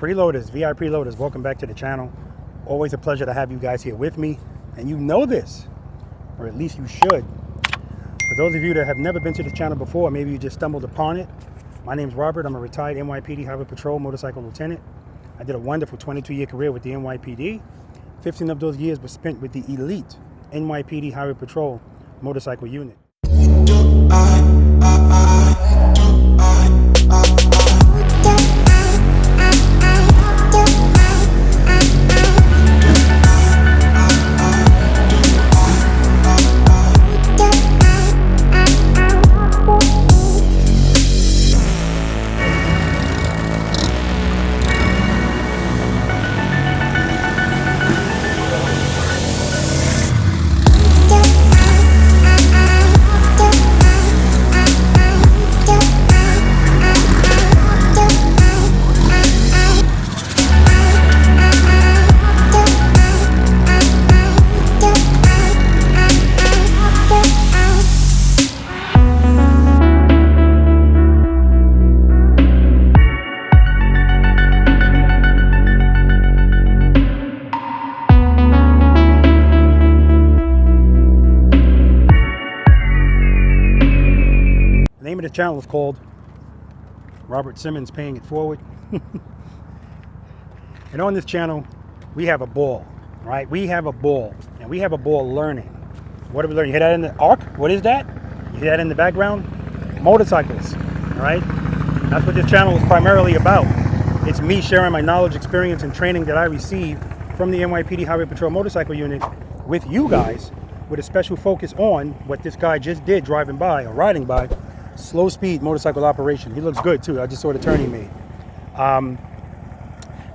Preloaders, V.I.Preloaders, welcome back to the channel. Always a pleasure to have you guys here with me. And you know this, or at least you should. For those of you that have never been to the channel before, maybe you just stumbled upon it. My name's Robert. I'm a retired NYPD Highway Patrol motorcycle lieutenant. I did a wonderful 22-year career with the NYPD. 15 of those years were spent with the elite NYPD Highway Patrol motorcycle unit. The name of the channel is called Robert Simmons Paying It Forward. And on this channel, we have a ball, right? We have a ball, and we have a ball learning. What are we learning? You hear that in the arc? What is that? You hear that in the background? Motorcycles, all right? That's what this channel is primarily about. It's me sharing my knowledge, experience, and training that I received from the NYPD Highway Patrol motorcycle unit with you guys, with a special focus on what this guy just did driving by, or riding by, slow speed motorcycle operation. He looks good too. I just saw the turn he made. And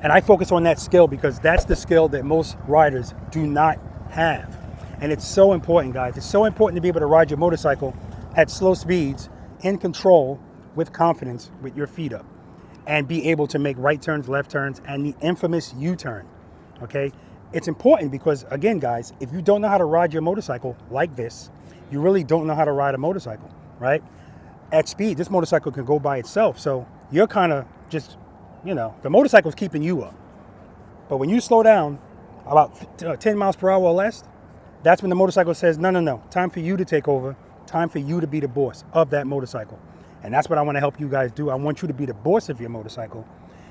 I focus on that skill because that's the skill that most riders do not have. And it's so important, guys. It's so important to be able to ride your motorcycle at slow speeds, in control, with confidence, with your feet up, and be able to make right turns, left turns, and the infamous U-turn, okay? It's important because, again, guys, if you don't know how to ride your motorcycle like this, you really don't know how to ride a motorcycle, right? At speed, this motorcycle can go by itself. So you're kind of just, you know, the motorcycle's keeping you up. But when you slow down about 10 miles per hour or less, that's when the motorcycle says, no, no, no, time for you to take over, time for you to be the boss of that motorcycle. And that's what I want to help you guys do. I want you to be the boss of your motorcycle.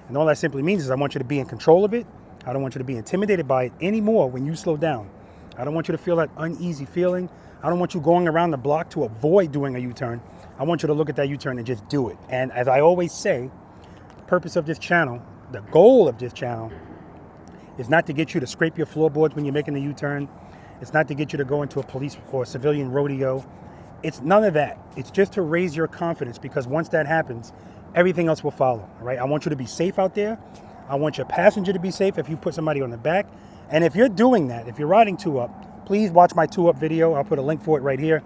And all that simply means is I want you to be in control of it. I don't want you to be intimidated by it anymore when you slow down. I don't want you to feel that uneasy feeling. I don't want you going around the block to avoid doing a U-turn. I want you to look at that U-turn and just do it. And as I always say, the purpose of this channel, the goal of this channel, is not to get you to scrape your floorboards when you're making the U-turn. It's not to get you to go into a police or a civilian rodeo. It's none of that. It's just to raise your confidence, because once that happens, everything else will follow, all right? I want you to be safe out there. I want your passenger to be safe if you put somebody on the back. And if you're doing that, if you're riding two-up, please watch my two-up video. I'll put a link for it right here.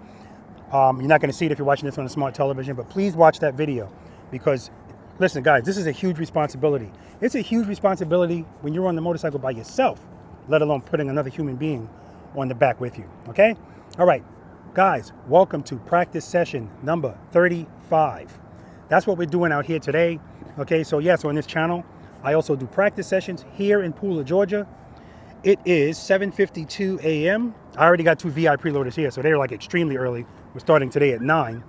You're not going to see it if you're watching this on a smart television, but please watch that video because, listen, guys, this is a huge responsibility. It's a huge responsibility when you're on the motorcycle by yourself, let alone putting another human being on the back with you, okay? All right, guys, welcome to practice session number 35. That's what we're doing out here today, okay? So, yes, on this channel, I also do practice sessions here in Pooler, Georgia. It is 7:52 a.m. I already got two V.I.Preloaders here, so they're like extremely early. We're starting today at 9.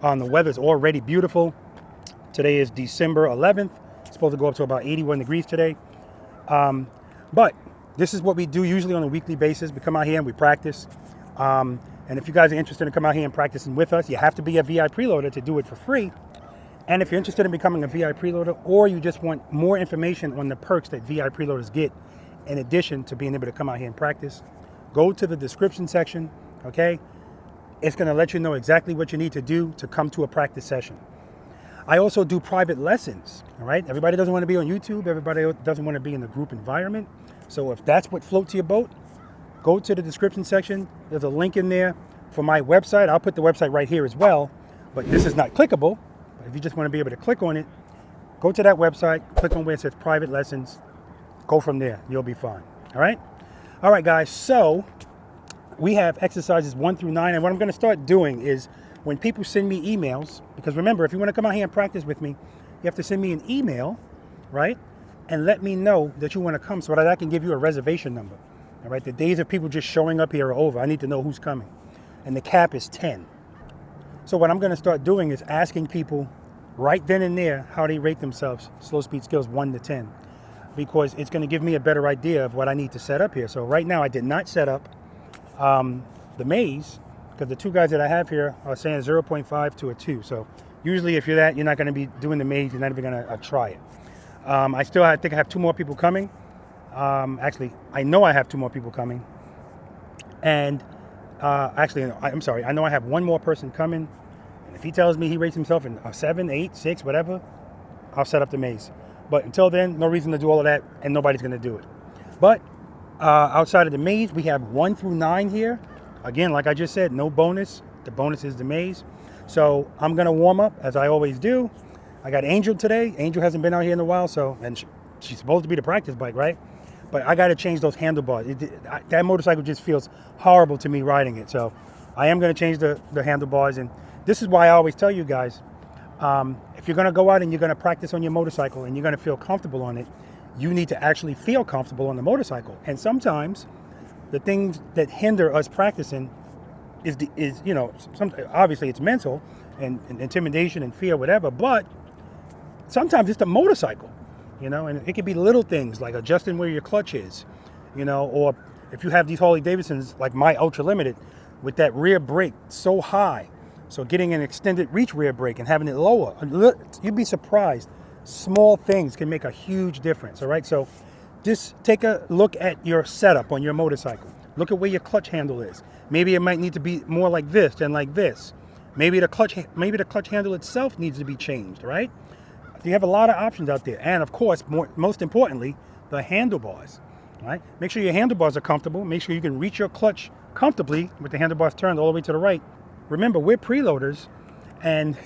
The weather's already beautiful. Today is December 11th. It's supposed to go up to about 81 degrees today. But this is what we do usually on a weekly basis. We come out here and we practice. And if you guys are interested in coming out here and practicing with us, you have to be a V.I.Preloader to do it for free. And if you're interested in becoming a V.I.Preloader, or you just want more information on the perks that V.I.Preloaders get, in addition to being able to come out here and practice, go to the description section, okay? It's going to let you know exactly what you need to do to come to a practice session. I also do private lessons, all right? Everybody doesn't want to be on YouTube. Everybody doesn't want to be in the group environment. So if that's what floats your boat, go to the description section. There's a link in there for my website. I'll put the website right here as well, but this is not clickable. But if you just want to be able to click on it, go to that website, click on where it says private lessons, go from there. You'll be fine. All right? All right, guys. So we have exercises 1 through 9. And what I'm going to start doing is when people send me emails, because remember, if you want to come out here and practice with me, you have to send me an email, right? and let me know that you want to come so that I can give you a reservation number. All right, the days of people just showing up here are over. I need to know who's coming. And the cap is 10. So what I'm going to start doing is asking people right then and there how they rate themselves, slow speed skills 1 to 10, because it's going to give me a better idea of what I need to set up here. So right now I did not set up the maze, because the two guys that I have here are saying 0.5 to a 2. So usually if you're that, you're not going to be doing the maze, you're not even going to try it. I think I have 2 more people coming. Actually, I know I have 2 more people coming. And actually, I'm sorry, I know I have 1 more person coming. And if he tells me he rates himself in a 7, 8, 6, whatever, I'll set up the maze. But until then, no reason to do all of that, and nobody's going to do it. But outside of the maze, we have 1 through 9 here. Again, like I just said, no bonus. The bonus is the maze. So I'm going to warm up, as I always do. I got Angel today. Angel hasn't been out here in a while, so, and she's supposed to be the practice bike, right? But I got to change those handlebars. That motorcycle just feels horrible to me riding it. So I am going to change the handlebars. And this is why I always tell you guys, if you're going to go out and you're going to practice on your motorcycle and you're going to feel comfortable on it, you need to actually feel comfortable on the motorcycle. And sometimes the things that hinder us practicing is obviously it's mental and intimidation and fear, whatever, but sometimes it's the motorcycle, and it could be little things like adjusting where your clutch is, or if you have these Harley Davidsons like my Ultra Limited with that rear brake so high, so getting an extended reach rear brake and having it lower, you'd be surprised. Small things can make a huge difference, all right? So just take a look at your setup on your motorcycle. Look at where your clutch handle is. Maybe it might need to be more like this than like this. Maybe the clutch handle itself needs to be changed, right? You have a lot of options out there. And of course, most importantly, the handlebars, right? Make sure your handlebars are comfortable. Make sure you can reach your clutch comfortably with the handlebars turned all the way to the right. Remember, we're preloaders, and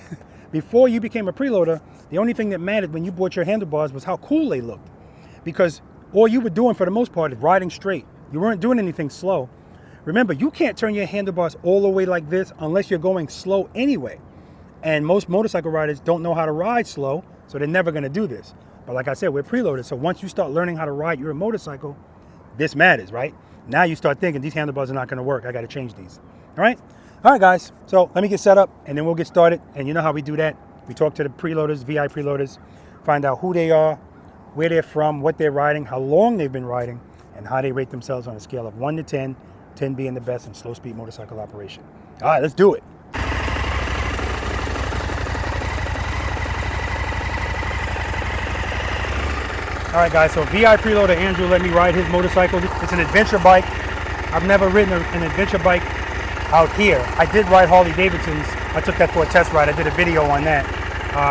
before you became a preloader, the only thing that mattered when you bought your handlebars was how cool they looked, because all you were doing for the most part is riding straight. You weren't doing anything slow. Remember, you can't turn your handlebars all the way like this unless you're going slow anyway. And most motorcycle riders don't know how to ride slow, so they're never going to do this. But like I said, we're preloaded. So once you start learning how to ride your motorcycle, this matters, right? Now you start thinking, these handlebars are not going to work. I got to change these. All right? All right, guys. So let me get set up, and then we'll get started. And you know how we do that. We talk to the preloaders, V.I.Preloaders, find out who they are, where they're from, what they're riding, how long they've been riding, and how they rate themselves on a scale of 1 to 10, 10 being the best in slow speed motorcycle operation. All right, let's do it. All right, guys, so V.I.Preloader Andrew let me ride his motorcycle. It's an adventure bike. I've never ridden an adventure bike out here. I did ride Harley Davidsons. I took that for a test ride. I did a video on that.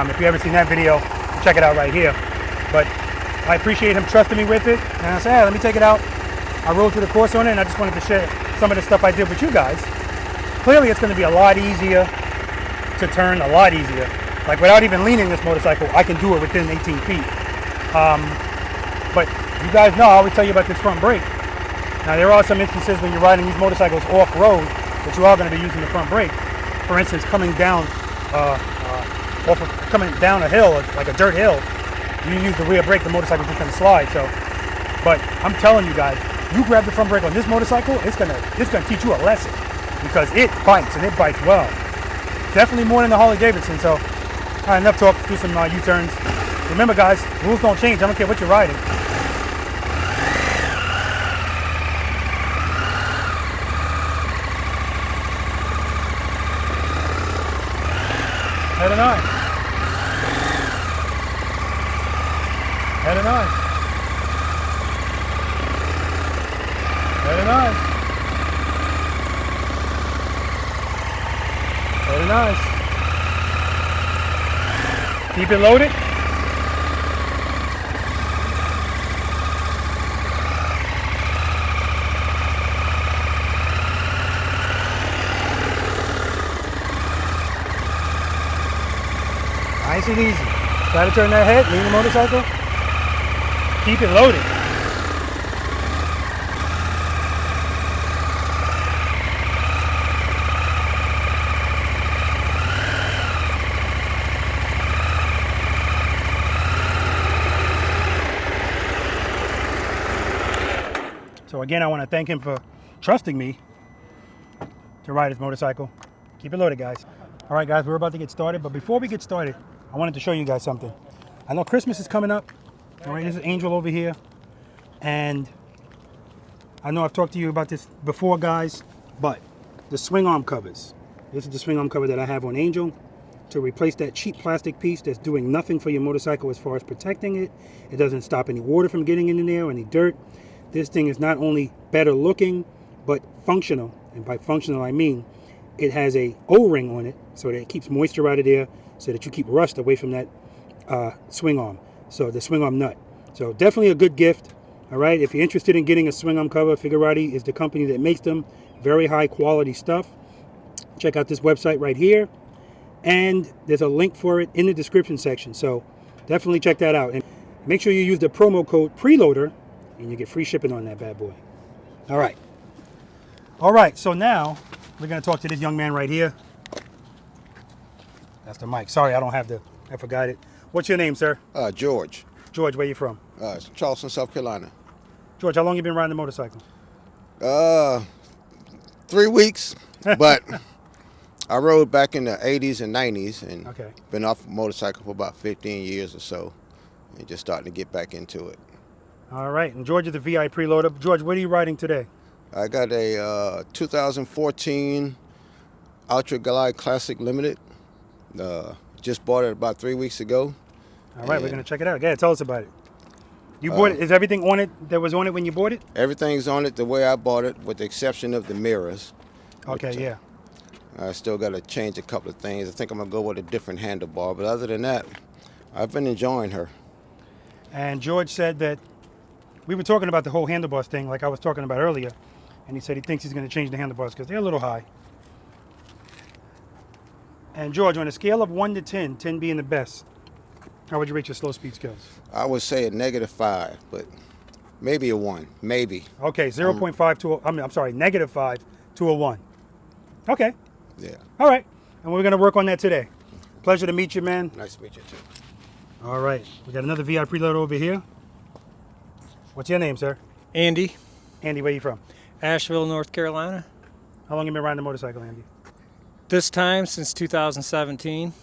If you haven't seen that video, check it out right here. But I appreciate him trusting me with it. And I said, hey, let me take it out. I rode through the course on it, and I just wanted to share some of the stuff I did with you guys. Clearly, it's going to be a lot easier to turn, a lot easier. Like, without even leaning this motorcycle, I can do it within 18 feet. But you guys know, I always tell you about this front brake. Now, there are some instances when you're riding these motorcycles off-road that you are going to be using the front brake. For instance, coming down a hill, like a dirt hill, you use the rear brake, the motorcycle just going to slide. So, but I'm telling you guys, you grab the front brake on this motorcycle, it's gonna teach you a lesson, because it bites, and it bites well. Definitely more than the Harley Davidson. So, all right, enough talk. Do some U-turns. Remember, guys, rules don't change. I don't care what you're riding. Head and eyes. Head and eyes. Head and eyes. Head and eyes. Keep it loaded. Nice and easy. Try to turn that head, lean the motorcycle. Keep it loaded. So again, I want to thank him for trusting me to ride his motorcycle. Keep it loaded, guys. All right, guys, we're about to get started. But before we get started, I wanted to show you guys something. I know Christmas is coming up. All right, this is Angel over here. And I know I've talked to you about this before, guys, but the swing arm covers. This is the swing arm cover that I have on Angel to replace that cheap plastic piece that's doing nothing for your motorcycle as far as protecting it. It doesn't stop any water from getting in there or any dirt. This thing is not only better looking, but functional. And by functional, I mean it has a O-ring on it so that it keeps moisture out of there so that you keep rust away from that swing arm. So the swing arm nut. So definitely a good gift. All right, if you're interested in getting a swing arm cover, Figurati is the company that makes them. Very high quality stuff. Check out this website right here. And there's a link for it in the description section. So definitely check that out. And make sure you use the promo code PRELOADER and you get free shipping on that bad boy. All right. All right, so now we're going to talk to this young man right here. That's the mic. Sorry, I forgot it. What's your name, sir? George. George, where you from? Charleston, South Carolina. George, how long you been riding the motorcycle? 3 weeks, but I rode back in the 80s and 90s and been off a motorcycle for about 15 years or so and just starting to get back into it. All right, and George is the V.I.Preloader. George, what are you riding today? I got a 2014 Ultra Glide Classic Limited. Just bought it about 3 weeks ago. All right, we're going to check it out. Yeah, tell us about it. You bought it. Is everything on it that was on it when you bought it? Everything's on it the way I bought it, with the exception of the mirrors. Okay, yeah. I still got to change a couple of things. I think I'm going to go with a different handlebar. But other than that, I've been enjoying her. And George said that we were talking about the whole handlebars thing like I was talking about earlier. And he said he thinks he's going to change the handlebars because they're a little high. And George, on a scale of 1 to 10, 10 being the best, how would you rate your slow speed skills? I would say a -5, but maybe a 1, maybe. Okay, 0.5 to, I'm sorry, -5 to a 1. Okay. Yeah. All right. And we're going to work on that today. Pleasure to meet you, man. Nice to meet you, too. All right. We got another V.I.Preloader over here. What's your name, sir? Andy. Andy, where you from? Asheville, North Carolina. How long have you been riding the motorcycle, Andy? This time since 2017.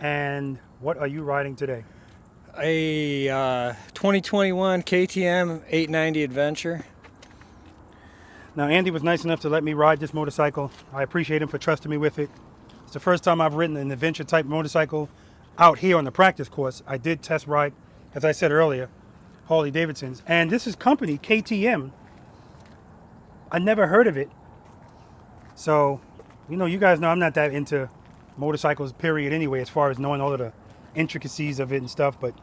And what are you riding today? A 2021 KTM 890 Adventure. Now, Andy was nice enough to let me ride this motorcycle. I appreciate him for trusting me with it. It's the first time I've ridden an adventure type motorcycle out here on the practice course. I did test ride, as I said earlier, Harley Davidson's. And this is company KTM. I never heard of it. So, you know, you guys know I'm not that into motorcycles, period, anyway, as far as knowing all of the intricacies of it and stuff. But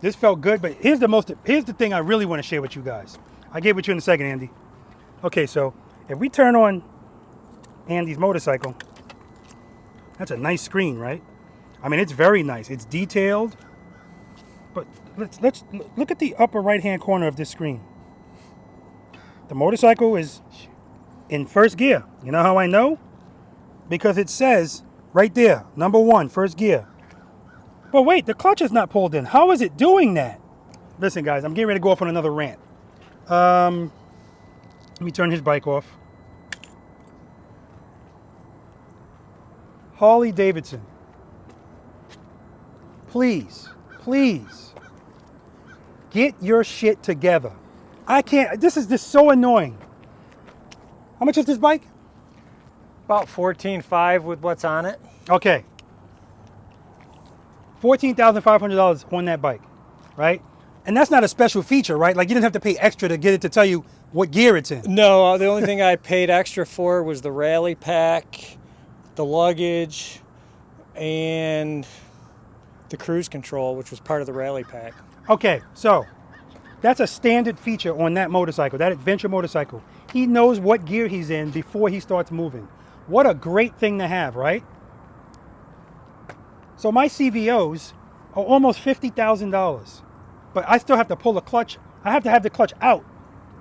this felt good. But here's the thing I really want to share with you guys. I'll get with you in a second, Andy. Okay, so if we turn on Andy's motorcycle, that's a nice screen, right? I mean, it's very nice. It's detailed. But let's look at the upper right-hand corner of this screen. The motorcycle is in first gear. You know how I know? Because it says right there, number 1, first gear. But wait, the clutch is not pulled in. How is it doing that? Listen, guys, I'm getting ready to go off on another rant. Let me turn his bike off. Harley Davidson. Please, please, get your shit together. I can't, this is just so annoying. How much is this bike? About $14,500 with what's on it. Okay. $14,500 on that bike, right? And that's not a special feature, right? Like you didn't have to pay extra to get it to tell you what gear it's in. No, the only thing I paid extra for was the rally pack, the luggage, and the cruise control, which was part of the rally pack. Okay, so that's a standard feature on that motorcycle, that adventure motorcycle. He knows what gear he's in before he starts moving. What a great thing to have, right? So my CVOs are almost $50,000, but I still have to pull a clutch. I have to have the clutch out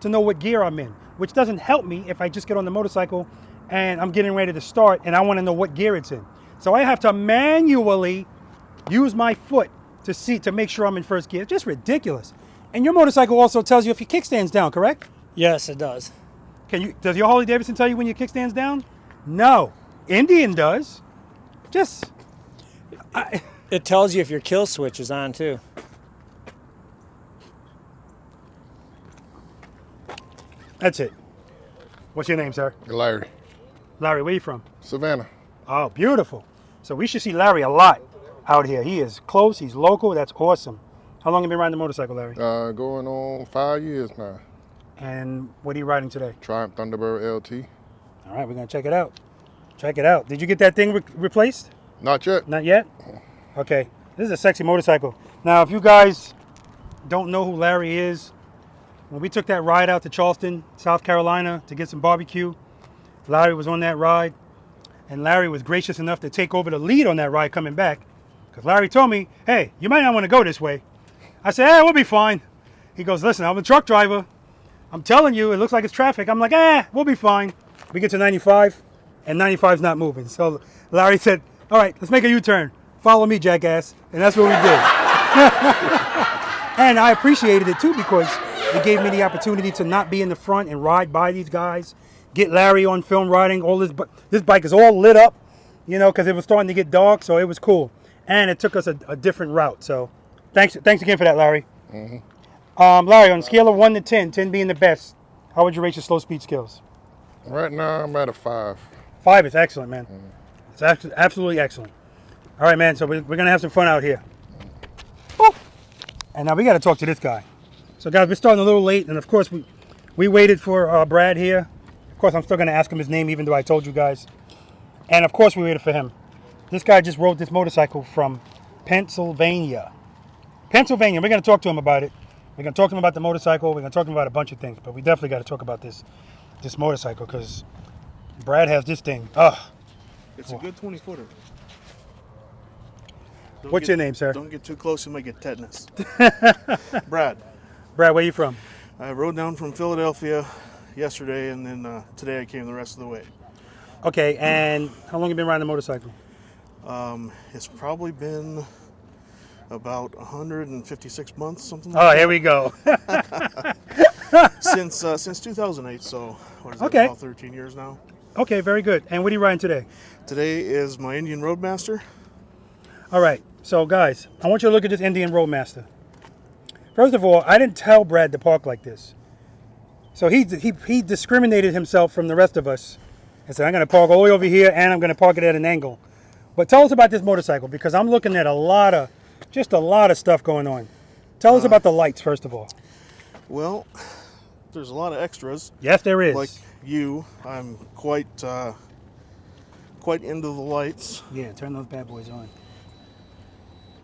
to know what gear I'm in, which doesn't help me if I just get on the motorcycle and I'm getting ready to start and I want to know what gear it's in. So I have to manually use my foot to make sure I'm in first gear. It's just ridiculous. And your motorcycle also tells you if your kickstand's down, correct? Yes, it does. Does your Harley Davidson tell you when your kickstand's down? No. Indian does. It tells you if your kill switch is on too. That's it. What's your name, sir? Larry. Larry, where you from? Savannah. Oh, beautiful. So we should see Larry a lot out here. He is close. He's local. That's awesome. How long have you been riding the motorcycle, Larry? Going on 5 years now. And what are you riding today? Triumph Thunderbird LT. All right, we're going to check it out. Check it out. Did you get that thing replaced? Not yet. Not yet? Okay. This is a sexy motorcycle. Now, if you guys don't know who Larry is, when we took that ride out to Charleston, South Carolina to get some barbecue, Larry was on that ride. And Larry was gracious enough to take over the lead on that ride coming back. Because Larry told me, hey, you might not want to go this way. I said, we'll be fine. He goes, listen, I'm a truck driver. I'm telling you, it looks like it's traffic. I'm like, we'll be fine. We get to 95, and 95's not moving. So Larry said, all right, let's make a U-turn. Follow me, jackass. And that's what we did. And I appreciated it, too, because it gave me the opportunity to not be in the front and ride by these guys, get Larry on film riding. This bike is all lit up, because it was starting to get dark, so it was cool. And it took us a different route. So thanks again for that, Larry. Mm-hmm. Larry, on a scale of 1 to 10, 10 being the best, how would you rate your slow speed skills? Right now, I'm at a 5. 5 is excellent, man. It's absolutely excellent. All right, man, so we're going to have some fun out here. Boop. And now we got to talk to this guy. So, guys, we're starting a little late, and, of course, we waited for Brad here. Of course, I'm still going to ask him his name, even though I told you guys. And, of course, we waited for him. This guy just rode this motorcycle from Pennsylvania. We're going to talk to him about it. We're going to talk to him about the motorcycle. We're going to talk to him about a bunch of things. But we definitely got to talk about this motorcycle because Brad has this thing. It's a good 20-footer. What's your name, sir? Don't get too close, you might get tetanus. Brad. Brad, where are you from? I rode down from Philadelphia yesterday, and then today I came the rest of the way. Okay, and how long have you been riding the motorcycle? It's probably been about 156 months, something like that. Oh, here we go. Since 2008, so what is it, Okay. about 13 years now. Okay, very good. And what are you riding today? Today is my Indian Roadmaster. All right, so guys, I want you to look at this Indian Roadmaster. First of all, I didn't tell Brad to park like this. So he discriminated himself from the rest of us and said, I'm going to park all the way over here and I'm going to park it at an angle. But tell us about this motorcycle because I'm looking at a lot of stuff going on. Tell us about the lights, first of all. Well, there's a lot of extras. Yes, there is. Like you, I'm quite into the lights. Yeah, turn those bad boys on.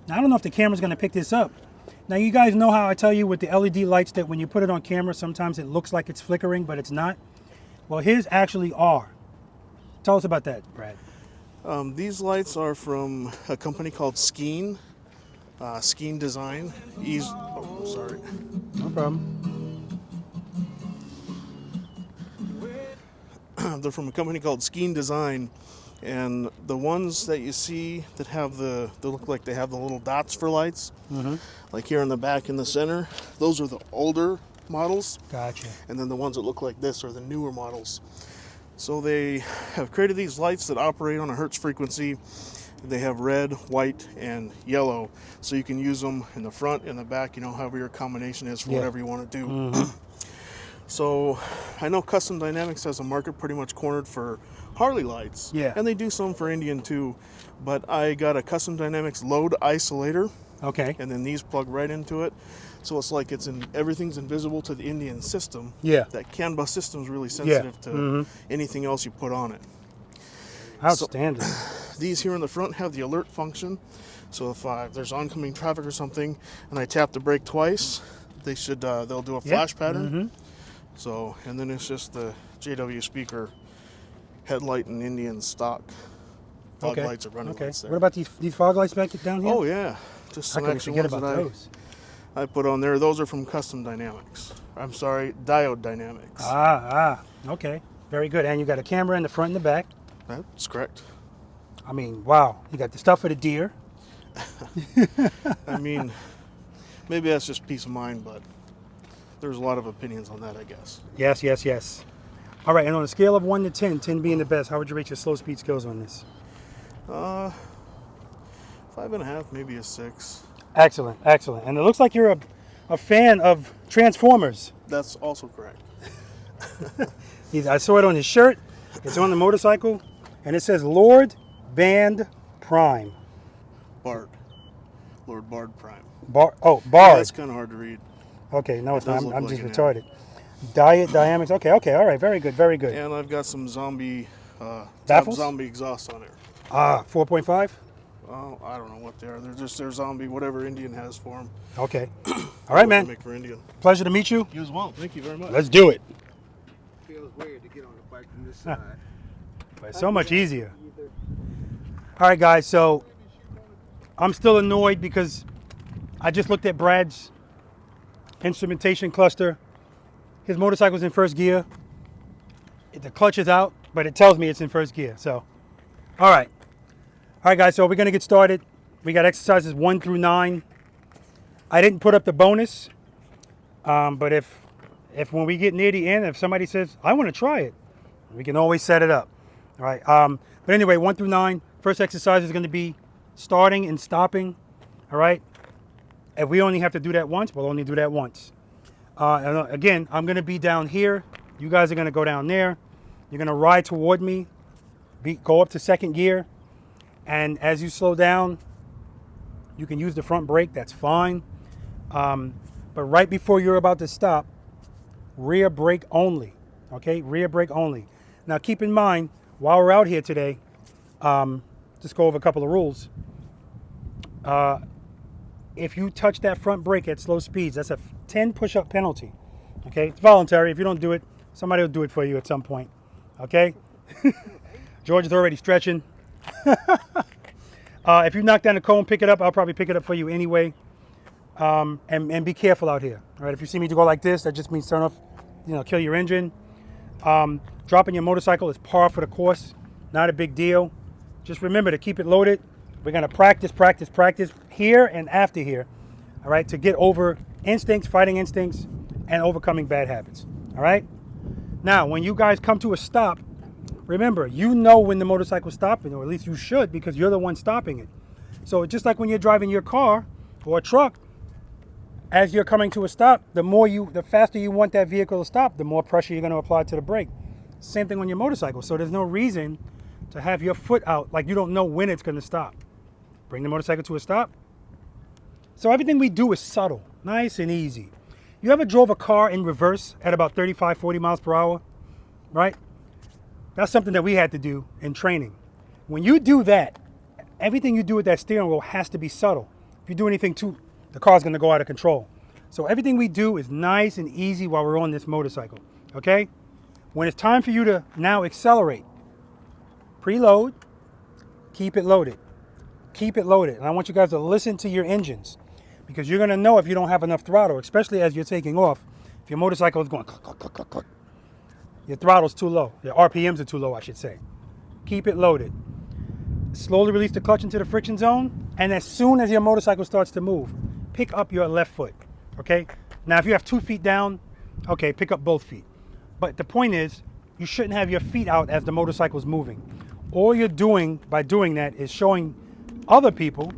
Now, I don't know if the camera's going to pick this up. Now, you guys know how I tell you with the LED lights that when you put it on camera, sometimes it looks like it's flickering, but it's not. Well, his actually are. Tell us about that, Brad. These lights are from a company called Skeen. Skeen Design. Sorry. No problem. They're from a company called Skeen Design, and the ones that you see that have they look like they have the little dots for lights, like here in the back in the center, those are the older models. Gotcha. And then the ones that look like this are the newer models. So they have created these lights that operate on a hertz frequency. They have red, white, and yellow, so you can use them in the front, in the back, however your combination is for whatever you want to do. So I know Custom Dynamics has a market pretty much cornered for Harley lights. Yeah. And they do some for Indian too. But I got a Custom Dynamics load isolator. Okay. And then these plug right into it. So it's like everything's invisible to the Indian system. Yeah. That CAN bus system is really sensitive to anything else you put on it. Outstanding. So, these here in the front have the alert function. So if there's oncoming traffic or something and I tap the brake twice, they'll do a flash pattern. So, and then it's just the JW speaker headlight and Indian stock fog lights or running lights there. What about these fog lights back down here? Oh yeah, just How some can we extra forget ones about that those? I put on there. Those are from Custom Dynamics. I'm sorry, Diode Dynamics. Okay. Very good. And you got a camera in the front and the back. That's correct. I mean, wow. You got the stuff for the deer. I mean, maybe that's just peace of mind, but there's a lot of opinions on that, I guess. Yes, yes, yes. All right, and on a scale of 1 to 10, 10 being the best, how would you rate your slow speed skills on this? 5.5, maybe a 6. Excellent, excellent. And it looks like you're a fan of Transformers. That's also correct. I saw it on his shirt. It's on the motorcycle, and it says Lord Band Prime. Bard. Lord Bard Prime. Bard. Yeah, Bard. it's kind of hard to read. Okay, no, it's It does not. look I'm like just an retarded. Diet, dynamics. Okay, okay, all right. Very good, very good. And I've got some zombie Baffles? zombie exhaust on it. 4.5? Oh, I don't know what they are. They're zombie, whatever Indian has for them. Okay. All right, man. Make for Indian. Pleasure to meet you. You as well. Thank you very much. Let's do it. Feels weird to get on the bike from this side. But it's so much easier. All right, guys, so I'm still annoyed because I just looked at Brad's instrumentation cluster. His motorcycle's in first gear. The clutch is out, but it tells me it's in first gear. So, all right. All right, guys, so we're going to get started. We got exercises 1 through 9. I didn't put up the bonus, but if when we get near the end, if somebody says, I want to try it, we can always set it up. All right. But anyway, 1 through 9, first exercise is going to be starting and stopping. All right. If we only have to do that once, we'll only do that once. And again, I'm going to be down here. You guys are going to go down there. You're going to ride toward me, go up to second gear. And as you slow down, you can use the front brake. That's fine. But right before you're about to stop, rear brake only. Okay, rear brake only. Now keep in mind, while we're out here today, just go over a couple of rules. If you touch that front brake at slow speeds, that's a 10 push-up penalty. Okay, it's voluntary. If you don't do it, somebody will do it for you at some point. Okay? George is already stretching. If you knock down the cone, pick it up. I'll probably pick it up for you anyway. And be careful out here. All right, if you see me to go like this, that just means turn off, kill your engine. Dropping your motorcycle is par for the course. Not a big deal. Just remember to keep it loaded. We're going to practice here and after here. All right, to get over instincts, fighting instincts, and overcoming bad habits. All right? Now, when you guys come to a stop, remember, you know when the motorcycle's stopping, or at least you should, because you're the one stopping it. So just like when you're driving your car or a truck, as you're coming to a stop, the faster you want that vehicle to stop, the more pressure you're going to apply to the brake. Same thing on your motorcycle. So there's no reason to have your foot out like you don't know when it's going to stop. Bring the motorcycle to a stop. So everything we do is subtle, nice and easy. You ever drove a car in reverse at about 35, 40 miles per hour, right? That's something that we had to do in training. When you do that, everything you do with that steering wheel has to be subtle. If you do anything the car's going to go out of control. So everything we do is nice and easy while we're on this motorcycle, okay? When it's time for you to now accelerate, preload, keep it loaded. Keep it loaded. And I want you guys to listen to your engines, because you're going to know if you don't have enough throttle, especially as you're taking off. If your motorcycle is going cluck, cluck, cluck, cluck, cluck, your throttle's too low. Your RPMs are too low, I should say. Keep it loaded. Slowly release the clutch into the friction zone, and as soon as your motorcycle starts to move, pick up your left foot, okay? Now, if you have 2 feet down, okay, pick up both feet. But the point is, you shouldn't have your feet out as the motorcycle is moving. All you're doing by doing that is showing other people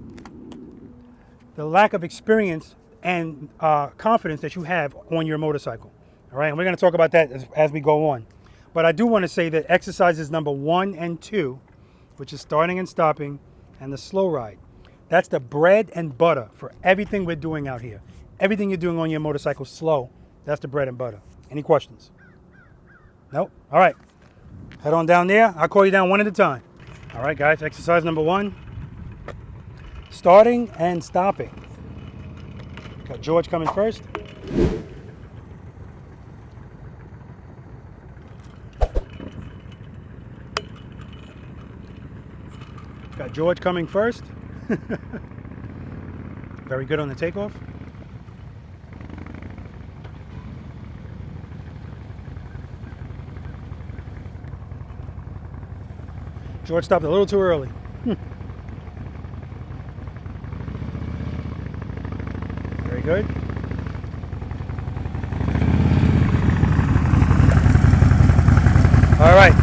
the lack of experience and confidence that you have on your motorcycle. All right, and we're going to talk about that as we go on. But I do want to say that exercises number 1 and 2, which is starting and stopping, and the slow ride, that's the bread and butter for everything we're doing out here. Everything you're doing on your motorcycle slow, that's the bread and butter. Any questions? Nope? All right. Head on down there. I'll call you down one at a time. All right, guys, exercise number 1. Starting and stopping. Got George coming first. Got George coming first. Very good on the takeoff. George stopped a little too early. Very good. All right,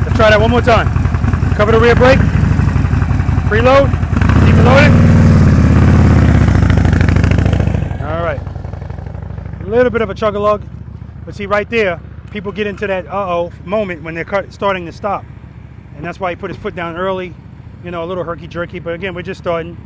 let's try that one more time. Cover the rear brake. Preload. Keep it loaded. All right. A little bit of a chug-a-lug, but see right there, people get into that uh-oh moment when they're starting to stop. And that's why he put his foot down early, you know, a little herky-jerky, but again, we're just starting.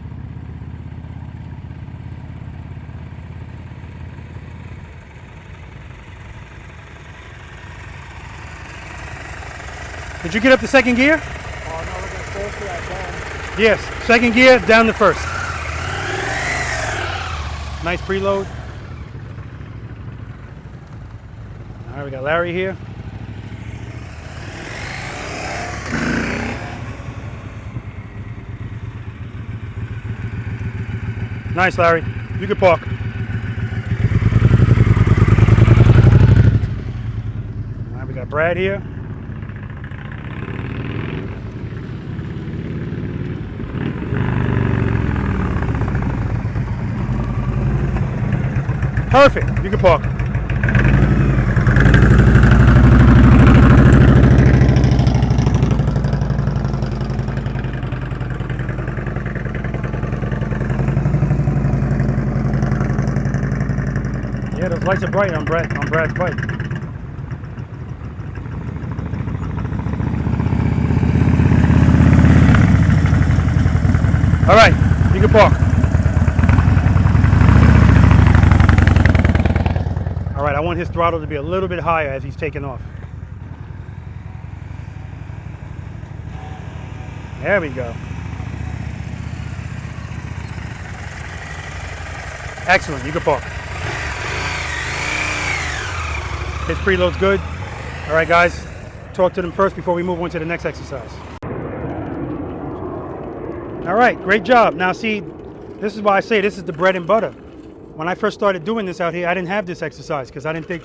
Did you get up to second gear? Oh, no, we're going to close to that down. Yes, second gear, down to first. Nice preload. All right, we got Larry here. Nice, Larry. You can park. All right, we got Brad here. Perfect. You can park. Yeah, those lights are bright on Brad's bike. All right, you can park. All right, I want his throttle to be a little bit higher as he's taking off. There we go. Excellent, you can park. His preload's good. All right, guys, talk to them first before we move on to the next exercise. All right, great job. Now see, this is why I say this is the bread and butter. When I first started doing this out here, I didn't have this exercise because I didn't think,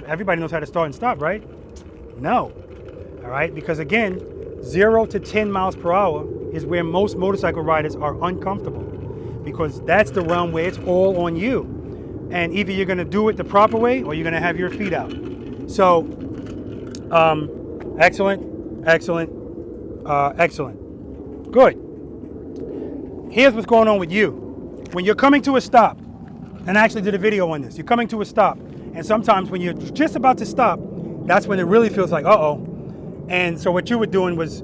everybody knows how to start and stop, right? No. All right, because again, 0 to 10 miles per hour is where most motorcycle riders are uncomfortable, because that's the realm where it's all on you. And either you're gonna do it the proper way or you're gonna have your feet out. So, excellent, excellent, excellent. Good. Here's what's going on with you. When you're coming to a stop, and I actually did a video on this, you're coming to a stop, and sometimes when you're just about to stop, that's when it really feels like, uh-oh. And so what you were doing was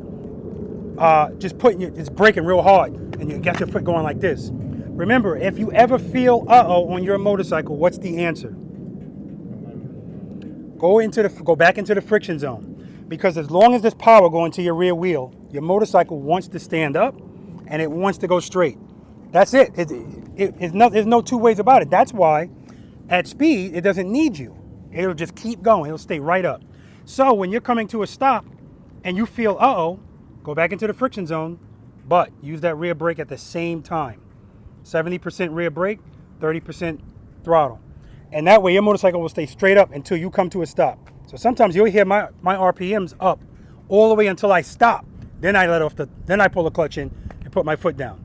just it's braking real hard, and you got your foot going like this. Remember, if you ever feel uh-oh on your motorcycle, what's the answer? Go back into the friction zone. Because as long as there's power going to your rear wheel, your motorcycle wants to stand up and it wants to go straight. That's it. There's no two ways about it. That's why at speed, it doesn't need you. It'll just keep going. It'll stay right up. So when you're coming to a stop and you feel uh-oh, go back into the friction zone, but use that rear brake at the same time. 70% rear brake, 30% throttle. And that way your motorcycle will stay straight up until you come to a stop. So sometimes you'll hear my RPMs up all the way until I stop. Then I then I pull the clutch in and put my foot down.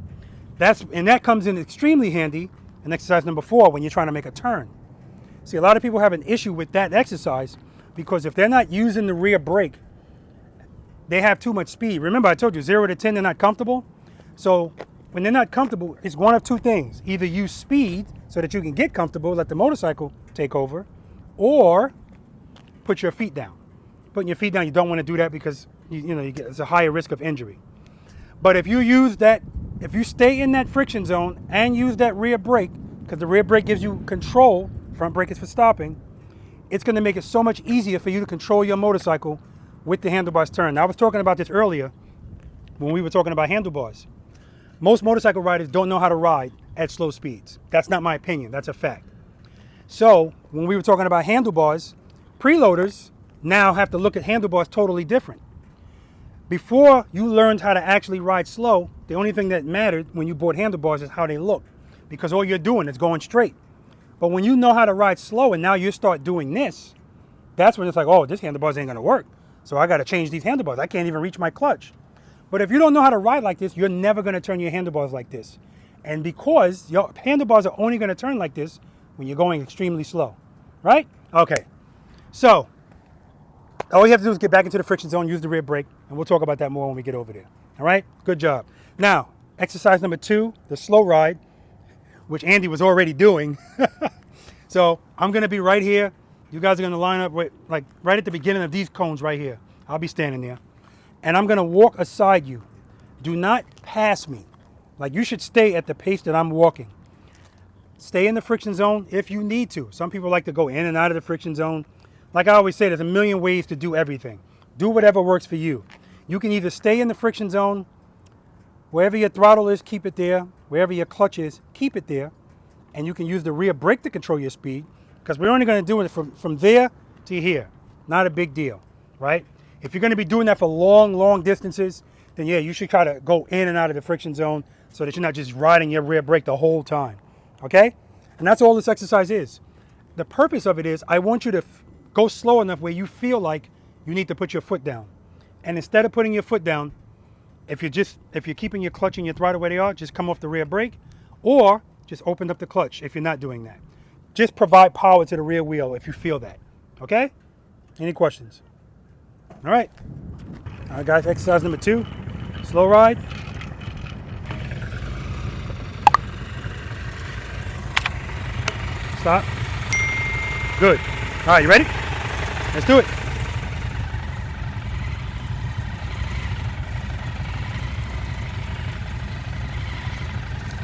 That comes in extremely handy in exercise number 4 when you're trying to make a turn. See, a lot of people have an issue with that exercise because if they're not using the rear brake, they have too much speed. Remember, I told you 0 to 10, they're not comfortable. So when they're not comfortable, it's one of two things. Either use speed so that you can get comfortable, let the motorcycle take over, or put your feet down. Putting your feet down, you don't want to do that because it's a higher risk of injury. But if you stay in that friction zone and use that rear brake, because the rear brake gives you control, front brake is for stopping, it's going to make it so much easier for you to control your motorcycle with the handlebars turn. Now, I was talking about this earlier when we were talking about handlebars. Most motorcycle riders don't know how to ride at slow speeds. That's not my opinion, that's a fact. So when we were talking about handlebars, preloaders now have to look at handlebars totally different. Before you learned how to actually ride slow, the only thing that mattered when you bought handlebars is how they look, because all you're doing is going straight. But when you know how to ride slow and now you start doing this, that's when it's like, oh, this handlebars ain't gonna work. So I gotta change these handlebars. I can't even reach my clutch. But if you don't know how to ride like this, you're never gonna turn your handlebars like this. And because your handlebars are only gonna turn like this when you're going extremely slow, right? Okay, so All you have to do is get back into the friction zone, use the rear brake, and we'll talk about that more when we get over there. All right? Good job. Now, exercise number 2, the slow ride, which Andy was already doing. So I'm going to be right here. You guys are going to line up like right at the beginning of these cones right here. I'll be standing there. And I'm going to walk aside you. Do not pass me. Like, you should stay at the pace that I'm walking. Stay in the friction zone if you need to. Some people like to go in and out of the friction zone. Like I always say, there's a million ways to do everything. Do whatever works for you. You can either stay in the friction zone, wherever your throttle is, keep it there. Wherever your clutch is, keep it there. And you can use the rear brake to control your speed, because we're only going to do it from there to here. Not a big deal, right? If you're going to be doing that for long distances, then yeah, you should try to go in and out of the friction zone so that you're not just riding your rear brake the whole time, okay? And that's all this exercise is. The purpose of it is I want you to go slow enough where you feel like you need to put your foot down. And instead of putting your foot down, if you're keeping your clutch and your throttle where they are, just come off the rear brake, or just open up the clutch if you're not doing that. Just provide power to the rear wheel if you feel that, okay? Any questions? All right, guys, exercise number 2, slow ride. Stop. Good. All right, you ready? Let's do it.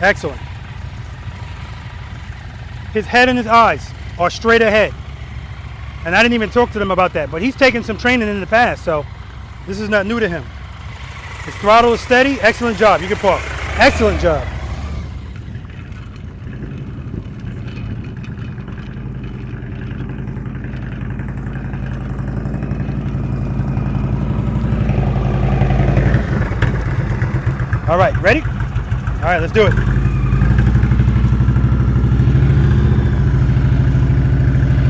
Excellent. His head and his eyes are straight ahead. And I didn't even talk to them about that, but he's taken some training in the past, so this is not new to him. His throttle is steady. Excellent job. You can park. Excellent job. All right, ready? All right, let's do it.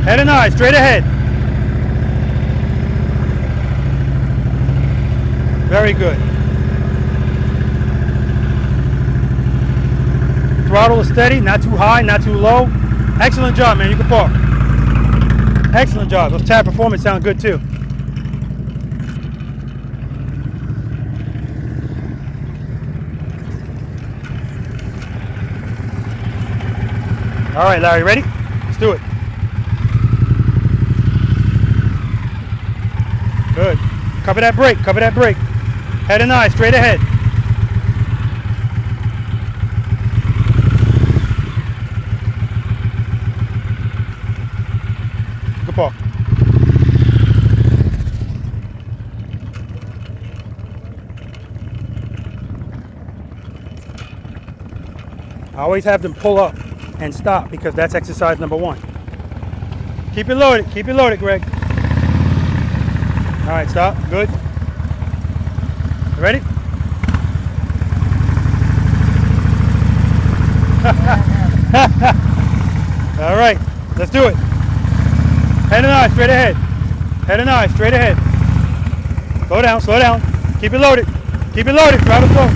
Head and eyes, straight ahead. Very good. Throttle is steady, not too high, not too low. Excellent job, man. You can park. Excellent job. Those tire performance sound good too. All right, Larry, ready? Let's do it. Good. Cover that brake, cover that brake. Head and eyes, straight ahead. Good park. I always have them pull up and stop because that's exercise number 1. Keep it loaded, Greg. All right, stop, good. You ready? All right, let's do it. Head and eyes, straight ahead. Head and eyes, straight ahead. Slow down. Keep it loaded, throttle slow.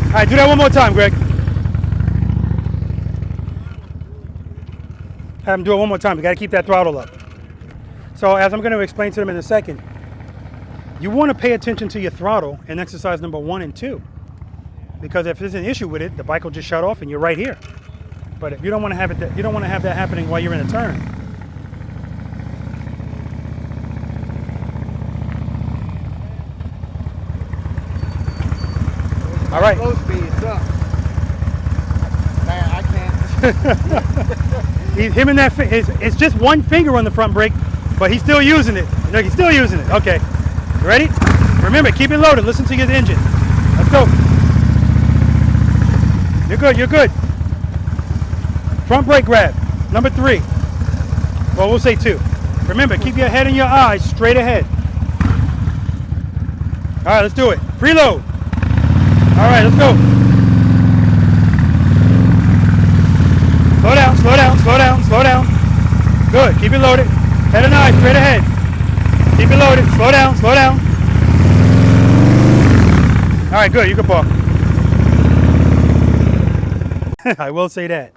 All right, do that one more time, Greg. Have him do it one more time. You got to keep that throttle up. So as I'm going to explain to them in a second, you want to pay attention to your throttle in exercise number 1 and 2. Because if there's an issue with it, the bike will just shut off and you're right here. But if you don't want to have it, you don't want to have that happening while you're in a turn. All right. Slow speed sucks. Man, I can't. Him and that, it's just one finger on the front brake, but he's still using it. You know, he's still using it. Okay. You ready? Remember, keep it loaded. Listen to your engine. Let's go. You're good. Front brake grab, number 3. Well, we'll say 2. Remember, keep your head and your eyes straight ahead. All right, let's do it. Preload. All right, let's go. Slow down. Good, keep it loaded. Head and eyes, straight ahead. Keep it loaded, slow down. All right, good, you can park. I will say that.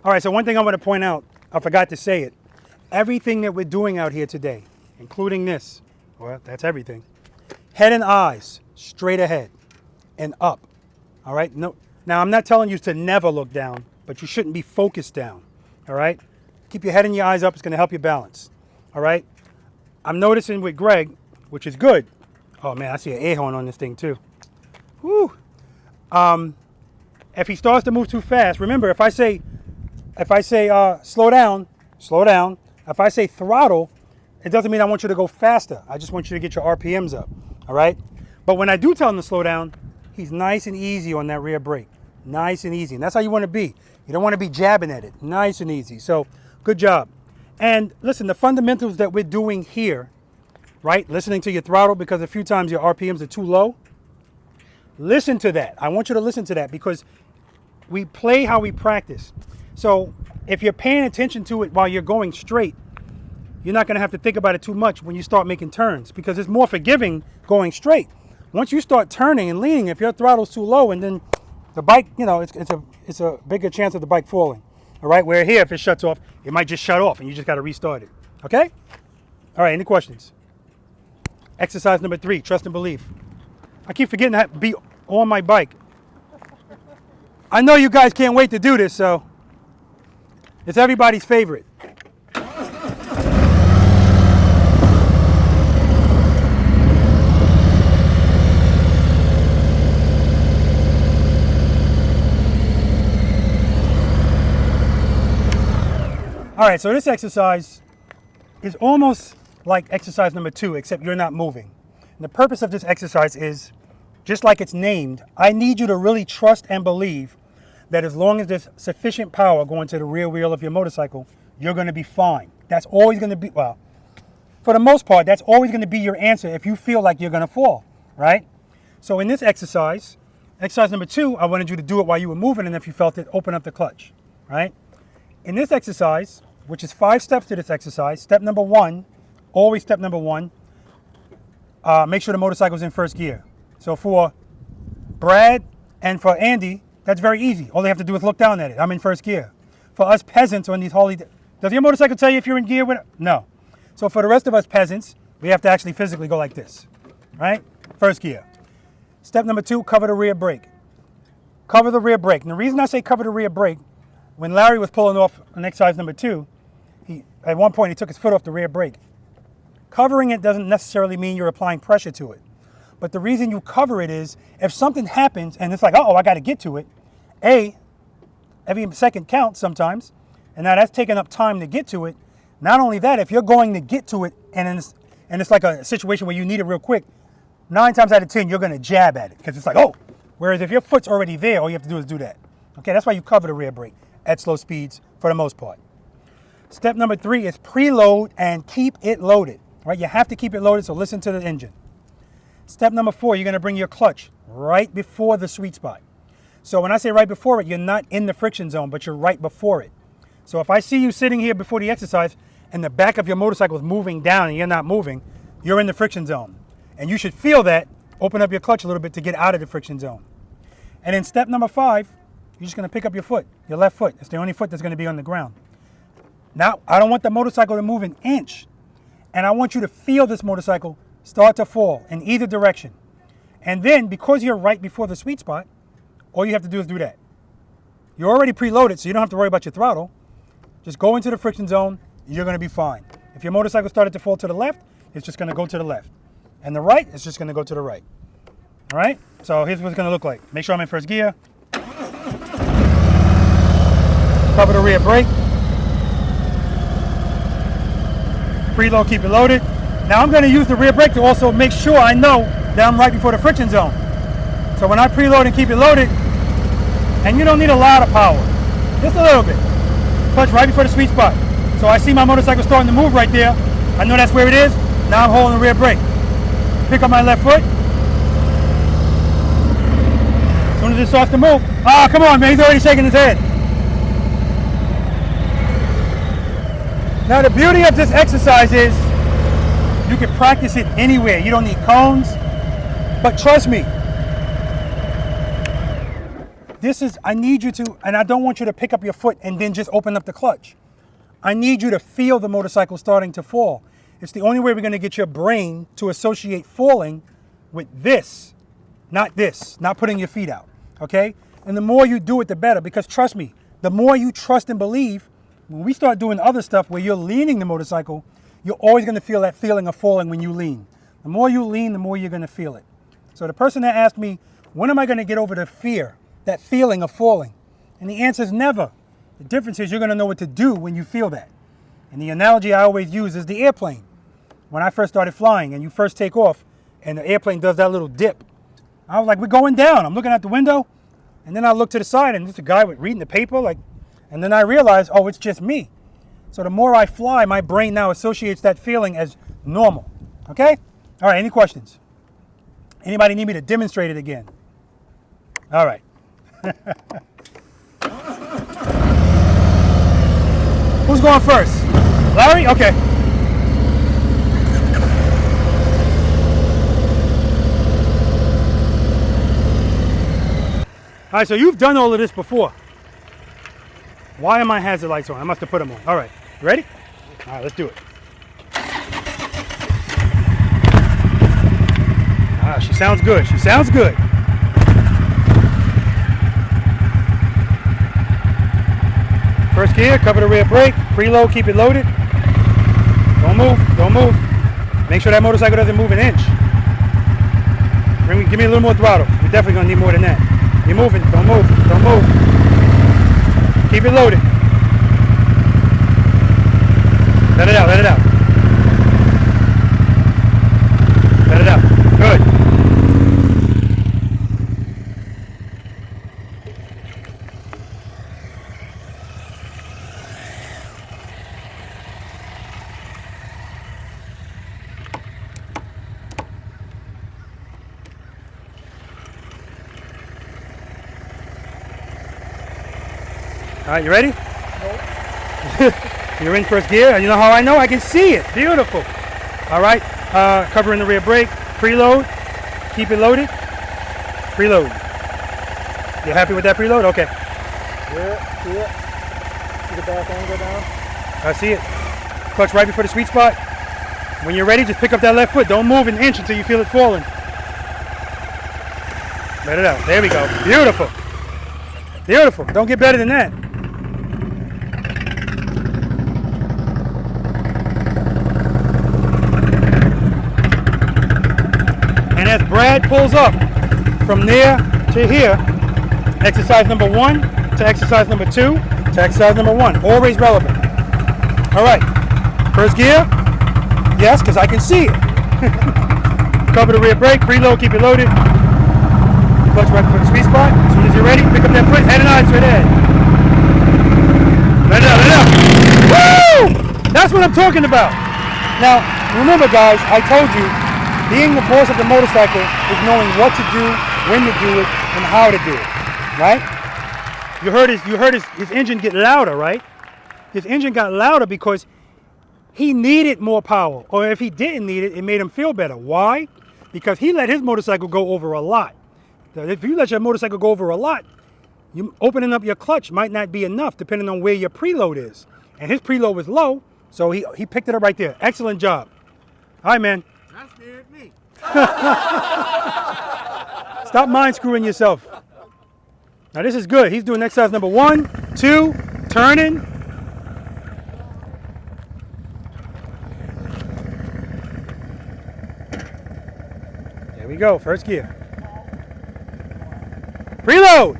All right, so one thing I want to point out, I forgot to say it. Everything that we're doing out here today, including this, well, that's everything. Head and eyes, straight ahead and up. All right? No, now, I'm not telling you to never look down, but you shouldn't be focused down. All right? Keep your head and your eyes up. It's going to help you balance. All right? I'm noticing with Greg, which is good. Oh, man, I see an air horn on this thing, too. Woo. If he starts to move too fast, remember, if I say slow down, slow down. If I say throttle, it doesn't mean I want you to go faster. I just want you to get your RPMs up, all right? But when I do tell him to slow down, he's nice and easy on that rear brake. Nice and easy. And that's how you want to be. You don't want to be jabbing at it. Nice and easy. So, good job. And listen, the fundamentals that we're doing here, right? Listening to your throttle because a few times your RPMs are too low. Listen to that. I want you to listen to that because we play how we practice. So if you're paying attention to it while you're going straight, you're not going to have to think about it too much when you start making turns because it's more forgiving going straight. Once you start turning and leaning, if your throttle's too low and then the bike, you know, it's a bigger chance of the bike falling. All right, where here, if it shuts off, it might just shut off and you just got to restart it. Okay? All right, any questions? Exercise number 3, trust and believe. I keep forgetting to be on my bike. I know you guys can't wait to do this, so it's everybody's favorite. All right, so this exercise is almost like exercise number 2, except you're not moving. And the purpose of this exercise is, just like it's named, I need you to really trust and believe that as long as there's sufficient power going to the rear wheel of your motorcycle, you're going to be fine. That's always going to be, well, for the most part, that's always going to be your answer if you feel like you're going to fall, right? So in this exercise number 2, I wanted you to do it while you were moving, and if you felt it, open up the clutch, right? In this exercise, which is 5 steps to this exercise, step number 1, always step number 1, make sure the motorcycle's in first gear. So for Brad and for Andy, that's very easy. All they have to do is look down at it. I'm in first gear. For us peasants on these Harley, does your motorcycle tell you if you're in gear? No. So for the rest of us peasants, we have to actually physically go like this, right? First gear. Step number 2, cover the rear brake. Cover the rear brake. And the reason I say cover the rear brake, when Larry was pulling off on exercise number 2, at one point he took his foot off the rear brake. Covering it doesn't necessarily mean you're applying pressure to it. But the reason you cover it is if something happens and it's like, uh-oh, I got to get to it. Every second counts sometimes. And now that's taking up time to get to it. Not only that, if you're going to get to it and it's like a situation where you need it real quick, 9 times out of 10, you're going to jab at it because it's like, oh. Whereas if your foot's already there, all you have to do is do that. Okay, that's why you cover the rear brake at slow speeds for the most part. Step number 3 is preload and keep it loaded. Right? You have to keep it loaded, so listen to the engine. Step number 4, you're going to bring your clutch right before the sweet spot. So when I say right before it, you're not in the friction zone, but you're right before it. So if I see you sitting here before the exercise and the back of your motorcycle is moving down and you're not moving, you're in the friction zone. And you should feel that. Open up your clutch a little bit to get out of the friction zone. And then step number 5, you're just going to pick up your foot, your left foot. It's the only foot that's going to be on the ground. Now, I don't want the motorcycle to move an inch. And I want you to feel this motorcycle start to fall in either direction. And then, because you're right before the sweet spot, all you have to do is do that. You're already preloaded, so you don't have to worry about your throttle. Just go into the friction zone, and you're going to be fine. If your motorcycle started to fall to the left, it's just going to go to the left. And the right, it's just going to go to the right. All right? So here's what it's going to look like. Make sure I'm in first gear. Cover the rear brake. Preload, keep it loaded. Now I'm going to use the rear brake to also make sure I know that I'm right before the friction zone. So when I preload and keep it loaded, and you don't need a lot of power, just a little bit. Clutch right before the sweet spot. So I see my motorcycle starting to move right there. I know that's where it is. Now I'm holding the rear brake. Pick up my left foot. As soon as it starts to move, come on, man, he's already shaking his head. Now the beauty of this exercise is you can practice it anywhere. You don't need cones, but trust me, I need you to, and I don't want you to pick up your foot and then just open up the clutch. I need you to feel the motorcycle starting to fall. It's the only way we're going to get your brain to associate falling with this, not putting your feet out, okay? And the more you do it, the better, because trust me, the more you trust and believe, when we start doing other stuff where you're leaning the motorcycle, you're always going to feel that feeling of falling when you lean. The more you lean, the more you're going to feel it. So the person that asked me, when am I going to get over the fear, that feeling of falling? And the answer is never. The difference is you're going to know what to do when you feel that. And the analogy I always use is the airplane. When I first started flying and you first take off and the airplane does that little dip, I was like, we're going down. I'm looking out the window, and then I look to the side and there's a guy reading the paper, and then I realize, oh, it's just me. So the more I fly, my brain now associates that feeling as normal. Okay? All right, any questions? Anybody need me to demonstrate it again? All right. Who's going first? Larry? Okay. All right, so you've done all of this before. Why are my hazard lights on? I must have put them on. All right, you ready? All right, let's do it. Ah, she sounds good. She sounds good. First gear, cover the rear brake, preload, keep it loaded. Don't move, don't move. Make sure that motorcycle doesn't move an inch. Give me a little more throttle. We're definitely gonna need more than that. You're moving, don't move, don't move. Keep it loaded. Let it out, let it out. Let it out, good. All right, you ready? Nope. You're in first gear. You know how I know? I can see it. Beautiful. All right, covering the rear brake. Preload. Keep it loaded. Preload. You happy with that preload? Okay. Yeah, see it. See the back end go down? I see it. Clutch right before the sweet spot. When you're ready, just pick up that left foot. Don't move an inch until you feel it falling. Let it out. There we go. Beautiful. Beautiful. Don't get better than that. And as Brad pulls up from there to here, exercise number 1 to exercise number 2 to exercise number 1, always relevant. All right, first gear, yes, because I can see it. Cover the rear brake, preload, keep it loaded. Clutch right for the sweet spot. As soon as you're ready, pick up that foot, head and eye straight ahead. Let it out, let it out. Woo! That's what I'm talking about. Now, remember guys, I told you, being the boss of the motorcycle is knowing what to do, when to do it, and how to do it, right? You heard his engine get louder, right? His engine got louder because he needed more power, or if he didn't need it, it made him feel better. Why? Because he let his motorcycle go over a lot. So if you let your motorcycle go over a lot, you opening up your clutch might not be enough depending on where your preload is. And his preload was low, so he picked it up right there. Excellent job. All right, man. That scared me. Stop mind screwing yourself. Now this is good. He's doing exercise number 1, 2, turning. There we go, first gear. Preload.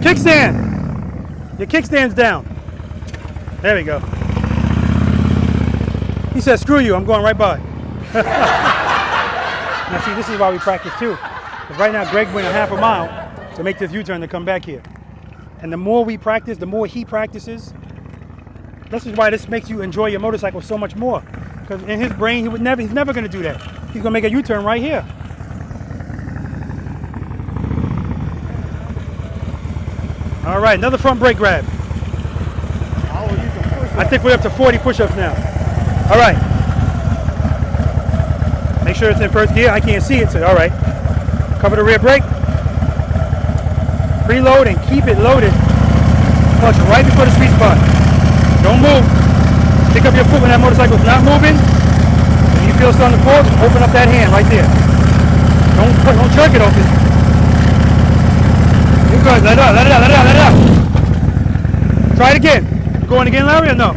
Kickstand. Your kickstand's down. There we go. He said, screw you, I'm going right by. Now see, this is why we practice too. Because right now Greg went a half a mile to make this U-turn to come back here. And the more we practice, the more he practices. This is why this makes you enjoy your motorcycle so much more. Because in his brain, he's never going to do that. He's going to make a U-turn right here. All right, another front brake grab. I think we're up to 40 push-ups now. All right. Make sure it's in first gear. I can't see it, so all right. Cover the rear brake. Preload and keep it loaded. Clutch right before the sweet spot. Don't move. Pick up your foot when that motorcycle's not moving. If you feel something to pull, open up that hand right there. Don't jerk it open. You're good. Let it out, let it out, let it out, let it out. Try it again. You going again, Larry, or no?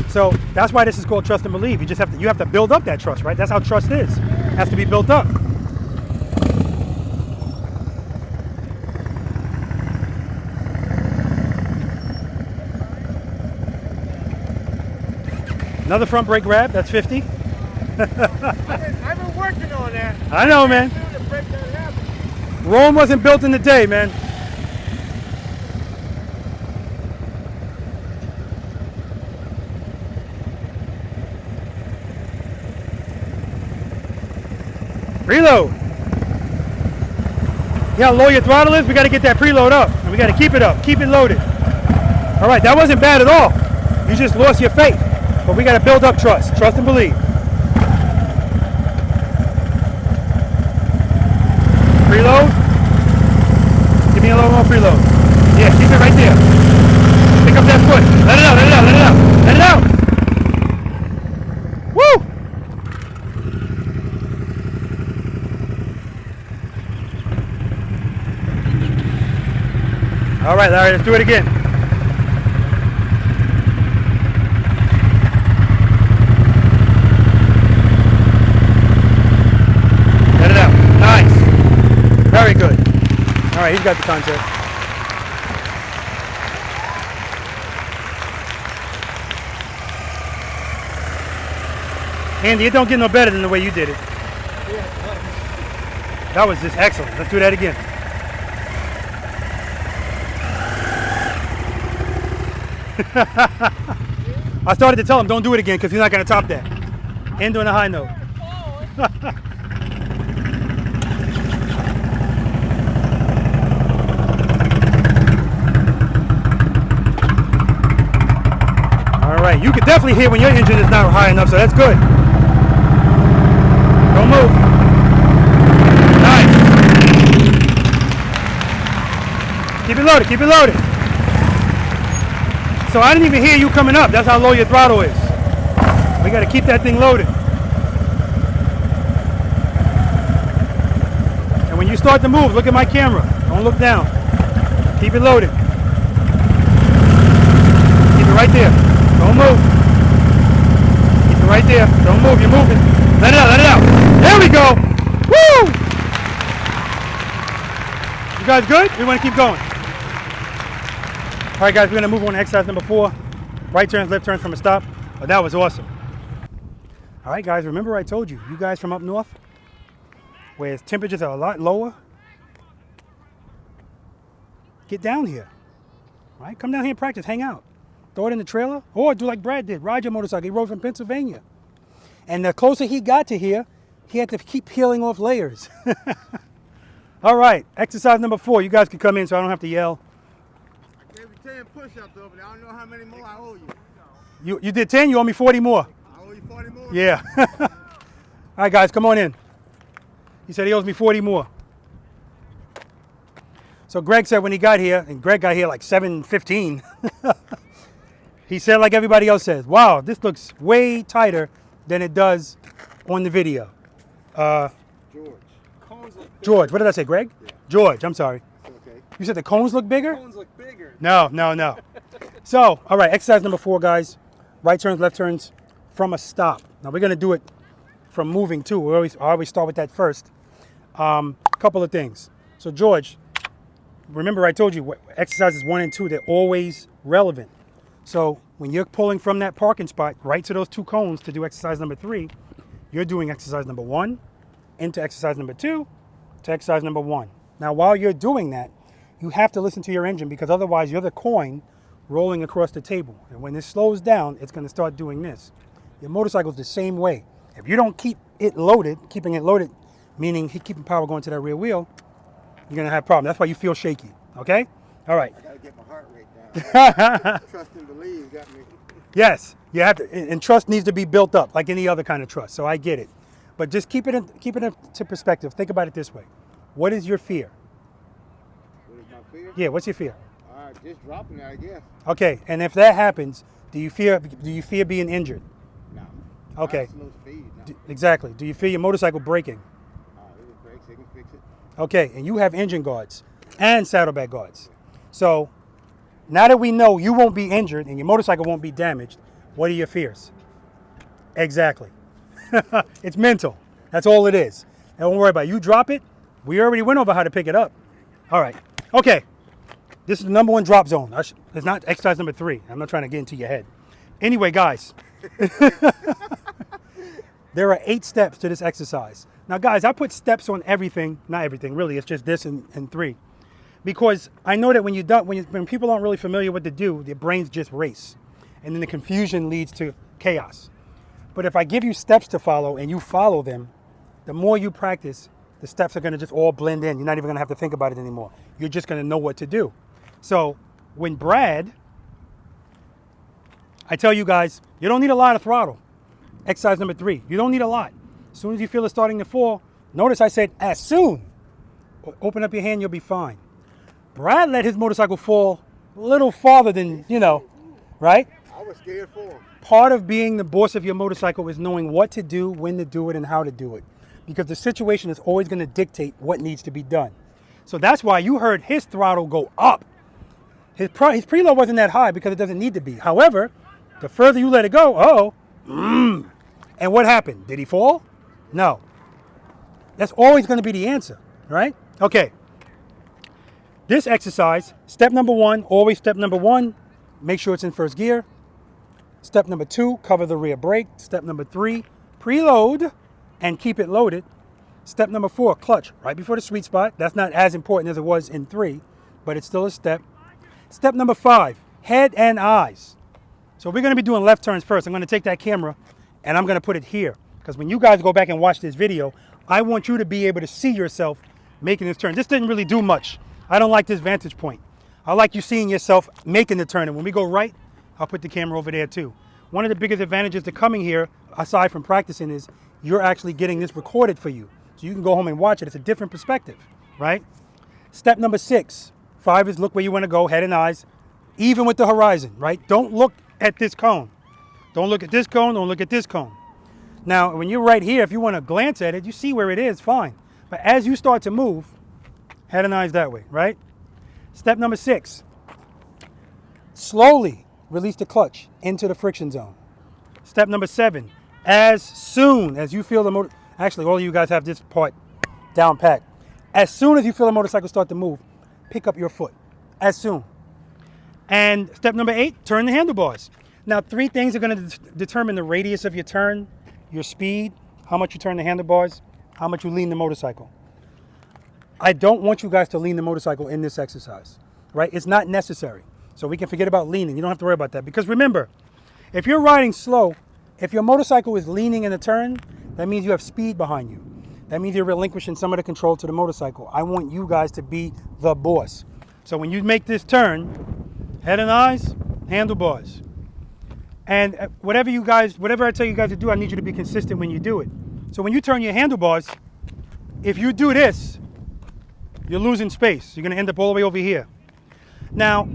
So that's why this is called trust and believe. You have to build up that trust, right? That's how trust is. It has to be built up. Another front brake grab, that's 50. I've been working on that. I know, man. Rome wasn't built in a day, man. Reload. You how low your throttle is? We got to get that preload up. And we got to keep it up. Keep it loaded. All right, that wasn't bad at all. You just lost your faith. But we got to build up trust. Trust and believe. Preload. Give me a little more preload. Yeah, keep it right there. Pick up that foot. Let it out, let it out, let it out. Let it out. Woo! All right, Larry, let's do it again. Let it out. Nice. Very good. All right, he's got the concept. Andy, it don't get no better than the way you did it. That was just excellent. Let's do that again. I started to tell him don't do it again because he's not going to top that. And doing a high note. All right, you can definitely hear when your engine is not high enough, so that's good. Don't move. Nice. Keep it loaded, keep it loaded. So I didn't even hear you coming up. That's how low your throttle is. We got to keep that thing loaded. And when you start to move, look at my camera. Don't look down. Keep it loaded. Keep it right there. Don't move. Keep it right there. Don't move. You're moving. Let it out. Let it out. There we go. Woo! You guys good? We want to keep going. All right, guys, we're going to move on to exercise number 4. Right turns, left turns from a stop. Oh, that was awesome. All right, guys, remember I told you, you guys from up north, where temperatures are a lot lower, get down here. All right, come down here and practice, hang out. Throw it in the trailer, or do like Brad did, ride your motorcycle. He rode from Pennsylvania. And the closer he got to here, he had to keep peeling off layers. All right, exercise number 4. You guys can come in so I don't have to yell. 10 push-ups though, but I don't know how many more I owe you. You did 10, you owe me 40 more. I owe you 40 more? Yeah. All right, guys, come on in. He said he owes me 40 more. So Greg said when he got here, and Greg got here like 7:15, he said like everybody else says, wow, this looks way tighter than it does on the video. George, what did I say, Greg? Yeah. George, I'm sorry. Okay. You said the cones look bigger? Cones look bigger. No. So, all right, exercise number 4, guys. Right turns, left turns from a stop. Now, we're going to do it from moving, too. I always start with that first. Couple of things. So, George, remember I told you exercises 1 and 2, they're always relevant. So, when you're pulling from that parking spot right to those 2 cones to do exercise number 3, you're doing exercise number 1 into exercise number 2 to exercise number 1. Now, while you're doing that, you have to listen to your engine because otherwise you're the coin rolling across the table. And when this slows down, it's going to start doing this. Your motorcycle's the same way. If you don't keep it loaded, keeping it loaded, meaning keeping power going to that rear wheel, you're going to have a problem. That's why you feel shaky, okay? All right. I got to get my heart rate down. Trust and believe got me. Yes, you have to, and trust needs to be built up like any other kind of trust, so I get it. But just keep it into perspective. Think about it this way. What is your fear? What is my fear? Yeah, what's your fear? Just dropping it, I guess. Okay, and if that happens, do you fear being injured? No. Okay. Slow speed. No. Exactly. Do you fear your motorcycle breaking? It breaks, they can fix it. Okay, and you have engine guards and saddlebag guards. So now that we know you won't be injured and your motorcycle won't be damaged, what are your fears? Exactly. It's mental. That's all it is. And don't worry about it. You drop it, we already went over how to pick it up. All right. Okay. This is the #1 drop zone. It's not exercise number 3. I'm not trying to get into your head. Anyway, guys, there are 8 steps to this exercise. Now, guys, I put steps on everything. Not everything, really. It's just this and 3. Because I know that when people aren't really familiar with what to do, their brains just race. And then the confusion leads to chaos. But if I give you steps to follow and you follow them, the more you practice, the steps are going to just all blend in. You're not even going to have to think about it anymore. You're just going to know what to do. So when Brad, I tell you guys, you don't need a lot of throttle. Exercise number 3, you don't need a lot. As soon as you feel it starting to fall, notice I said as soon. Open up your hand, you'll be fine. Brad let his motorcycle fall a little farther than, right? I was scared for him. Part of being the boss of your motorcycle is knowing what to do, when to do it, and how to do it. Because the situation is always going to dictate what needs to be done. So that's why you heard his throttle go up. His preload wasn't that high because it doesn't need to be. However, the further you let it go, and what happened? Did he fall? No. That's always going to be the answer, right? Okay. This exercise, step number 1, always step number 1, make sure it's in first gear. Step number 2, cover the rear brake. Step number 3, preload and keep it loaded. Step number 4, clutch right before the sweet spot. That's not as important as it was in 3, but it's still a step. Step number 5, head and eyes. So we're going to be doing left turns first. I'm going to take that camera and I'm going to put it here. Because when you guys go back and watch this video, I want you to be able to see yourself making this turn. This didn't really do much. I don't like this vantage point. I like you seeing yourself making the turn. And when we go right, I'll put the camera over there too. One of the biggest advantages to coming here, aside from practicing, is you're actually getting this recorded for you. So you can go home and watch it. It's a different perspective, right? Step number 6. 5 is look where you want to go, head and eyes, even with the horizon, right? Don't look at this cone. Don't look at this cone, don't look at this cone. Now, when you're right here, if you want to glance at it, you see where it is, fine. But as you start to move, head and eyes that way, right? Step number 6, slowly release the clutch into the friction zone. Step number 7, as soon as you feel the motor, actually all of you guys have this part down pat. As soon as you feel the motorcycle start to move, pick up your foot, as soon. And step number 8, turn the handlebars. Now 3 things are going to determine the radius of your turn, your speed, how much you turn the handlebars, how much you lean the motorcycle. I don't want you guys to lean the motorcycle in this exercise, right? It's not necessary. So we can forget about leaning. You don't have to worry about that. Because remember, if you're riding slow, if your motorcycle is leaning in a turn, that means you have speed behind you. That means you're relinquishing some of the control to the motorcycle. I want you guys to be the boss. So when you make this turn, head and eyes, handlebars. And whatever I tell you guys to do, I need you to be consistent when you do it. So when you turn your handlebars, if you do this, you're losing space. You're going to end up all the way over here. Now,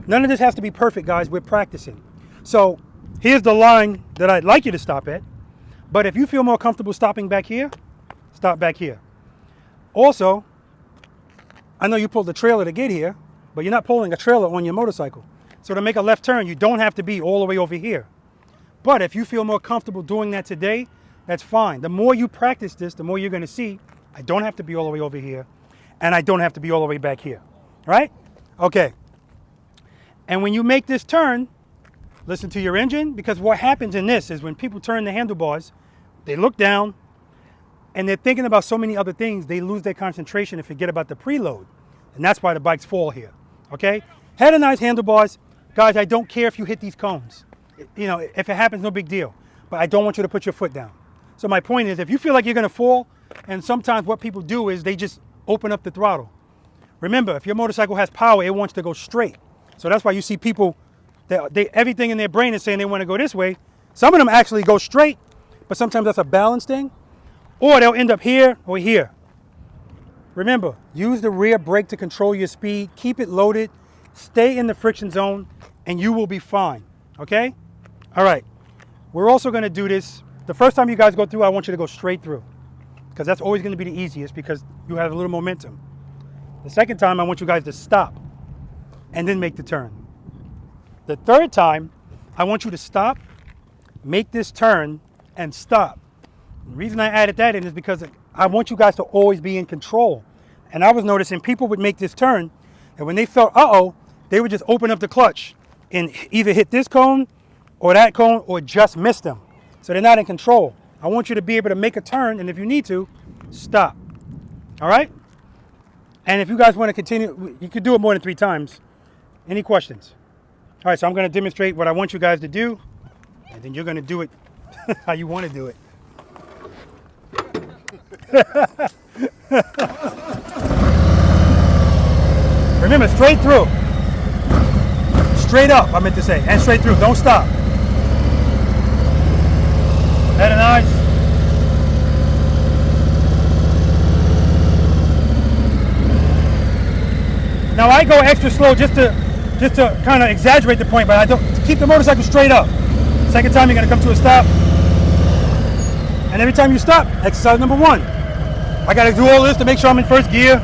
none of this has to be perfect, guys. We're practicing. So here's the line that I'd like you to stop at. But if you feel more comfortable stopping back here, stop back here. Also, I know you pulled the trailer to get here, but you're not pulling a trailer on your motorcycle. So to make a left turn, you don't have to be all the way over here. But if you feel more comfortable doing that today, that's fine. The more you practice this, the more you're going to see, I don't have to be all the way over here, and I don't have to be all the way back here, right? Okay. And when you make this turn, listen to your engine, because what happens in this is when people turn the handlebars, they look down, and they're thinking about so many other things, they lose their concentration and forget about the preload. And that's why the bikes fall here, okay? Head and eyes, handlebars. Guys, I don't care if you hit these cones. If it happens, no big deal. But I don't want you to put your foot down. So my point is, if you feel like you're going to fall, and sometimes what people do is they just open up the throttle. Remember, if your motorcycle has power, it wants to go straight. So that's why you see people, everything in their brain is saying they want to go this way. Some of them actually go straight, but sometimes that's a balance thing. or they'll end up here or here. Remember, use the rear brake to control your speed. Keep it loaded. Stay in the friction zone, and you will be fine. Okay? All right. We're also going to do this. The first time you guys go through, I want you to go straight through, because that's always going to be the easiest because you have a little momentum. The second time, I want you guys to stop and then make the turn. The third time, I want you to stop, make this turn, and stop. The reason I added that in is because I want you guys to always be in control. And I was noticing people would make this turn, and when they felt, uh-oh, they would just open up the clutch and either hit this cone or that cone or just miss them. So they're not in control. I want you to be able to make a turn, and if you need to, stop. All right? And if you guys want to continue, you could do it more than 3 times. Any questions? All right, so I'm going to demonstrate what I want you guys to do, and then you're going to do it how you want to do it. Remember, straight through. Straight up, I meant to say, and straight through. Don't stop. Head and eyes. Now I go extra slow just to kind of exaggerate the point, but I don't, to keep the motorcycle straight up. Second time you're going to come to a stop. And every time you stop, exercise number 1. I got to do all this to make sure I'm in first gear.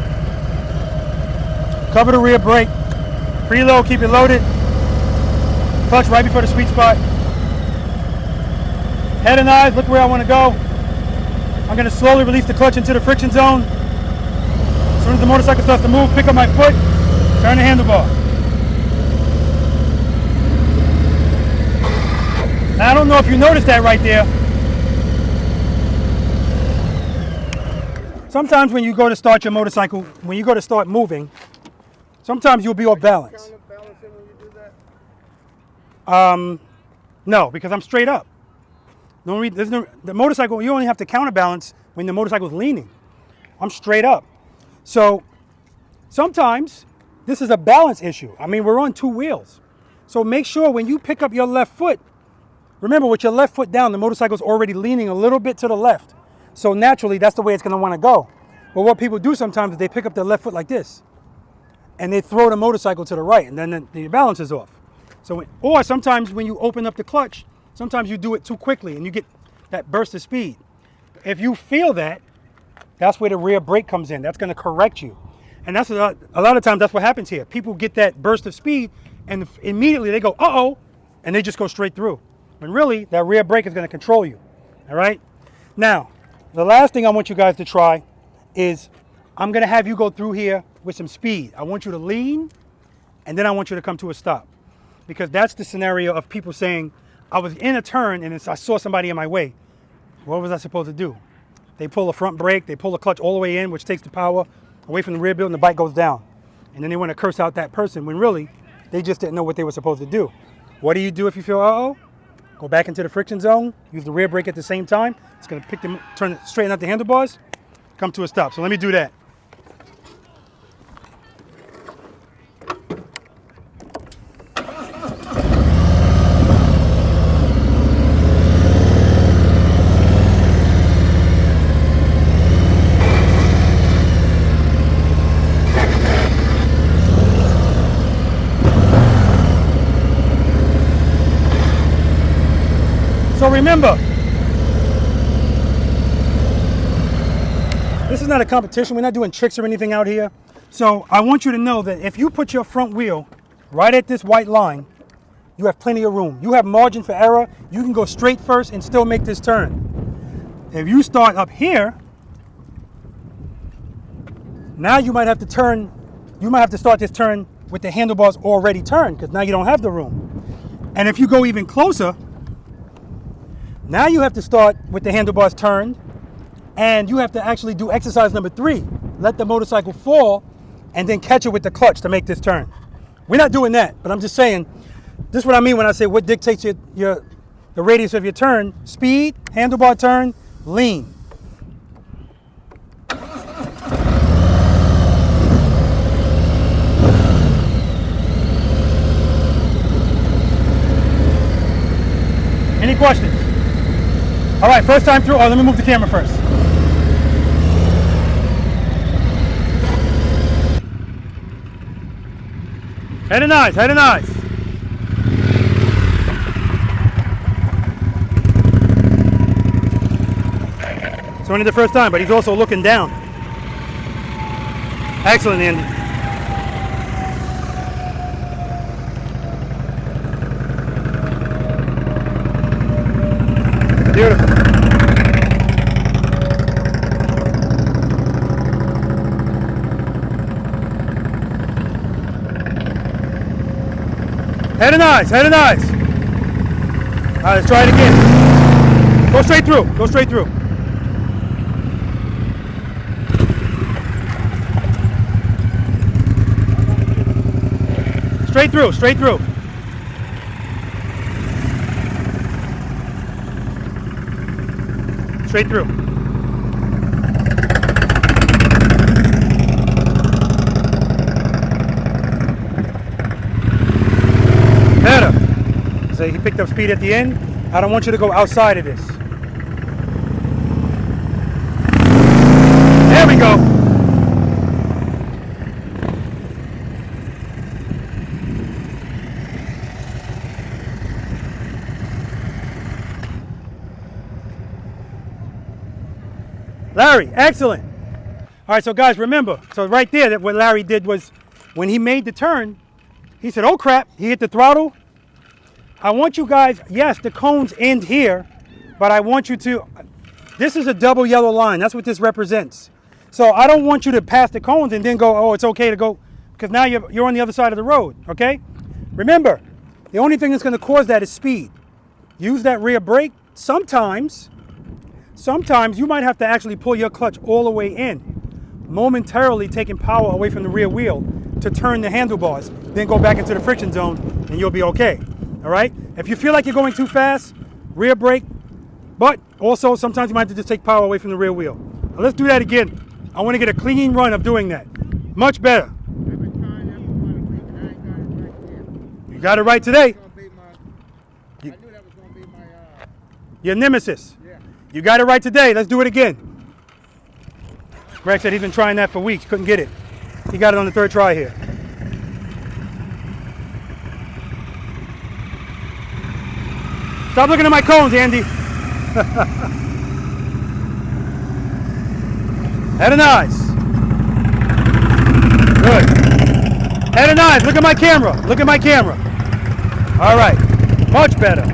Cover the rear brake. Preload, keep it loaded. Clutch right before the sweet spot. Head and eyes, look where I want to go. I'm going to slowly release the clutch into the friction zone. As soon as the motorcycle starts to move, pick up my foot, turn the handlebar. Now I don't know if you noticed that right there. Sometimes when you go to start your motorcycle, when you go to start moving, sometimes you'll be off balance. No, because I'm straight up. The motorcycle, you only have to counterbalance when the motorcycle's leaning. I'm straight up. So sometimes this is a balance issue. I mean, we're on 2 wheels. So make sure when you pick up your left foot, remember with your left foot down, the motorcycle's already leaning a little bit to the left. So naturally, that's the way it's going to want to go. But what people do sometimes is they pick up their left foot like this, and they throw the motorcycle to the right, and then the balance is off. So, or sometimes when you open up the clutch, sometimes you do it too quickly, and you get that burst of speed. If you feel that, that's where the rear brake comes in. That's going to correct you. And that's a lot of times that's what happens here. People get that burst of speed, and immediately they go, uh-oh, and they just go straight through. When really, that rear brake is going to control you. All right? Now, the last thing I want you guys to try is I'm going to have you go through here with some speed. I want you to lean, and then I want you to come to a stop. Because that's the scenario of people saying, I was in a turn and I saw somebody in my way. What was I supposed to do? They pull a front brake, they pull the clutch all the way in, which takes the power away from the rear wheel, and the bike goes down. And then they want to curse out that person when really they just didn't know what they were supposed to do. What do you do if you feel uh-oh? Go back into the friction zone, use the rear brake at the same time. It's going to turn it, straighten out the handlebars, come to a stop. So let me do that. So remember, this is not a competition. We're not doing tricks or anything out here. So I want you to know that if you put your front wheel right at this white line, you have plenty of room. You have margin for error. You can go straight first and still make this turn. If you start up here, now you might have to turn, you might have to start this turn with the handlebars already turned, because now you don't have the room. And if you go even closer, now you have to start with the handlebars turned, and you have to actually do exercise number 3. Let the motorcycle fall and then catch it with the clutch to make this turn. We're not doing that, but I'm just saying, this is what I mean when I say what dictates the radius of your turn. Speed, handlebar turn, lean. Any questions? All right, first time through. Oh, let me move the camera first. Head and eyes, head and eyes. It's only the first time, but he's also looking down. Excellent, Andy. Beautiful. Head and eyes, head and eyes. All right, let's try it again. Go straight through, go straight through. Straight through, straight through. Straight through. Better. So he picked up speed at the end. I don't want you to go outside of this. There we go. Larry, excellent. All right, so guys, remember, so right there, that what Larry did was, when he made the turn, he said, oh crap, he hit the throttle. I want you guys, yes, the cones end here, but I want you to, this is a double yellow line. That's what this represents. So I don't want you to pass the cones and then go, oh, it's okay to go, because now you're on the other side of the road, okay? Remember, the only thing that's gonna cause that is speed. Use that rear brake. Sometimes you might have to actually pull your clutch all the way in, momentarily taking power away from the rear wheel to turn the handlebars, then go back into the friction zone and you'll be okay, all right? If you feel like you're going too fast, rear brake, but also sometimes you might have to just take power away from the rear wheel. Now let's do that again. I want to get a clean run of doing that. Much better. You got it right today. Your nemesis. You got it right today. Let's do it again. Greg said he's been trying that for weeks. Couldn't get it. He got it on the third try here. Stop looking at my cones, Andy. Head and eyes. Good. Head and eyes. Look at my camera. Look at my camera. All right. Much better.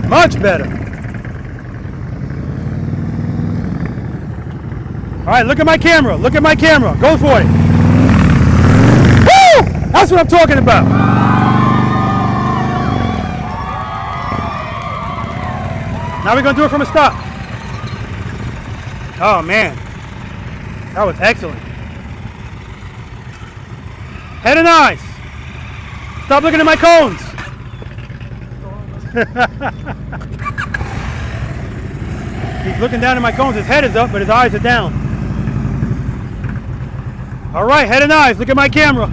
Much better. All right, look at my camera. Look at my camera. Go for it. Woo! That's what I'm talking about. Now we're going to do it from a stop. Oh, man. That was excellent. Head and eyes. Stop looking at my cones. He's looking down at my cones. His head is up, but his eyes are down. All right, head and eyes, look at my camera.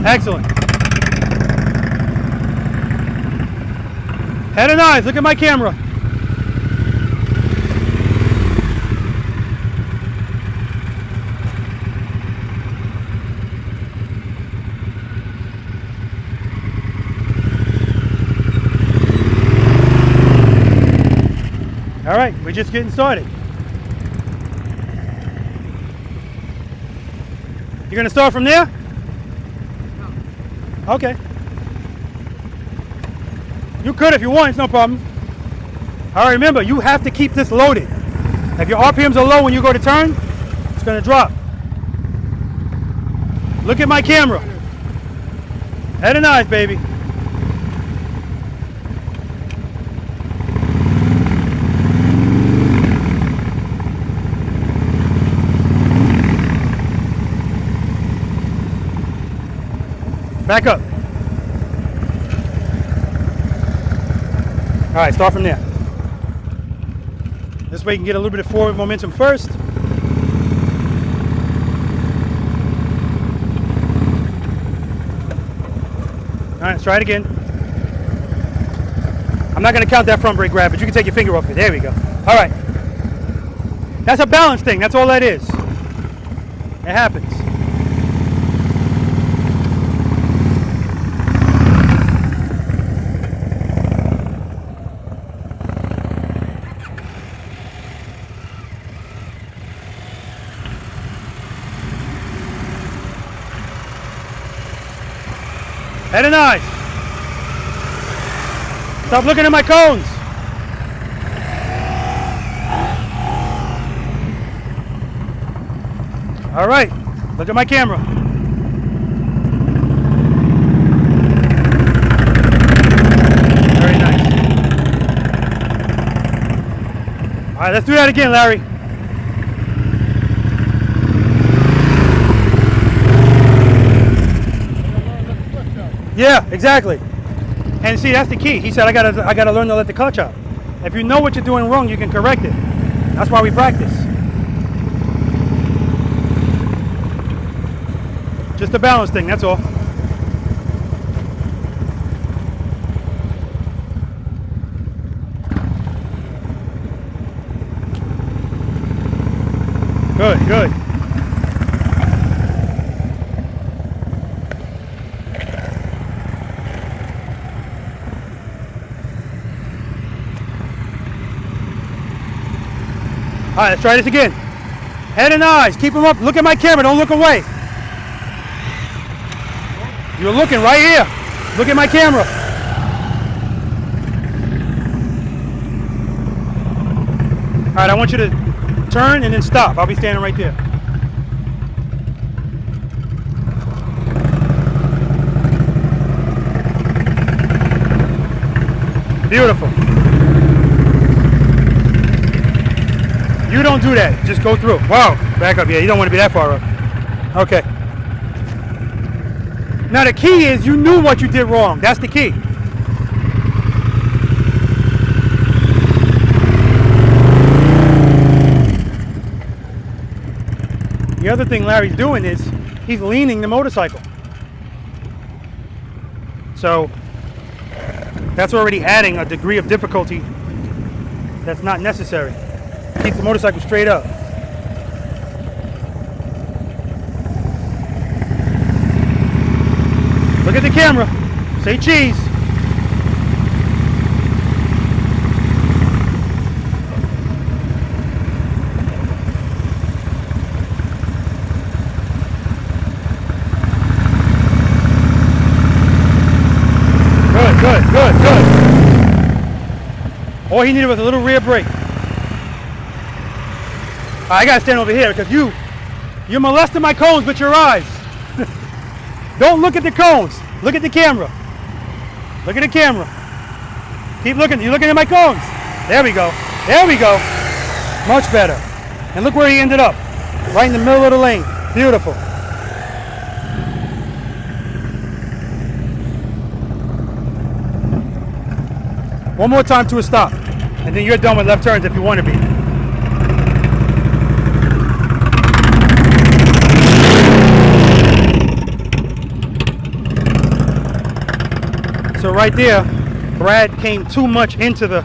Excellent. Head and eyes, look at my camera. All right, we're just getting started. You're going to start from there? No. Okay. You could if you want, it's no problem. All right, remember, you have to keep this loaded. If your RPMs are low when you go to turn, it's going to drop. Look at my camera. Head and eyes, baby. Back up. All right, start from there. This way you can get a little bit of forward momentum first. All right, let's try it again. I'm not going to count that front brake grab, but you can take your finger off it. There we go. All right. That's a balance thing. That's all that is. It happens. Head and eyes. Stop looking at my cones. All right, look at my camera. Very nice. All right, let's do that again, Larry. Yeah, exactly. And see, that's the key. He said, I gotta learn to let the clutch out. If you know what you're doing wrong, you can correct it. That's why we practice. Just a balance thing, that's all. Good, good. All right, let's try this again. Head and eyes, keep them up. Look at my camera, don't look away. You're looking right here. Look at my camera. All right, I want you to turn and then stop. I'll be standing right there. Beautiful. You don't do that. Just go through. Wow. Back up. Yeah, you don't want to be that far up. Okay. Now the key is you knew what you did wrong. That's the key. The other thing Larry's doing is he's leaning the motorcycle. So that's already adding a degree of difficulty that's not necessary. Keep the motorcycle straight up. Look at the camera. Say cheese. Good, good, good. All he needed was a little rear brake. I gotta stand over here because you're molesting my cones with your eyes. Don't look at the cones. Look at the camera. Look at the camera. Keep looking. You're looking at my cones. There we go. There we go. Much better. And look where he ended up. Right in the middle of the lane. Beautiful. One more time to a stop. And then you're done with left turns if you want to be. So right there, Brad came too much into the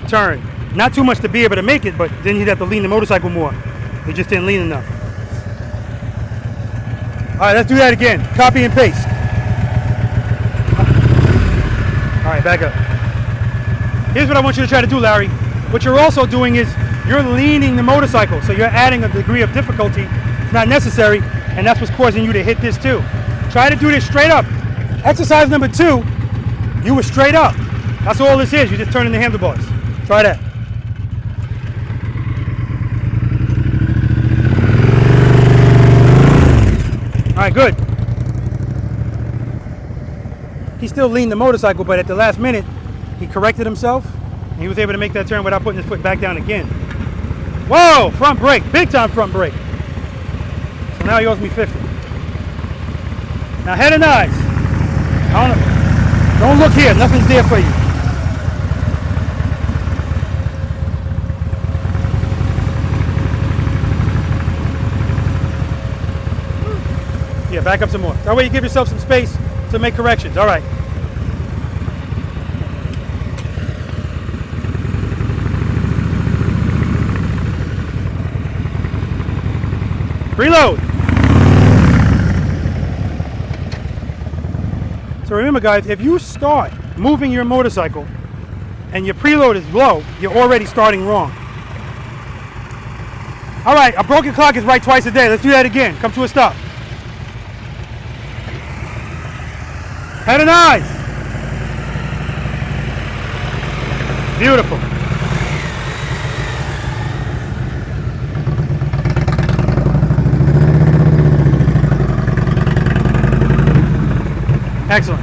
turn. Not too much to be able to make it, but then he'd have to lean the motorcycle more. He just didn't lean enough. All right, let's do that again. Copy and paste. All right, back up. Here's what I want you to try to do, Larry. What you're also doing is you're leaning the motorcycle, so you're adding a degree of difficulty. It's not necessary, and that's what's causing you to hit this too. Try to do this straight up. Exercise number 2, you were straight up. That's all this is. You're just turning the handlebars. Try that. All right, good. He still leaned the motorcycle, but at the last minute, he corrected himself, and he was able to make that turn without putting his foot back down again. Whoa, front brake, big time front brake. So now he owes me 50. Now head and eyes. Don't look here, nothing's there for you. Yeah, back up some more. That way you give yourself some space to make corrections. All right. Preload. So remember guys, if you start moving your motorcycle and your preload is low, you're already starting wrong. All right, a broken clock is right twice a day. Let's do that again. Come to a stop. Head and eyes. Beautiful. Excellent.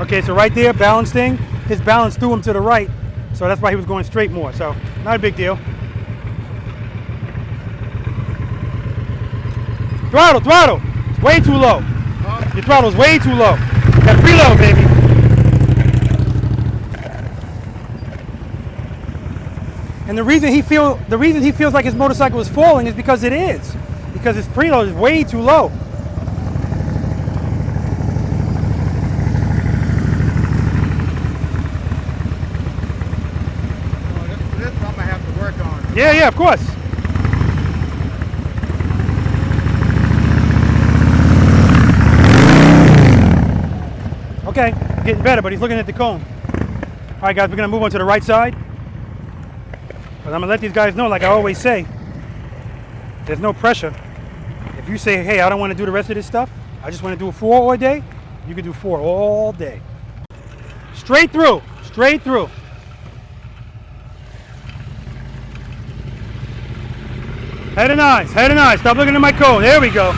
Okay, so right there, balancing. His balance threw him to the right, so that's why he was going straight more. So, not a big deal. Throttle, throttle. It's way too low. Your throttle's way too low. Got preload, baby. And the reason he feels like his motorcycle is falling is because it is. Because his preload is way too low. This I'm gonna have to work on. Yeah, yeah, of course. Okay, getting better, but he's looking at the cone. All right, guys, we're gonna move on to the right side. But I'm gonna let these guys know, like I always say, there's no pressure. If you say, hey, I don't want to do the rest of this stuff, I just want to do a 4 all day, you can do 4 all day. Straight through, straight through. Head and eyes, head and eyes. Stop looking at my cone. There we go.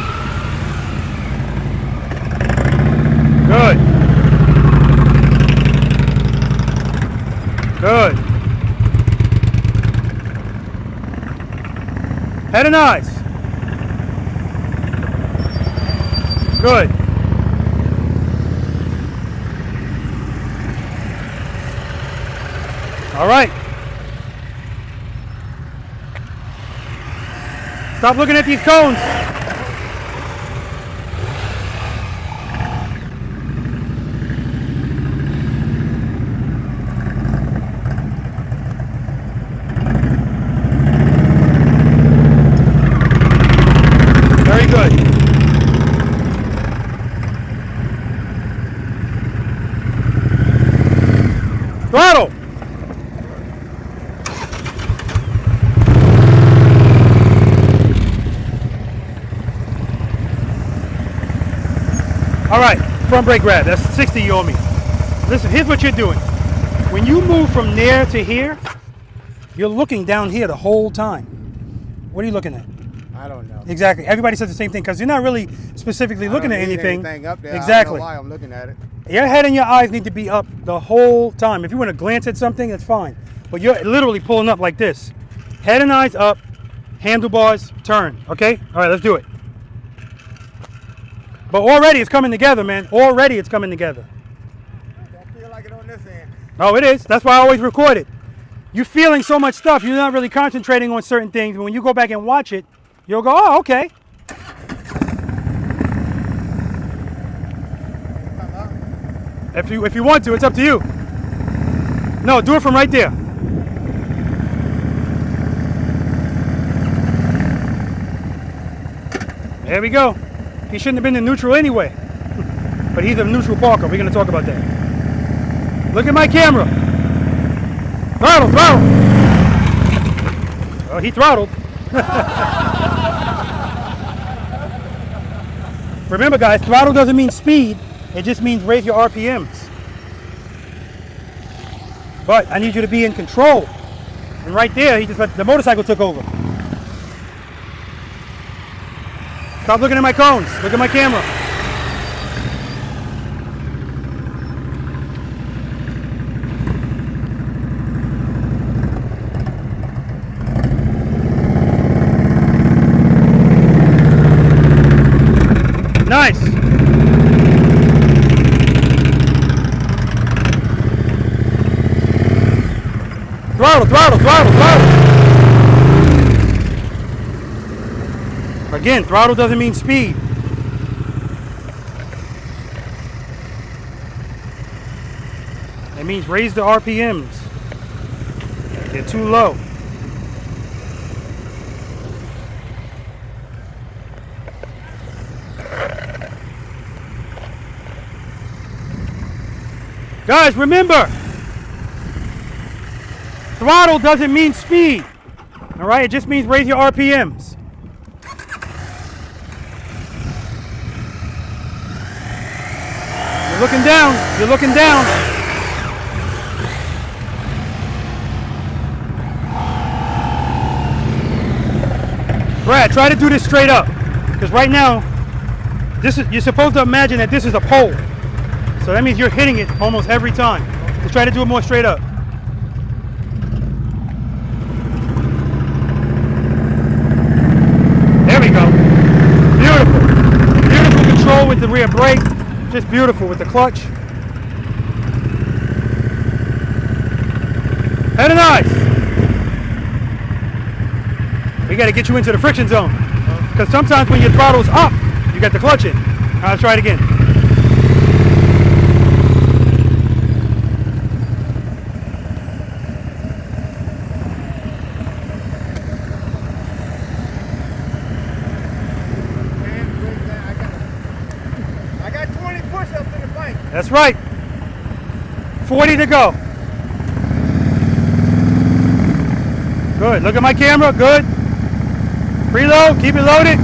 Good. Good. Head and eyes. Good. All right. Stop looking at these cones. Very good. Throttle. All right, front brake grab. That's 60 you owe me. Listen, here's what you're doing. When you move from there to here, you're looking down here the whole time. What are you looking at? I don't know. Exactly. Everybody says the same thing because you're not really specifically looking at anything. Up there. Exactly. I don't know why I'm looking at it. Your head and your eyes need to be up the whole time. If you want to glance at something, that's fine. But you're literally pulling up like this. Head and eyes up, handlebars, turn. Okay? All right, let's do it. But already it's coming together, man. Already it's coming together. Don't feel like it on this end. Oh, it is. That's why I always record it. You're feeling so much stuff. You're not really concentrating on certain things. When you go back and watch it, you'll go, oh, okay. If you want to, it's up to you. No, do it from right there. There we go. He shouldn't have been in neutral anyway. But he's a neutral parker. We're going to talk about that. Look at my camera. Throttle, throttle. Oh, he throttled. Remember, guys, throttle doesn't mean speed. It just means raise your RPMs. But I need you to be in control. And right there, he just let the motorcycle took over. Stop looking at my cones. Look at my camera. Nice. Throttle, throttle, throttle, throttle. Again, throttle doesn't mean speed. It means raise the RPMs. They're too low. Guys, remember, Throttle doesn't mean speed. All right, it just means raise your RPMs. You're looking down. You're looking down. Brad, try to do this straight up, because right now, you're supposed to imagine that this is a pole. So that means you're hitting it almost every time. Let's try to do it more straight up. There we go. Beautiful. Beautiful control with the rear brake. Just beautiful with the clutch. Very nice. We got to get you into the friction zone, because sometimes when your throttle's up, you got the clutch in. All right, let's try it again. I got 20 push-ups in the bank. That's right. 40 to go. Good. Look at my camera. Good. Preload. Keep it loaded.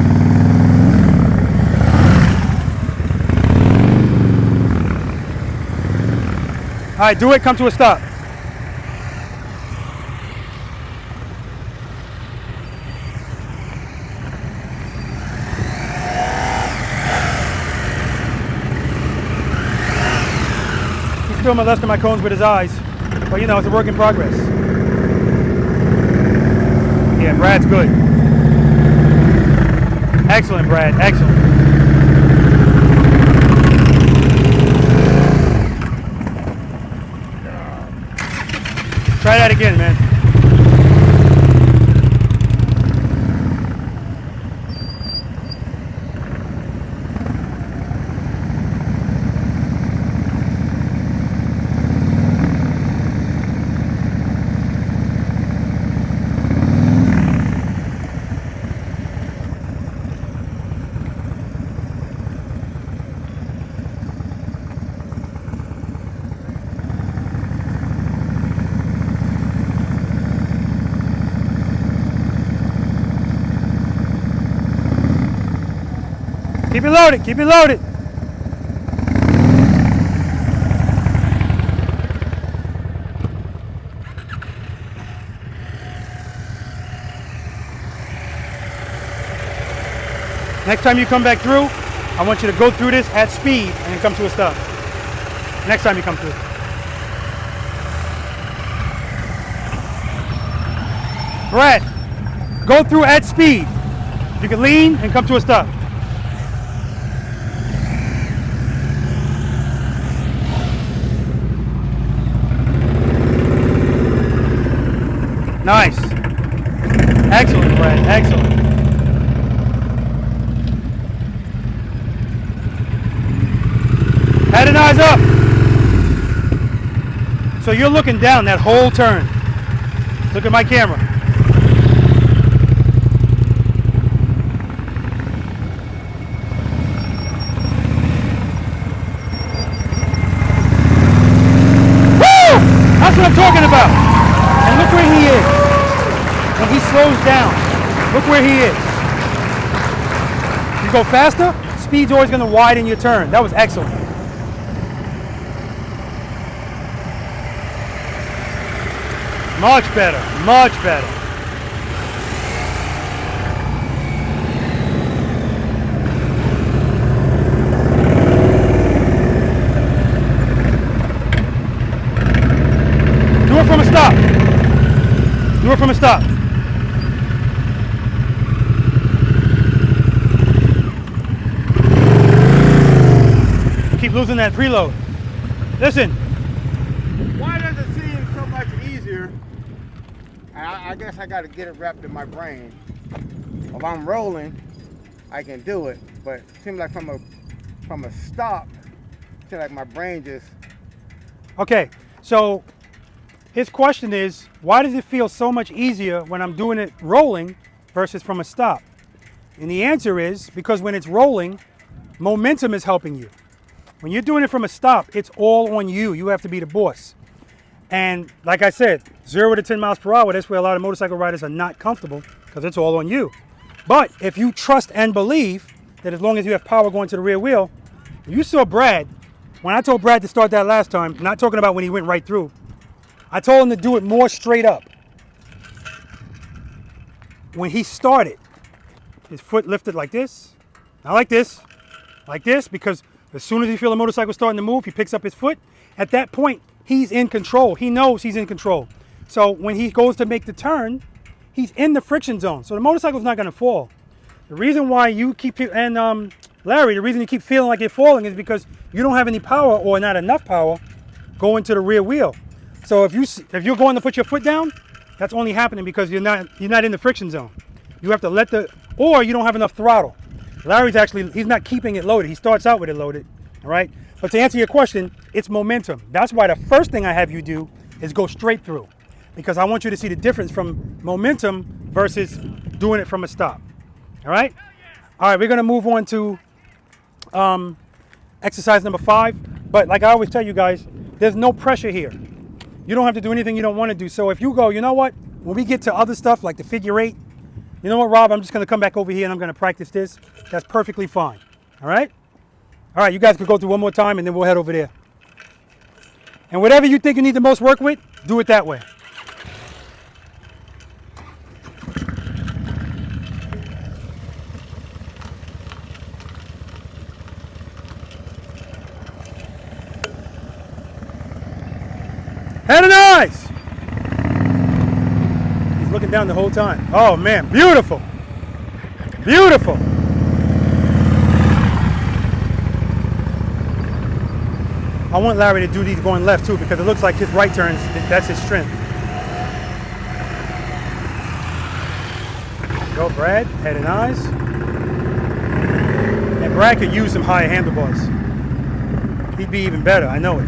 All right, do it. Come to a stop. He's still molesting my cones with his eyes, but you know, it's a work in progress. Yeah, Brad's good. Excellent, Brad. Excellent. Try that again, man. Keep it loaded, keep it loaded. Next time you come back through, I want you to go through this at speed and then come to a stop. Next time you come through. Brad, go through at speed. You can lean and come to a stop. Nice. Excellent, Brad. Excellent. Head and eyes up. So you're looking down that whole turn. Look at my camera. Woo! That's what I'm talking about. And look where he is. When he slows down, look where he is. You go faster, speed's always going to widen your turn. That was excellent. Much better, much better. Do it from a stop. Do it from a stop. Keep losing that preload. Listen. Why does it seem so much easier? I guess I got to get it wrapped in my brain. If I'm rolling, I can do it, but it seems like from a stop, it seems like my brain just. Okay, so his question is, why does it feel so much easier when I'm doing it rolling versus from a stop? And the answer is because when it's rolling, momentum is helping you. When you're doing it from a stop, it's all on you. You have to be the boss. And like I said, 0 to 10 miles per hour, that's where a lot of motorcycle riders are not comfortable because it's all on you. But if you trust and believe that as long as you have power going to the rear wheel, you saw Brad, when I told Brad to start that last time, not talking about when he went right through, I told him to do it more straight up. When he started, his foot lifted like this, not like this, because as soon as you feel the motorcycle starting to move, he picks up his foot. At that point, he's in control. He knows he's in control. So when he goes to make the turn, he's in the friction zone. So the motorcycle's not going to fall. The reason why you keep, and Larry, the reason you keep feeling like you're falling is because you don't have any power or not enough power going to the rear wheel. So if you're going to put your foot down, that's only happening because you're not in the friction zone. You have to or you don't have enough throttle. Larry's he's not keeping it loaded. He starts out with it loaded, all right? But to answer your question, it's momentum. That's why the first thing I have you do is go straight through, because I want you to see the difference from momentum versus doing it from a stop, all right? All right, we're gonna move on to exercise number 5. But like I always tell you guys, there's no pressure here. You don't have to do anything you don't want to do. So if you go, you know what? When we get to other stuff like the figure 8, you know what, Rob? I'm just going to come back over here and I'm going to practice this. That's perfectly fine. All right? All right, you guys can go through one more time and then we'll head over there. And whatever you think you need the most work with, do it that way. Head and eyes! He's looking down the whole time. Oh man, beautiful. Beautiful. I want Larry to do these going left too, because it looks like his right turns, that's his strength. Go Brad, head and eyes. And Brad could use some higher handlebars. He'd be even better, I know it.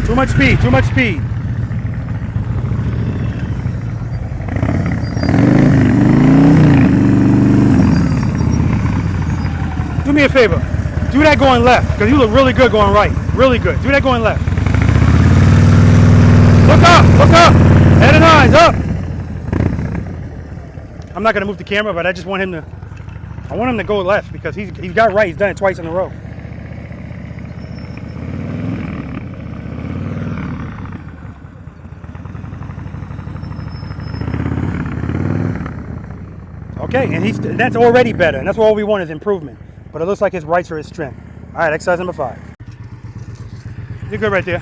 Too much speed, too much speed. Do me a favor, do that going left, because you look really good going right, really good. Do that going left. Look up, head and eyes, up. I'm not gonna move the camera, but I just want him to go left, because he's got right, he's done it twice in a row. Okay, and that's already better, and that's all we want is improvement. But it looks like his rights are his strength. All right, exercise number 5. You're good right there.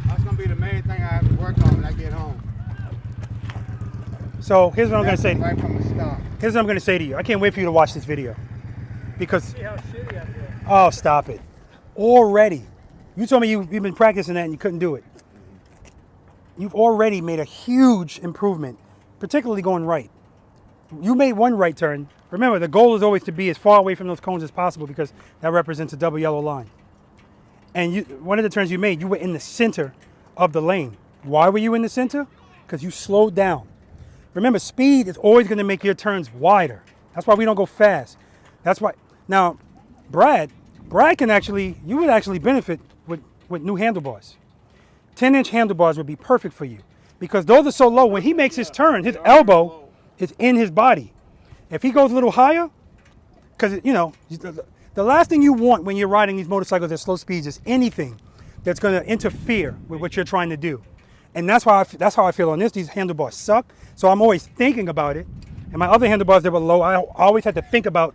That's gonna be the main thing I have to work on when I get home. So here's what I'm gonna say. Right from the start. Here's what I'm gonna say to you. I can't wait for you to watch this video, because See how shitty I feel. oh, stop it! Already, you told me you've been practicing that and you couldn't do it. You've already made a huge improvement, particularly going right. You made one right turn. Remember, the goal is always to be as far away from those cones as possible, because that represents a double yellow line. And one of the turns you made, you were in the center of the lane. Why were you in the center? Because you slowed down. Remember, speed is always going to make your turns wider. That's why we don't go fast. That's why. Now, Brad can actually, you would actually benefit with new handlebars. 10-inch handlebars would be perfect for you, because those are so low. When he makes his turn, his elbow is in his body. If he goes a little higher, because you know, the last thing you want when you're riding these motorcycles at slow speeds is anything that's going to interfere with what you're trying to do. And that's how I feel on this. These handlebars suck, so I'm always thinking about it. And my other handlebars that were low, I always had to think about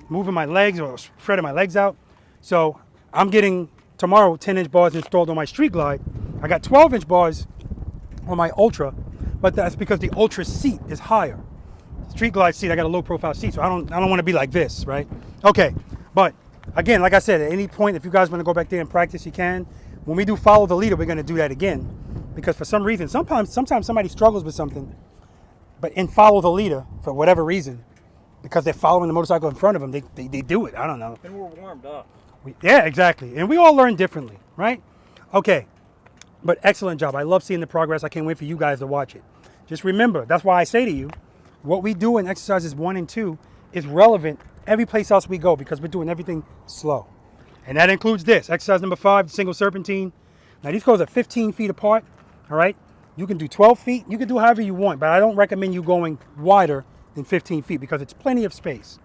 moving my legs or shredding my legs out. So I'm getting tomorrow 10-inch bars installed on my Street Glide. I got 12-inch bars on my Ultra, but that's because the Ultra seat is higher. Street Glide seat, I got a low profile seat, so I don't want to be like this, right? Okay, but again, like I said, at any point, if you guys want to go back there and practice, you can. When we do follow the leader, we're going to do that again, because for some reason, sometimes somebody struggles with something, but in follow the leader, for whatever reason, because they're following the motorcycle in front of them, they do it. I don't know. And we're warmed up. Yeah, exactly. And we all learn differently, right? Okay, but excellent job. I love seeing the progress. I can't wait for you guys to watch it. Just remember, that's why I say to you, what we do in exercises 1 and 2 is relevant every place else we go because we're doing everything slow. And that includes this. Exercise number 5, the single serpentine. Now these goes are 15 feet apart, all right? You can do 12 feet. You can do however you want, but I don't recommend you going wider than 15 feet because it's plenty of space.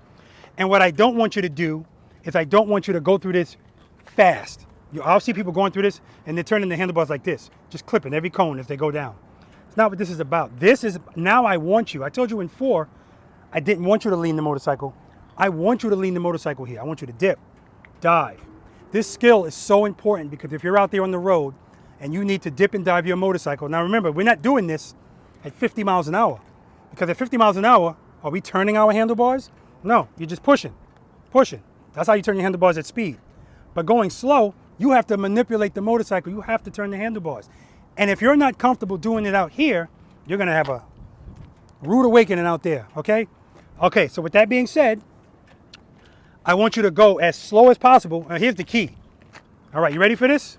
And what I don't want you to do is I don't want you to go through this fast. I'll see people going through this and they're turning the handlebars like this, just clipping every cone as they go down. It's not what this is about. This is, now I want you. I told you in 4, I didn't want you to lean the motorcycle. I want you to lean the motorcycle here. I want you to dip, dive. This skill is so important because if you're out there on the road and you need to dip and dive your motorcycle. Now remember, we're not doing this at 50 miles an hour because at 50 miles an hour, are we turning our handlebars? No, you're just pushing. That's how you turn your handlebars at speed. But going slow, you have to manipulate the motorcycle. You have to turn the handlebars. And if you're not comfortable doing it out here, you're gonna have a rude awakening out there, okay? Okay, so with that being said, I want you to go as slow as possible. Here's the key. All right, you ready for this?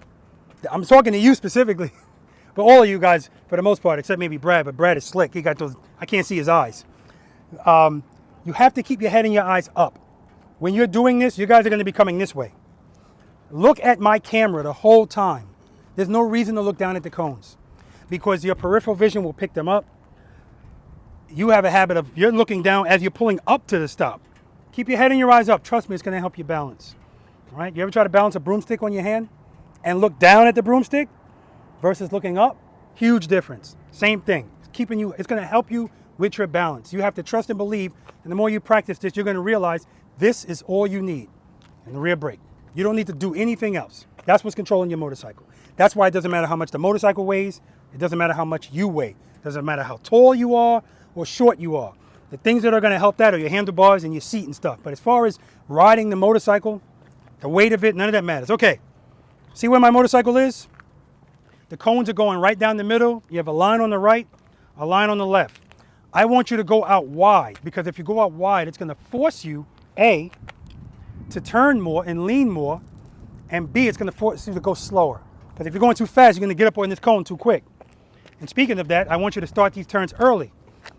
I'm talking to you specifically, but all of you guys, for the most part, except maybe Brad, but Brad is slick. He got those, I can't see his eyes. You have to keep your head and your eyes up. When you're doing this, you guys are gonna be coming this way. Look at my camera the whole time. There's no reason to look down at the cones because your peripheral vision will pick them up. You have a habit of, you're looking down as you're pulling up to the stop. Keep your head and your eyes up. Trust me, it's gonna help you balance. All right, you ever try to balance a broomstick on your hand and look down at the broomstick versus looking up? Huge difference. Same thing. It's gonna help you with your balance. You have to trust and believe, and the more you practice this, you're gonna realize this is all you need in the rear brake. You don't need to do anything else. That's what's controlling your motorcycle. That's why it doesn't matter how much the motorcycle weighs. It doesn't matter how much you weigh. It doesn't matter how tall you are or short you are. The things that are gonna help that are your handlebars and your seat and stuff. But as far as riding the motorcycle, the weight of it, none of that matters. Okay, see where my motorcycle is? The cones are going right down the middle. You have a line on the right, a line on the left. I want you to go out wide because if you go out wide, it's gonna force you, A, to turn more and lean more, and B, it's gonna force you to go slower. Because if you're going too fast, you're gonna get up on this cone too quick. And speaking of that, I want you to start these turns early.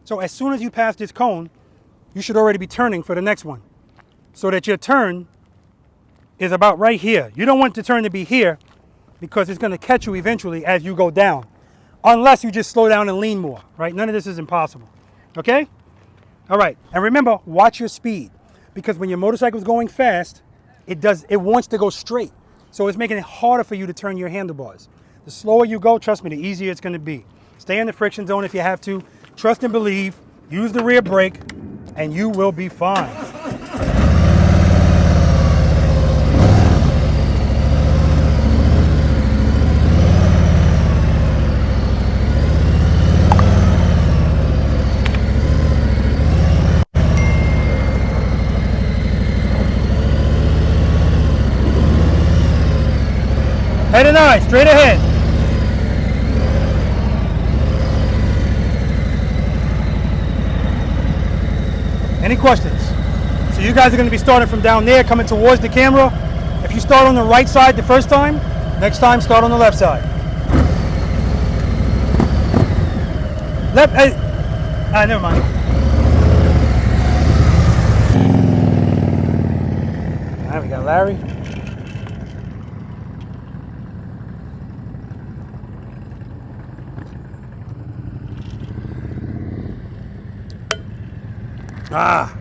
So as soon as you pass this cone, you should already be turning for the next one. So that your turn is about right here. You don't want the turn to be here because it's gonna catch you eventually as you go down. Unless you just slow down and lean more, right? None of this is impossible, okay? All right, and remember, watch your speed. Because when your motorcycle is going fast, it wants to go straight. So it's making it harder for you to turn your handlebars. The slower you go, trust me, the easier it's gonna be. Stay in the friction zone if you have to. Trust and believe, use the rear brake, and you will be fine. Head and eyes, straight ahead. Any questions? So you guys are going to be starting from down there, coming towards the camera. If you start on the right side the first time, next time start on the left side. Left, never mind. All right, we got Larry. Ah.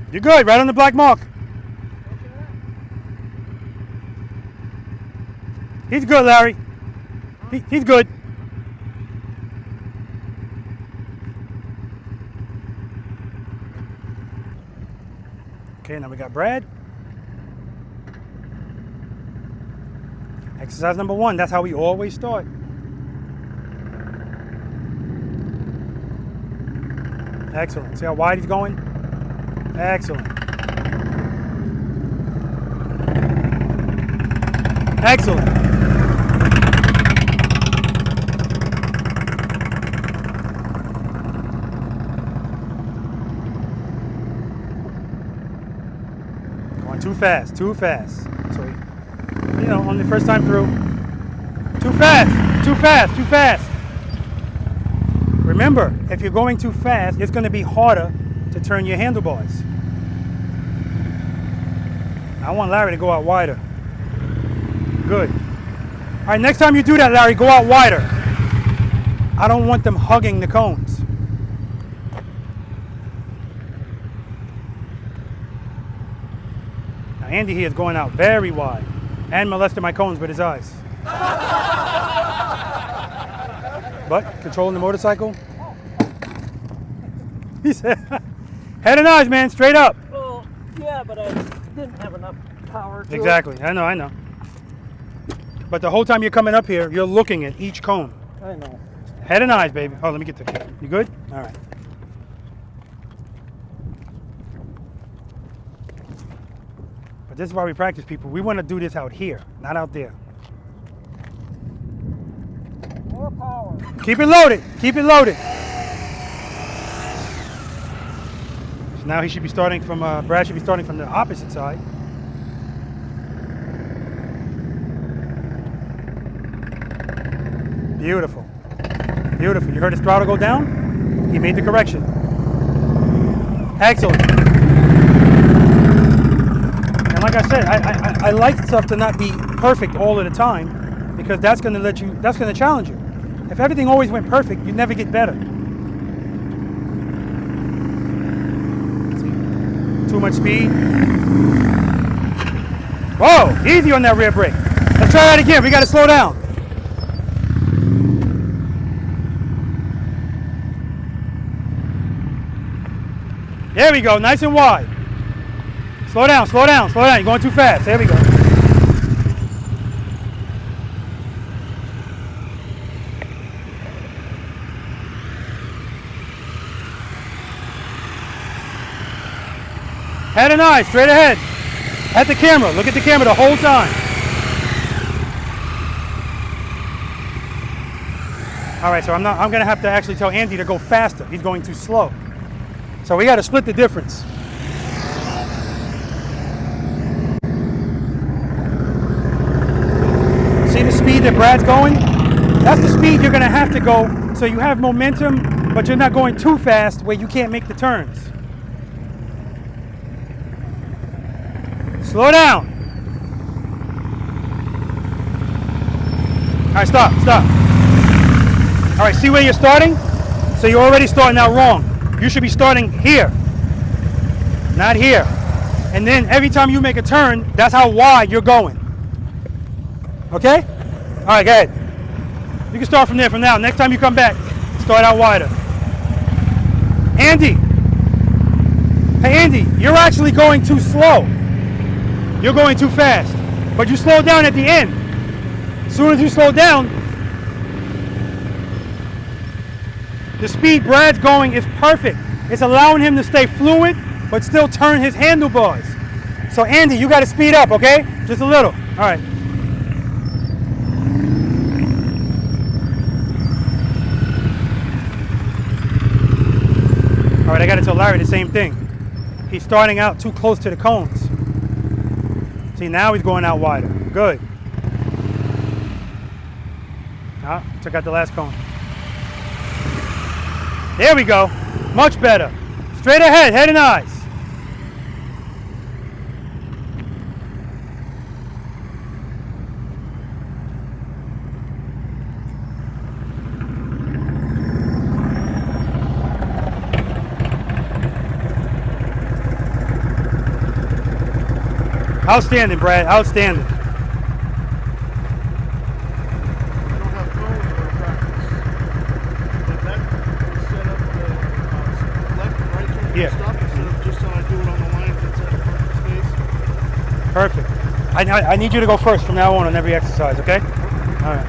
You're good, right on the black mark. He's good, Larry. He's good. Okay, now we got Brad. Exercise number 1, that's how we always start. Excellent. See how wide he's going? Excellent. Excellent. Going too fast, too fast. So, you know, on the first time through. Too fast, too fast, too fast. Remember, if you're going too fast, it's going to be harder to turn your handlebars. I want Larry to go out wider. Good. All right, next time you do that, Larry, go out wider. I don't want them hugging the cones. Now, Andy here is going out very wide and molesting my cones with his eyes. But controlling the motorcycle. He said, head and eyes, man, straight up. Well, yeah, but I didn't have enough power to Exactly. I know. But the whole time you're coming up here, you're looking at each cone. I know. Head and eyes, baby. Oh, let me get the. You good? All right. But this is why we practice, people. We want to do this out here, not out there. More power. Keep it loaded. Keep it loaded. So now he should be starting from. Brad should be starting from the opposite side. Beautiful. Beautiful. You heard his throttle go down? He made the correction. Excellent. And like I said, I like stuff to not be perfect all of the time because that's going to challenge you. If everything always went perfect, you'd never get better. See? Too much speed. Whoa, easy on that rear brake. Let's try that again. We got to slow down. There we go, nice and wide. Slow down, slow down, slow down. You're going too fast. There we go. Head and eyes, straight ahead. At the camera. Look at the camera the whole time. All right, so I'm going to have to actually tell Andy to go faster. He's going too slow. So we got to split the difference. See the speed that Brad's going? That's the speed you're going to have to go so you have momentum, but you're not going too fast where you can't make the turns. Slow down. All right, stop. All right, see where you're starting? So you're already starting out wrong. You should be starting here, not here. And then every time you make a turn, that's how wide you're going. Okay? All right, go ahead. You can start from there from now. Next time you come back, start out wider. Andy. Hey, Andy, you're actually going too slow. You're going too fast. But you slow down at the end. As soon as you slow down, the speed Brad's going is perfect. It's allowing him to stay fluid, but still turn his handlebars. So Andy, you got to speed up, okay? Just a little. All right. All right, I got to tell Larry the same thing. He's starting out too close to the cones. See, now he's going out wider. Good. Ah, took out the last cone. There we go. Much better. Straight ahead, head and eyes. Outstanding, Brad. Outstanding. Yeah. Just so I do it on the lines inside the parking space. Perfect. I need you to go first from now on every exercise, okay? All right.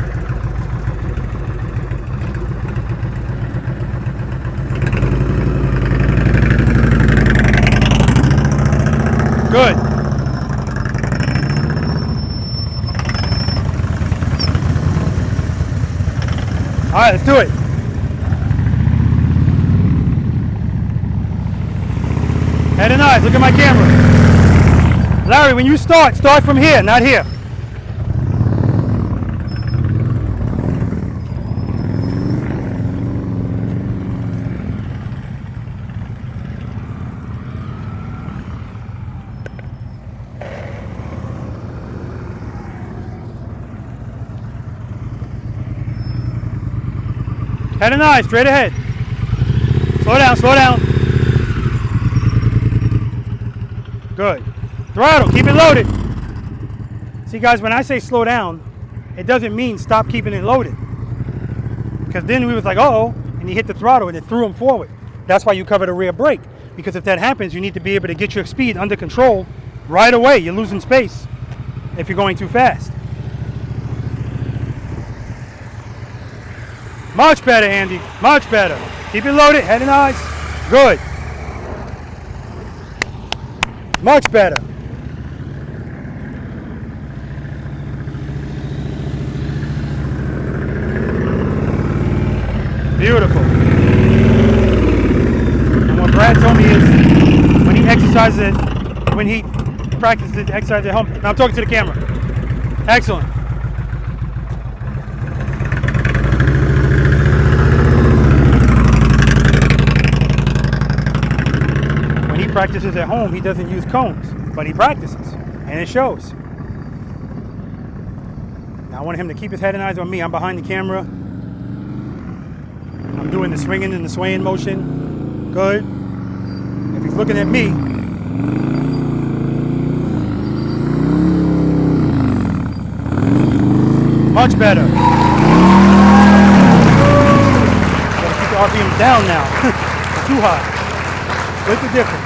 Good. All right, let's do it. Head and eyes, look at my camera. Larry, when you start from here, not here. Head and eyes, straight ahead. Slow down, slow down. Good. Throttle, keep it loaded. See guys, when I say slow down, it doesn't mean stop keeping it loaded. Because then we was like, uh-oh, and he hit the throttle and it threw him forward. That's why you cover the rear brake. Because if that happens, you need to be able to get your speed under control right away. You're losing space if you're going too fast. Much better, Andy. Much better. Keep it loaded. Head and eyes. Good. Much better. Beautiful. And what Brad told me is when he exercises it, when he practices exercise at home. Now I'm talking to the camera. Excellent. Practices at home, he doesn't use cones, but he practices, and it shows. Now I want him to keep his head and eyes on me. I'm behind the camera. I'm doing the swinging and the swaying motion. Good. If he's looking at me, much better. Gotta keep the RPMs down now. They're too high. What's the difference?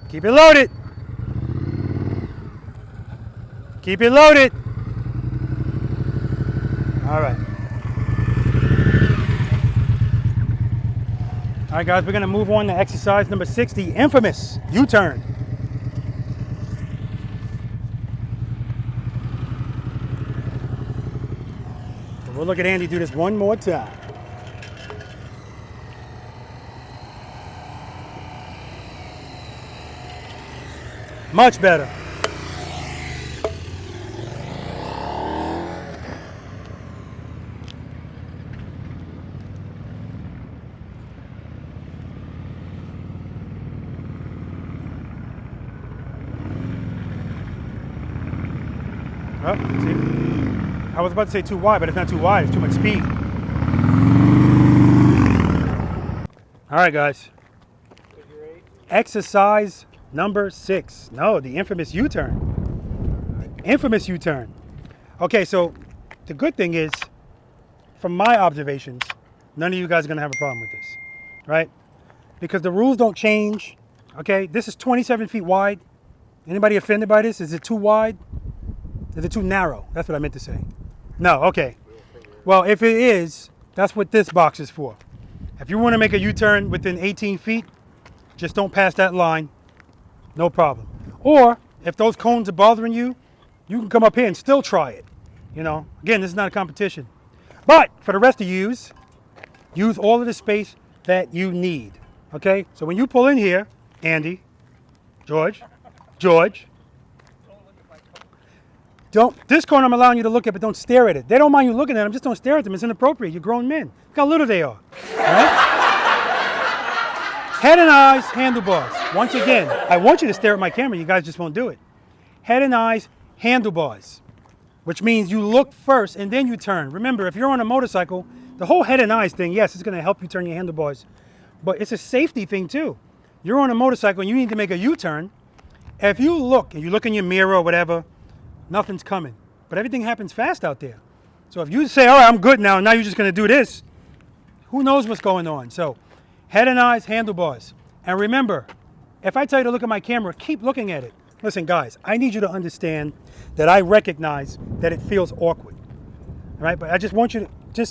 Keep it loaded. Keep it loaded. All right. All right, guys, we're going to move on to exercise number 6, the infamous U-turn. So we'll look at Andy do this one more time. Much better. Oh, see? I was about to say too wide, but it's not too wide. It's too much speed. All right, guys. Exercise number 6. No, the infamous U-turn. Infamous U-turn. Okay, so the good thing is, from my observations, none of you guys are going to have a problem with this, right? Because the rules don't change, okay? This is 27 feet wide. Anybody offended by this? Is it too wide? Is it too narrow? That's what I meant to say. No, okay. Well, if it is, that's what this box is for. If you want to make a U-turn within 18 feet, just don't pass that line. No problem. Or if those cones are bothering you, you can come up here and still try it. You know, again, this is not a competition. But for the rest of you, use all of the space that you need. Okay? So when you pull in here, Andy, George, this cone I'm allowing you to look at, but don't stare at it. They don't mind you looking at them, just don't stare at them. It's inappropriate. You're grown men. Look how little they are. All right? Head and eyes, handlebars. Once again, I want you to stare at my camera. You guys just won't do it. Head and eyes, handlebars, which means you look first and then you turn. Remember, if you're on a motorcycle, the whole head and eyes thing, yes, it's going to help you turn your handlebars, but it's a safety thing too. You're on a motorcycle and you need to make a U-turn. If you look, and you look in your mirror or whatever, nothing's coming. But everything happens fast out there. So if you say, all right, I'm good now, and now you're just going to do this, who knows what's going on? So head and eyes, handlebars. And remember, if I tell you to look at my camera, keep looking at it. Listen, guys, I need you to understand that I recognize that it feels awkward. All right? But I just want you to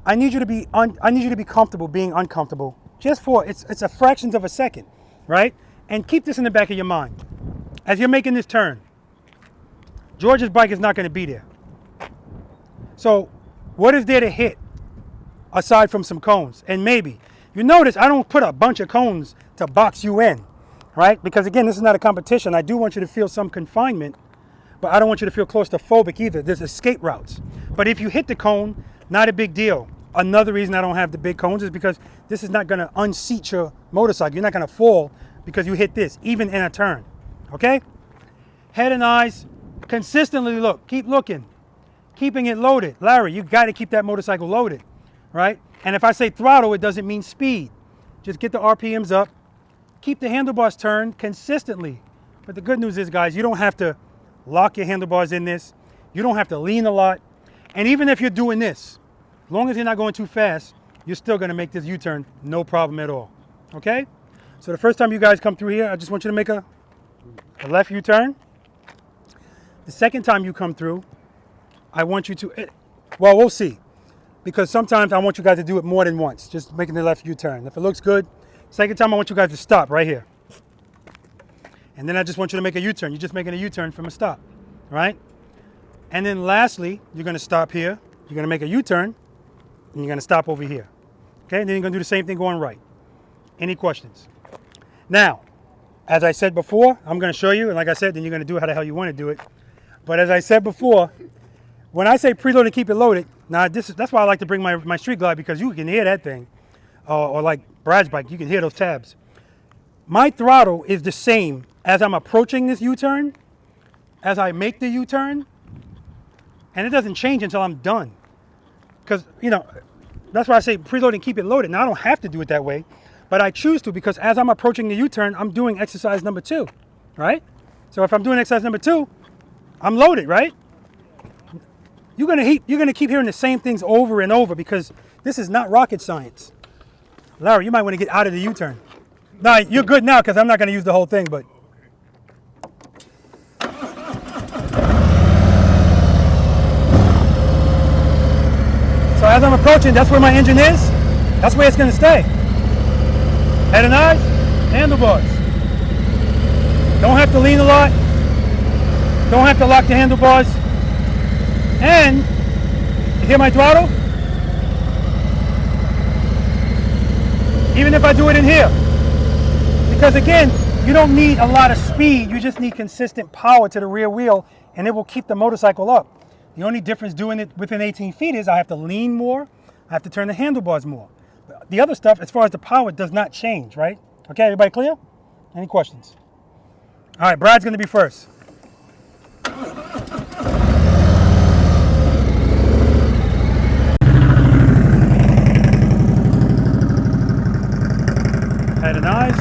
I need you to be comfortable being uncomfortable. Just for it's a fractions of a second, right? And keep this in the back of your mind. As you're making this turn, George's bike is not going to be there. So what is there to hit aside from some cones? And maybe, you notice I don't put a bunch of cones to box you in, right? Because again, this is not a competition. I do want you to feel some confinement, but I don't want you to feel claustrophobic either. There's escape routes. But if you hit the cone, not a big deal. Another reason I don't have the big cones is because this is not going to unseat your motorcycle. You're not going to fall because you hit this, even in a turn, okay? Head and eyes, consistently look, keep looking, keeping it loaded. Larry, you got to keep that motorcycle loaded, right? And if I say throttle, it doesn't mean speed. Just get the RPMs up, keep the handlebars turned consistently. But the good news is, guys, you don't have to lock your handlebars in this. You don't have to lean a lot. And even if you're doing this, as long as you're not going too fast, you're still going to make this U-turn no problem at all, okay? So the first time you guys come through here, I just want you to make a left U-turn. The second time you come through, I want you to, well, we'll see. Because sometimes I want you guys to do it more than once, just making the left U-turn. If it looks good, second time I want you guys to stop right here. And then I just want you to make a U-turn. You're just making a U-turn from a stop, right? And then lastly, you're going to stop here. You're going to make a U-turn, and you're going to stop over here. Okay, and then you're going to do the same thing going right. Any questions? Now, as I said before, I'm going to show you, and like I said, then you're going to do it how the hell you want to do it. But as I said before, when I say preload and keep it loaded, now that's why I like to bring my Street Glide, because you can hear that thing, or like Brad's bike, you can hear those tabs. My throttle is the same as I'm approaching this U-turn, as I make the U-turn, and it doesn't change until I'm done. Because, you know, that's why I say preload and keep it loaded. Now, I don't have to do it that way, but I choose to, because as I'm approaching the U-turn, I'm doing exercise number 2, right? So if I'm doing exercise number 2, I'm loaded, right? You're gonna keep hearing the same things over and over, because this is not rocket science. Larry, you might want to get out of the U-turn. No, you're good now, because I'm not going to use the whole thing, but. So as I'm approaching, that's where my engine is. That's where it's going to stay. Head and eyes, handlebars. Don't have to lean a lot. Don't have to lock the handlebars. And, you hear my throttle? Even if I do it in here. Because again, you don't need a lot of speed, you just need consistent power to the rear wheel, and it will keep the motorcycle up. The only difference doing it within 18 feet is I have to lean more, I have to turn the handlebars more. The other stuff, as far as the power, does not change, right? Okay, everybody clear? Any questions? All right, Brad's gonna be first. Head and eyes.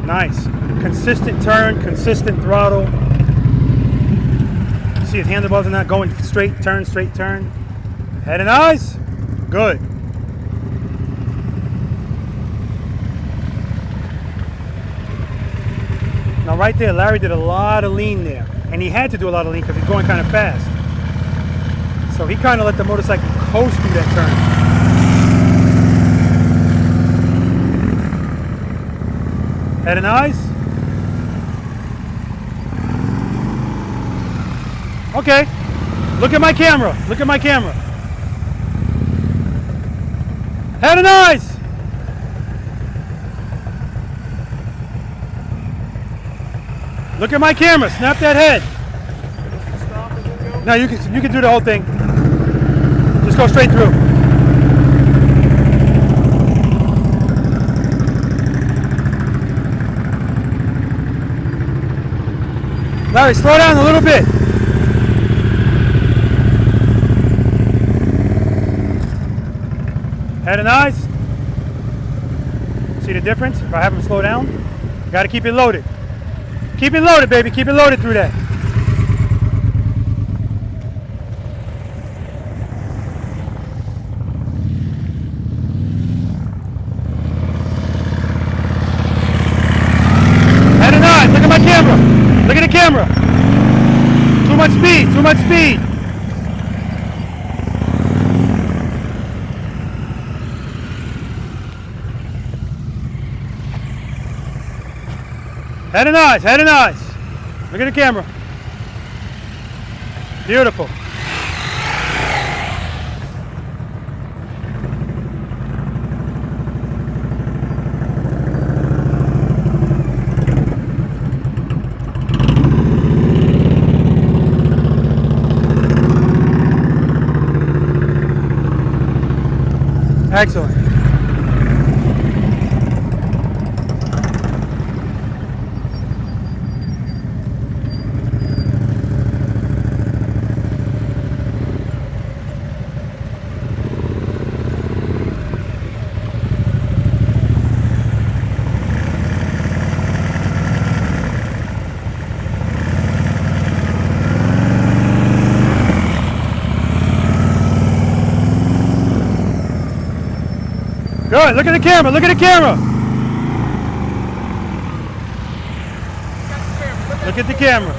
Nice. Consistent turn, consistent throttle. See his handlebars are not going straight turn, straight turn. Head and eyes. Good. Now right there, Larry did a lot of lean there. And he had to do a lot of lean because he's going kind of fast. So he kind of let the motorcycle coast through that turn. Head and eyes. Okay. Look at my camera. Look at my camera. Head and eyes. Look at my camera. Snap that head. No, you can do the whole thing. Just go straight through. Larry, slow down a little bit. Head and eyes. See the difference? If I have them slow down, you got to keep it loaded. Keep it loaded, baby. Keep it loaded through that. Head and eyes. Look at my camera. Look at the camera. Too much speed, too much speed. Head and eyes, head and eyes. Look at the camera. Beautiful. Excellent. Good, look at the camera, look at the camera. Look at the camera.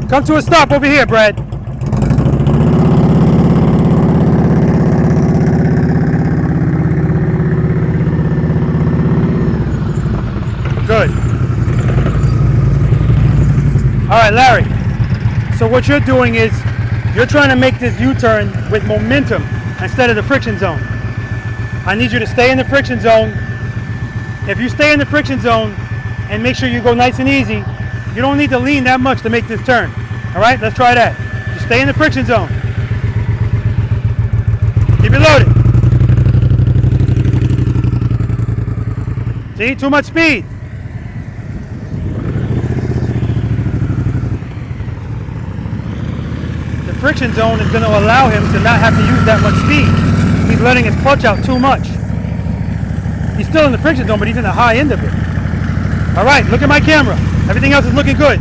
Come to a stop over here, Brad. Good. All right, Larry. So what you're doing is you're trying to make this U-turn with momentum instead of the friction zone. I need you to stay in the friction zone. If you stay in the friction zone and make sure you go nice and easy, you don't need to lean that much to make this turn. All right, let's try that. Just stay in the friction zone. Keep it loaded. See, too much speed. The friction zone is going to allow him to not have to use that much speed. He's letting his clutch out too much. He's still in the friction zone, but he's in the high end of it. All right, look at my camera. Everything else is looking good.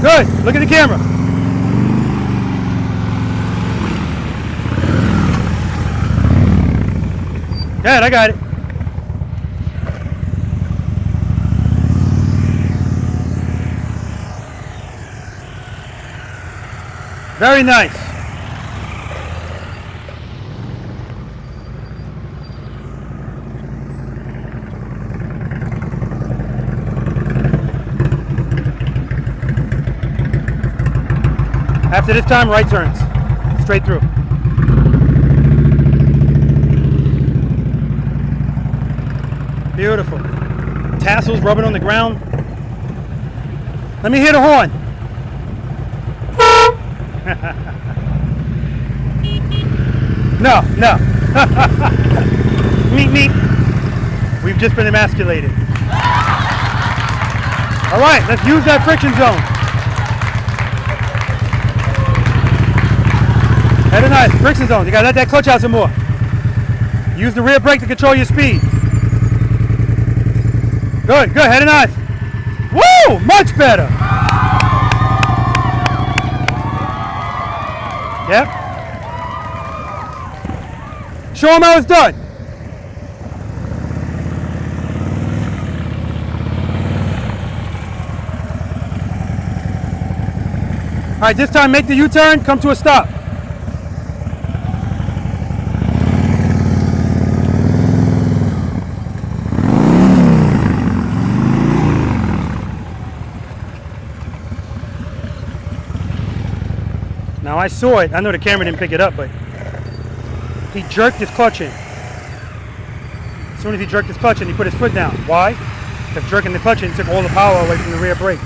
Good, look at the camera. Good, I got it. Very nice. After this time, right turns. Straight through. Beautiful. Tassels rubbing on the ground. Let me hear the horn. No, no. Meet, meet. We've just been emasculated. All right, let's use that friction zone. Head and eyes, friction zone. You gotta let that clutch out some more. Use the rear brake to control your speed. Good, good, head and eyes. Woo, much better. Yep. Show them how it's done. All right, this time make the U-turn, come to a stop. Now I saw it, I know the camera didn't pick it up, but he jerked his clutch in. As soon as he jerked his clutch in, he put his foot down. Why? Because jerking the clutch in took all the power away from the rear brake.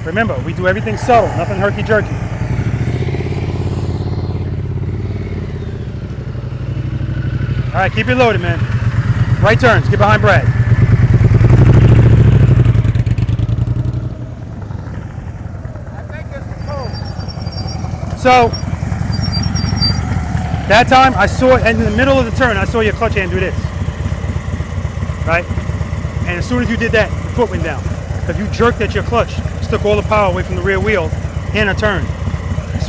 Remember, we do everything subtle, nothing herky-jerky. All right, keep it loaded, man. Right turns, get behind Brad. I think it's the pole. So, that time I saw it in the middle of the turn, I saw your clutch hand do this. Right? And as soon as you did that, the foot went down. If you jerked at your clutch, took all the power away from the rear wheel in a turn.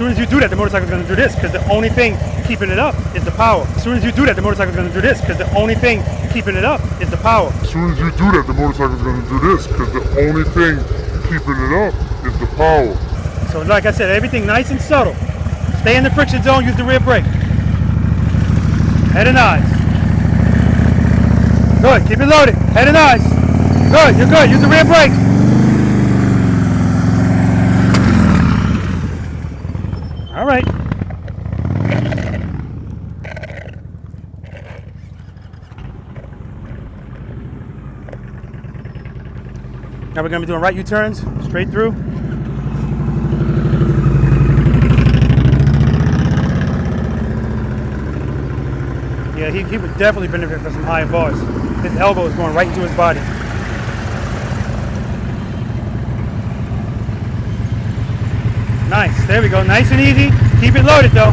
soon as you do that, the motorcycle's going to do this, because the only thing keeping it up is the power. As soon as you do that, the motorcycle's going to do this, because the only thing keeping it up is the power. As soon as you do that, the motorcycle's going to do this, because the only thing keeping it up is the power. So like I said, everything nice and subtle. Stay in the friction zone, use the rear brake. Head and eyes. Good, keep it loaded. Head and eyes. Good, you're good. Use the rear brake. All right. Now we're going to be doing right U-turns, straight through. Yeah, he would definitely benefit from some higher bars. His elbow is going right into his body. Nice, there we go, nice and easy. Keep it loaded though.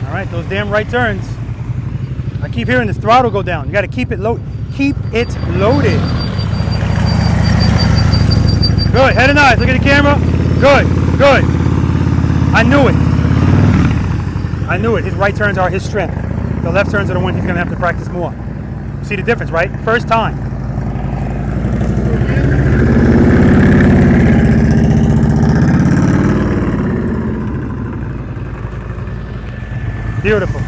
All right, those damn right turns. I keep hearing this throttle go down. You gotta keep it low. Keep it loaded. Good, head and eyes, look at the camera. Good, good. I knew it. I knew it. His right turns are his strength. The left turns are the ones he's gonna have to practice more. See the difference, right? First time. Beautiful.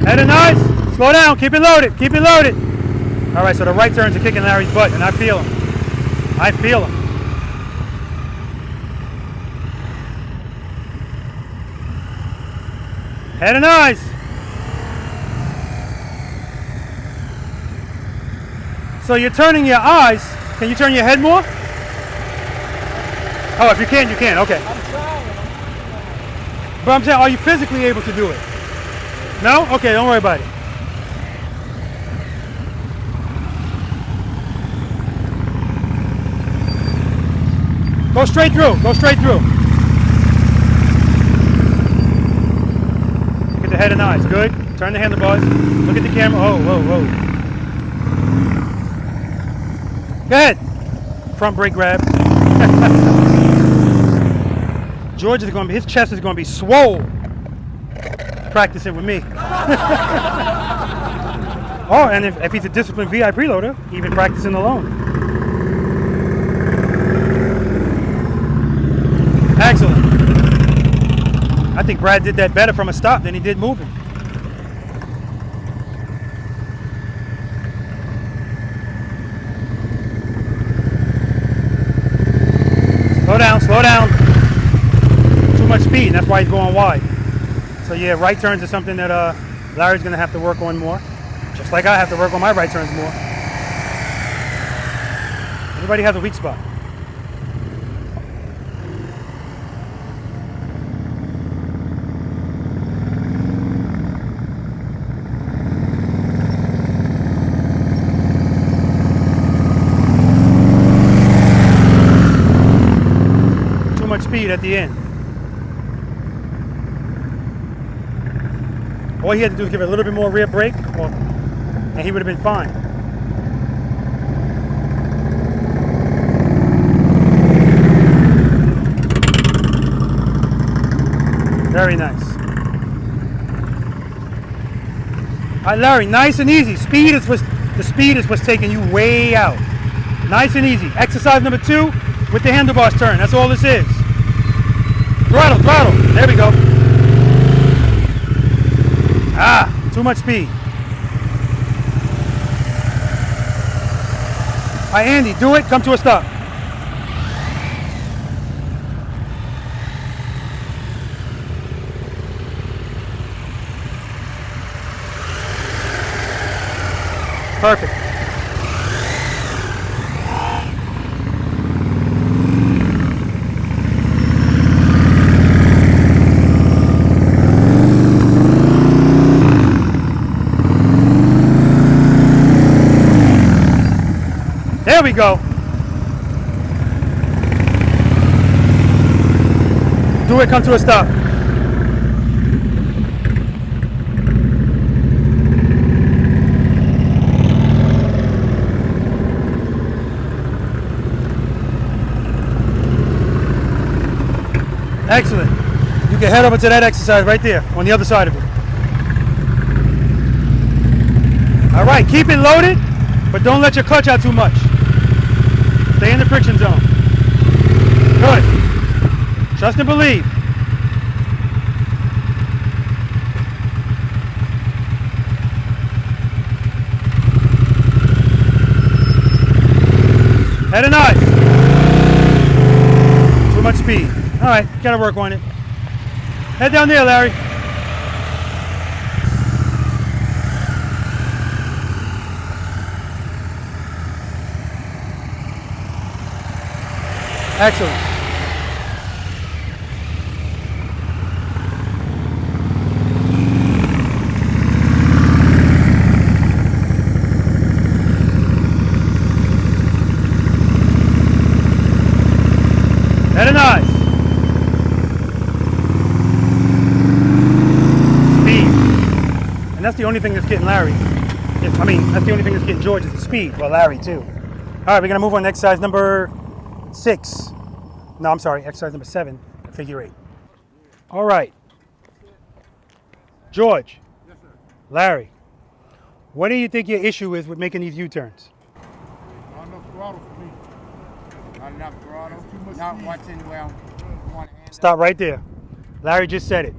Head and eyes. Slow down. Keep it loaded. Keep it loaded. All right, so the right turns are kicking Larry's butt, and I feel him. I feel him. Head and eyes. So you're turning your eyes. Can you turn your head more? Oh, if you can, you can. Okay. I'm trying. But I'm saying, are you physically able to do it? No? Okay, don't worry about it. Go straight through. Go straight through. Get the head and eyes. Good. Turn the handlebars. Look at the camera. Oh, whoa, whoa. Go ahead. Front brake grab. George is going to be, his chest is going to be swole. Practicing with me. Oh, and if he's a disciplined V.I.Preloader, even practicing alone. Excellent. I think Brad did that better from a stop than he did moving. Slow down, slow down. Too much speed, and that's why he's going wide. So yeah, right turns is something that Larry's going to have to work on more. Just like I have to work on my right turns more. Everybody has a weak spot. Too much speed at the end. All he had to do was give it a little bit more rear brake, and he would have been fine. Very nice. All right, Larry, nice and easy. The speed is what's taking you way out. Nice and easy. Exercise number 2 with the handlebars turn. That's all this is. Throttle, throttle. There we go. Ah, too much speed. All right, Andy, do it. Come to a stop. Perfect. There we go. Do it, come to a stop. Excellent. You can head over to that exercise right there on the other side of it. All right, keep it loaded, but don't let your clutch out too much. Stay in the friction zone. Good. Trust and believe. Head and eyes. Too much speed. All right, gotta work on it. Head down there, Larry. Excellent. Head and eyes. Speed. And that's the only thing that's getting Larry. That's the only thing that's getting George is the speed. Well, Larry too. All right, we're gonna move on to exercise number 6. No, I'm sorry, exercise number 7, figure 8. All right. George. Yes, sir. Larry. What do you think your issue is with making these U-turns? Not enough throttle for me. Not enough throttle. Not watching well. Stop right there. Larry just said it.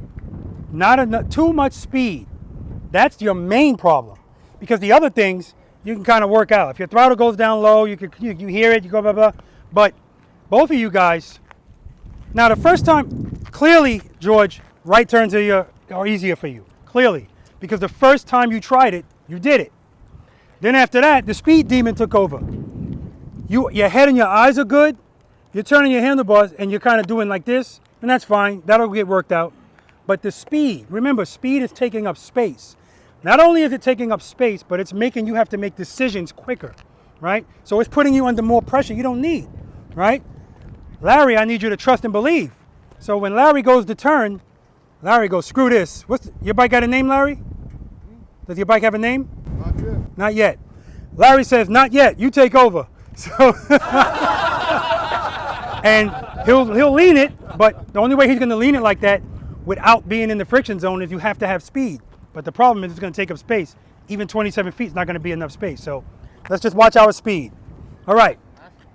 Not enough, too much speed. That's your main problem. Because the other things you can kind of work out. If your throttle goes down low, you hear it, you go blah blah. But both of you guys, now the first time, clearly, George, right turns are easier for you. Clearly. Because the first time you tried it, you did it. Then after that, the speed demon took over. Your head and your eyes are good. You're turning your handlebars and you're kind of doing like this, and that's fine. That'll get worked out. But the speed, remember, speed is taking up space. Not only is it taking up space, but it's making you have to make decisions quicker, right? So it's putting you under more pressure you don't need, right? Larry, I need you to trust and believe. So when Larry goes to turn, Larry goes, screw this. Your bike got a name, Larry? Does your bike have a name? Not yet. Not yet. Larry says, not yet, you take over. So, and he'll lean it, but the only way he's gonna lean it like that without being in the friction zone is you have to have speed. But the problem is it's gonna take up space. Even 27 feet is not gonna be enough space. So let's just watch our speed. All right.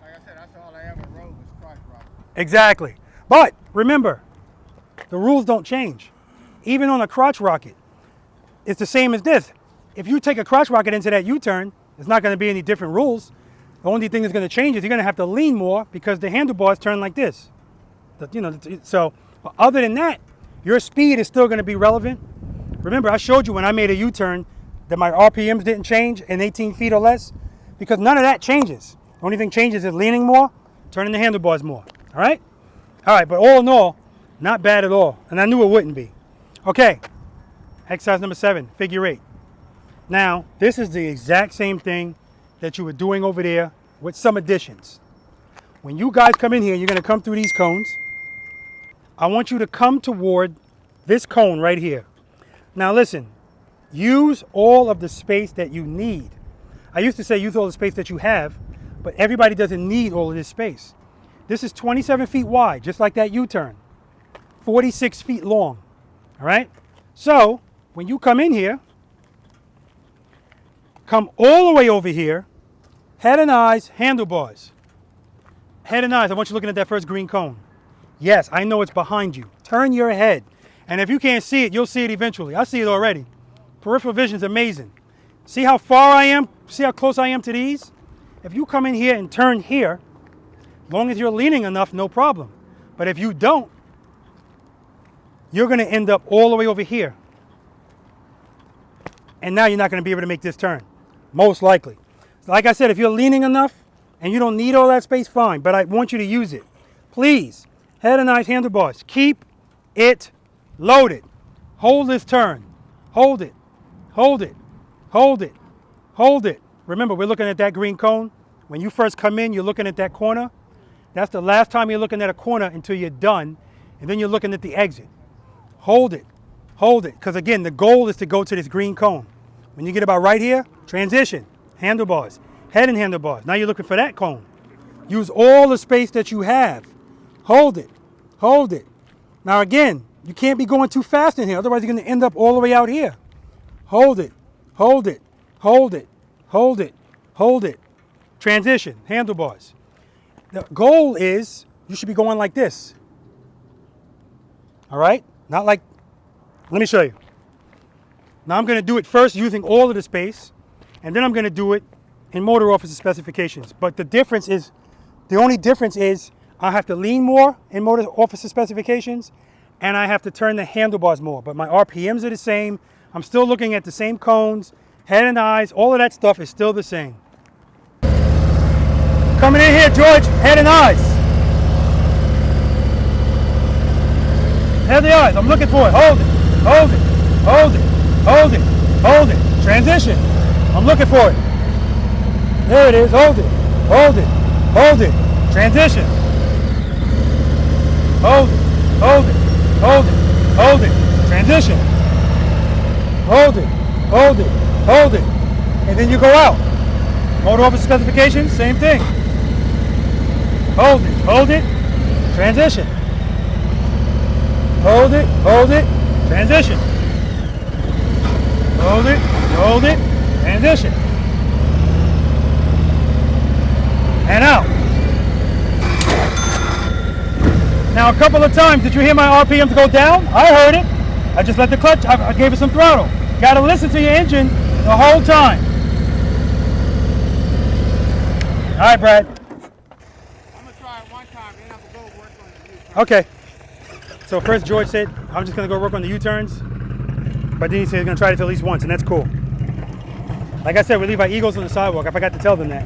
Like I said, that's all I ever rode was crotch rocket. Exactly. But remember, the rules don't change. Even on a crotch rocket, it's the same as this. If you take a crotch rocket into that U-turn, there's not gonna be any different rules. The only thing that's gonna change is you're gonna have to lean more because the handlebars turn like this. So other than that, your speed is still gonna be relevant. Remember, I showed you when I made a U-turn that my RPMs didn't change in 18 feet or less because none of that changes. The only thing changes is leaning more, turning the handlebars more, all right? All right, but all in all, not bad at all. And I knew it wouldn't be. Okay, exercise number 7, figure 8. Now, this is the exact same thing that you were doing over there with some additions. When you guys come in here, you're gonna come through these cones. I want you to come toward this cone right here. Now listen, use all of the space that you need. I used to say use all the space that you have, but everybody doesn't need all of this space. This is 27 feet wide, just like that U-turn. 46 feet long, all right? So, when you come in here, come all the way over here, head and eyes, handlebars. Head and eyes, I want you looking at that first green cone. Yes, I know it's behind you. Turn your head. And if you can't see it, you'll see it eventually. I see it already. Peripheral vision is amazing. See how far I am? See how close I am to these? If you come in here and turn here, as long as you're leaning enough, no problem. But if you don't, you're going to end up all the way over here. And now you're not going to be able to make this turn, most likely. Like I said, if you're leaning enough and you don't need all that space, fine. But I want you to use it. Please, head and eyes, handlebars. Keep it loaded. Hold this turn. Hold it. Hold it. Hold it. Hold it. Remember, we're looking at that green cone. When you first come in, you're looking at that corner. That's the last time you're looking at a corner until you're done. And then you're looking at the exit. Hold it. Hold it. Because again, the goal is to go to this green cone. When you get about right here, transition. Handlebars. Head and handlebars. Now you're looking for that cone. Use all the space that you have. Hold it. Hold it. Now again, you can't be going too fast in here, otherwise you're going to end up all the way out here. Hold it, hold it, hold it, hold it, hold it. Transition, handlebars. The goal is you should be going like this. All right? Not like, let me show you. Now I'm going to do it first using all of the space, and then I'm going to do it in motor officer specifications. But the only difference is I have to lean more in motor officer specifications, and I have to turn the handlebars more. But my RPMs are the same. I'm still looking at the same cones, head and eyes, all of that stuff is still the same. Coming in here, George, head and eyes. Head and eyes, I'm looking for it. Hold it, hold it, hold it, hold it, hold it. Transition, I'm looking for it. There it is, hold it, hold it, hold it. Transition. Hold it, hold it, hold it, hold it. Transition. Hold it, hold it, hold it. And then you go out. Motor officer specifications, same thing. Hold it, transition. Hold it, transition. Hold it, transition. And out. Now a couple of times, did you hear my RPMs go down? I heard it. I just let the clutch, I gave it some throttle. Gotta listen to your engine the whole time. All right, Brad. I'm gonna try it one time, then I'm gonna go work on the U-turn. Okay. So first George said, I'm just gonna go work on the U-turns. But then he said he's gonna try it at least once, and that's cool. Like I said, we leave our egos on the sidewalk. I forgot to tell them that.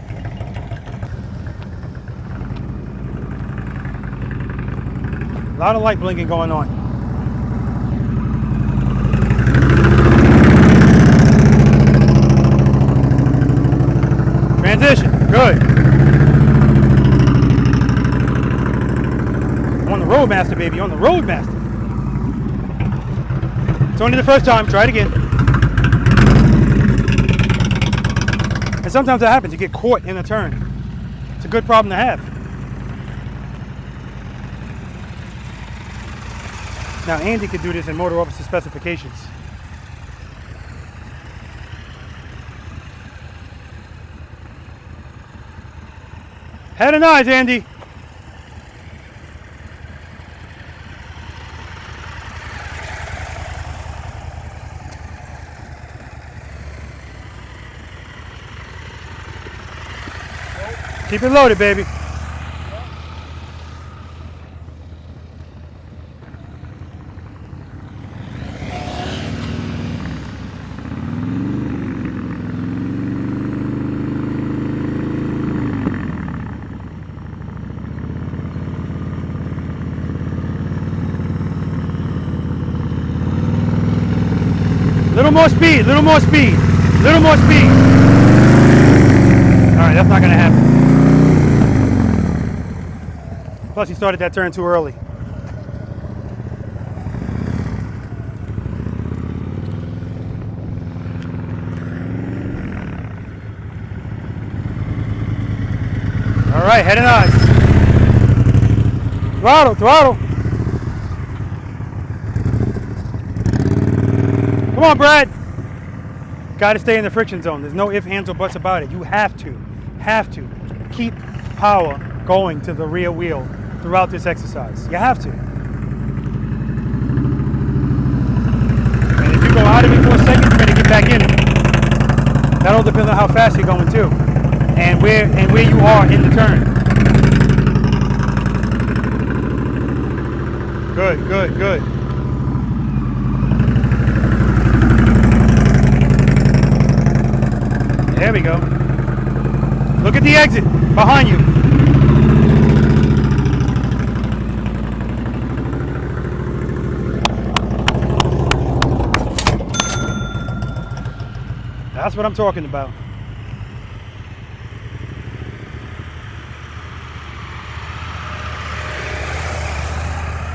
A lot of light blinking going on. Transition, good. On the Roadmaster, baby, on the Roadmaster. It's only the first time, try it again. And sometimes that happens, you get caught in a turn. It's a good problem to have. Now Andy could do this in motor officer specifications. Head and eyes, Andy. Keep it loaded, baby. Little more speed, little more speed, little more speed. All right, that's not gonna happen. Plus he started that turn too early. All right, head and eyes. Throttle, throttle. Come on, Brad. Got to stay in the friction zone. There's no ifs, ands, or buts about it. You have to keep power going to the rear wheel throughout this exercise. You have to. And if you go out of it for a second, you're going to get back in it. That'll depend on how fast you're going too, and where you are in the turn. Good, good, good. There we go. Look at the exit behind you. That's what I'm talking about.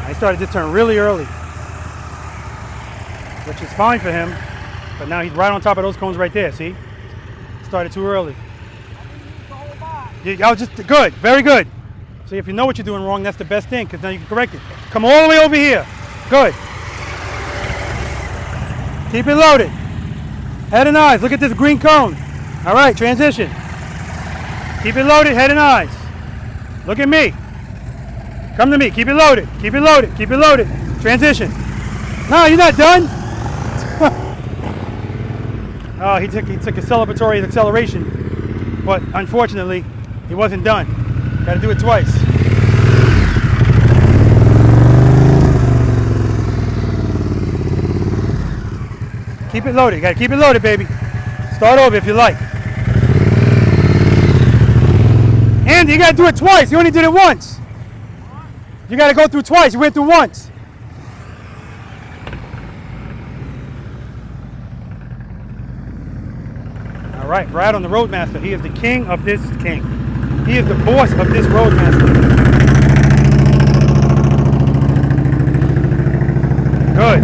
I started this turn really early, which is fine for him, but now he's right on top of those cones right there, see? Started too early. Yeah, I was just good, very good. See, if you know what you're doing wrong, that's the best thing, because now you can correct it. Come all the way over here. Good. Keep it loaded. Head and eyes. Look at this green cone. All right, transition. Keep it loaded, head and eyes. Look at me. Come to me. Keep it loaded. Keep it loaded. Keep it loaded. Transition. No, you're not done. Oh, he took a celebratory acceleration, but unfortunately, he wasn't done. Got to do it twice. Keep it loaded. You got to keep it loaded, baby. Start over if you like. And you got to do it twice. You only did it once. You got to go through twice. You went through once. All right, Brad on the Roadmaster. He is the king of this king. He is the boss of this Roadmaster. Good.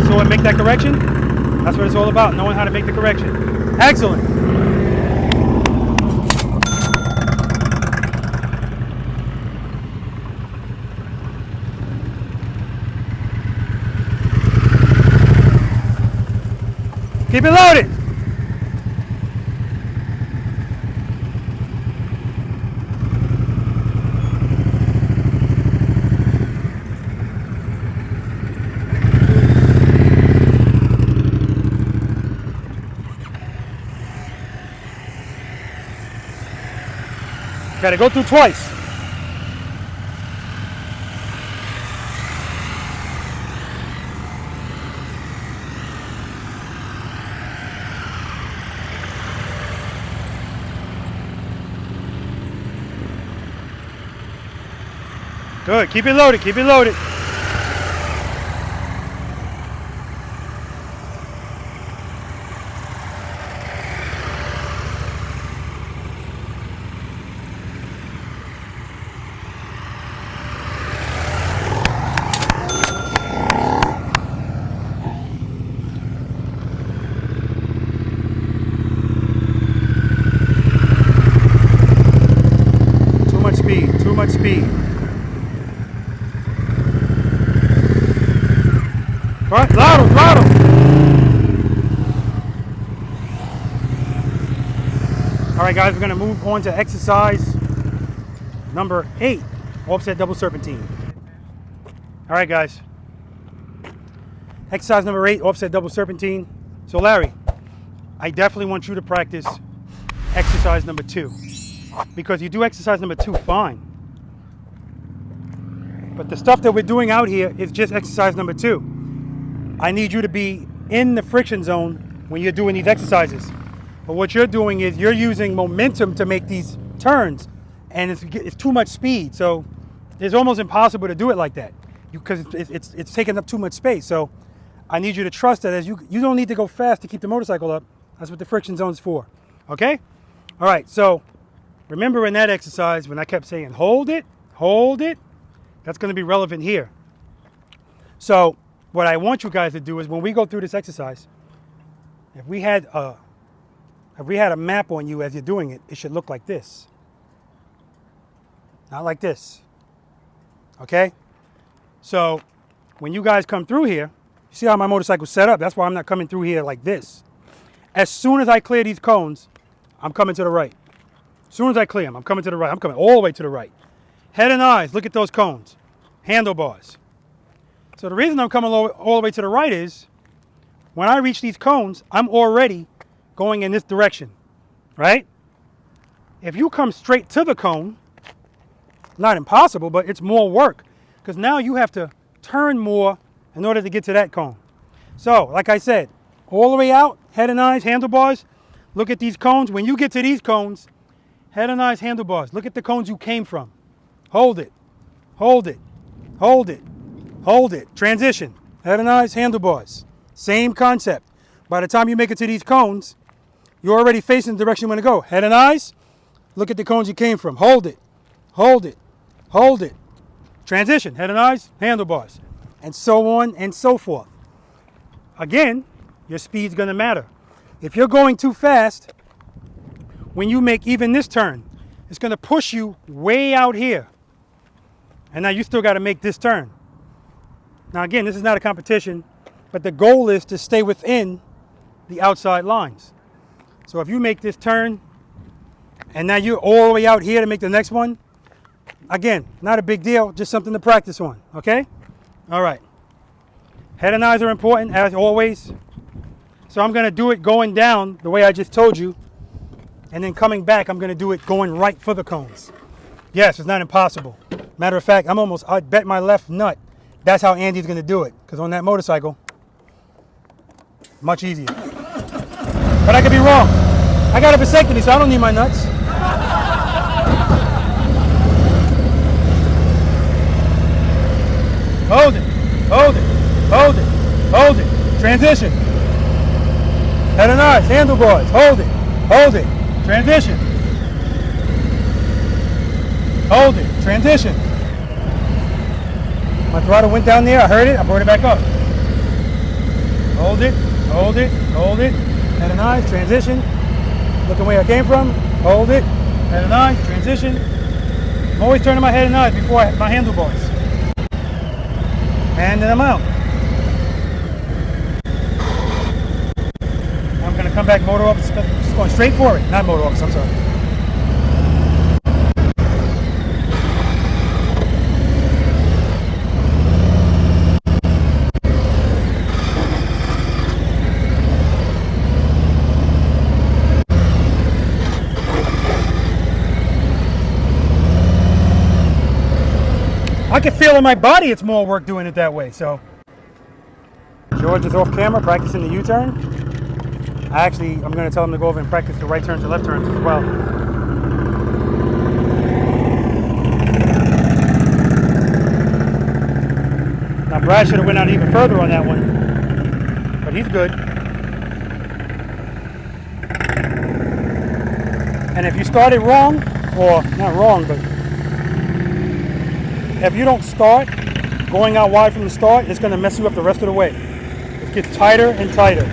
So make that correction? That's what it's all about, knowing how to make the correction. Excellent. Keep it loaded. Got to go through twice. Good. Keep it loaded. Keep it loaded. Too much speed. All right, throttle, throttle. All right, guys, we're going to move on to exercise number 8, offset double serpentine. All right, guys. Exercise number 8, offset double serpentine. So, Larry, I definitely want you to practice exercise number 2. Because you do exercise number 2 fine. But the stuff that we're doing out here is just exercise number 2. I need you to be in the friction zone when you're doing these exercises. But what you're doing is you're using momentum to make these turns, and it's too much speed. So it's almost impossible to do it like that because it's taking up too much space. So I need you to trust that as you don't need to go fast to keep the motorcycle up. That's what the friction zone's for. Okay? All right, so remember in that exercise when I kept saying hold it, that's going to be relevant here. So what I want you guys to do is when we go through this exercise, if we had a map on you as you're doing it, it should look like this. Not like this. Okay? So when you guys come through here, you see how my motorcycle's set up? That's why I'm not coming through here like this. As soon as I clear these cones, I'm coming to the right. As soon as I clear them, I'm coming to the right. I'm coming all the way to the right. Head and eyes, look at those cones. Handlebars. So the reason I'm coming all the way to the right is when I reach these cones, I'm already going in this direction, right? If you come straight to the cone, not impossible, but it's more work because now you have to turn more in order to get to that cone. So, like I said, all the way out, head and eyes, handlebars, look at these cones. When you get to these cones, head and eyes, handlebars, look at the cones you came from. Hold it, hold it, hold it, hold it. Transition, head and eyes, handlebars. Same concept. By the time you make it to these cones, you're already facing the direction you want to go. Head and eyes, Look at the cones you came from. Hold it, hold it, hold it. Transition, head and eyes, handlebars, and so on and so forth. Again, your speed's gonna matter. If you're going too fast, when you make even this turn, it's gonna push you way out here. And now you still gotta make this turn. Now again, this is not a competition, but the goal is to stay within the outside lines. So if you make this turn, and now you're all the way out here to make the next one, again, not a big deal, just something to practice on, okay? All right. Head and eyes are important, as always. So I'm gonna do it going down the way I just told you, and then coming back, I'm gonna do it going right for the cones. Yes, it's not impossible. Matter of fact, I bet my left nut, that's how Andy's gonna do it, because on that motorcycle, much easier. But I could be wrong. I got a vasectomy, so I don't need my nuts. Hold it, hold it, hold it, hold it. Transition. Head and eyes, handlebars, hold it, hold it. Transition. Hold it, transition. My throttle went down there, I heard it, I brought it back up. Hold it, hold it, hold it. Head and eyes, transition. Look the way I came from, hold it. Head and eyes, transition. I'm always turning my head and eyes before my handlebars. And then I'm out. I'm going to come back motor office, just going straight for it. Not motor office, I'm sorry. I can feel in my body it's more work doing it that way, so. George is off camera practicing the U-turn. I'm going to tell him to go over and practice the right turns and left turns as well. Now Brad should have went out even further on that one, but he's good. And if you started wrong, or not wrong, but if you don't start going out wide from the start, it's going to mess you up the rest of the way. It gets tighter and tighter.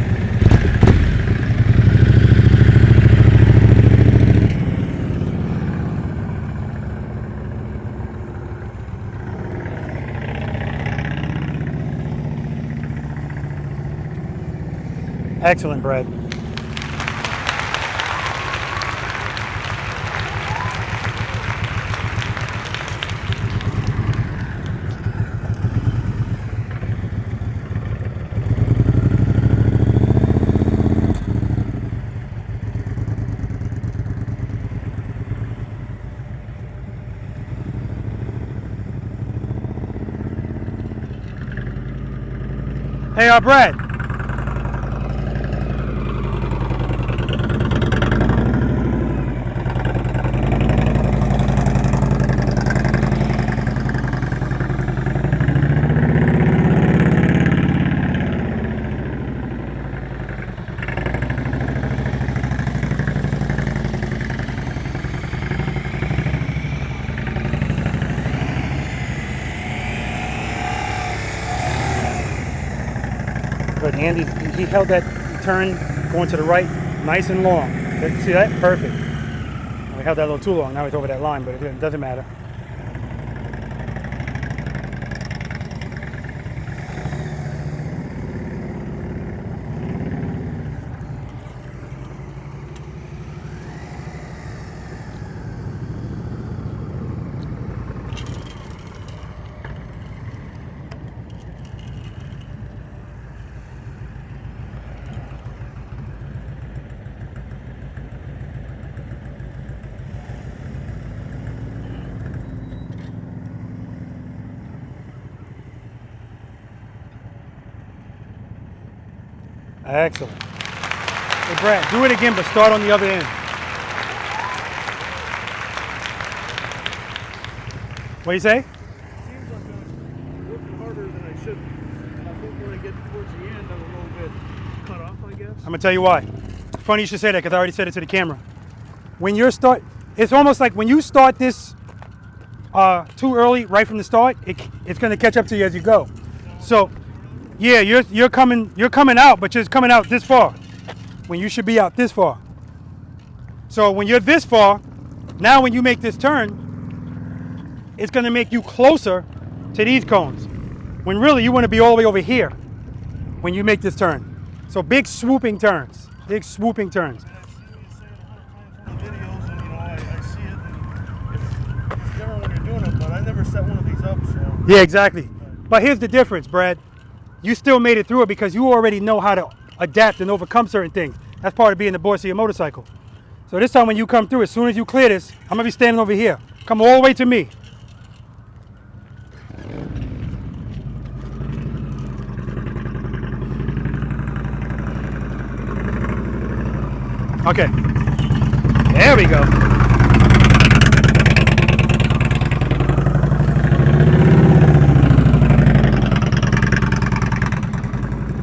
Excellent, Brad. Hey, Brad. But Andy, he held that turn going to the right nice and long. See that? Perfect. We held that a little too long. Now he's over that line, but it doesn't matter. Excellent. Hey, Brad, do it again, but start on the other end. What do you say? It seems like I'm working harder than I should. And I think when I get towards the end, I'm a little bit cut off, I guess. I'm going to tell you why. Funny you should say that because I already said it to the camera. When it's almost like when you start this too early, right from the start, it's going to catch up to you as you go. So, yeah, you're coming out, but you're coming out this far when you should be out this far. So when you're this far, now when you make this turn, it's going to make you closer to these cones. When really you want to be all the way over here when you make this turn. So big swooping turns. Big swooping turns. I've seen you say it 100 times on the videos, and I see it. And it's different when you're doing it, but I never set one of these up. So Yeah, exactly. But here's the difference, Brad. You still made it through it because you already know how to adapt and overcome certain things. That's part of being the boss of your motorcycle. So this time when you come through, as soon as you clear this, I'm gonna be standing over here. Come all the way to me. Okay, there we go.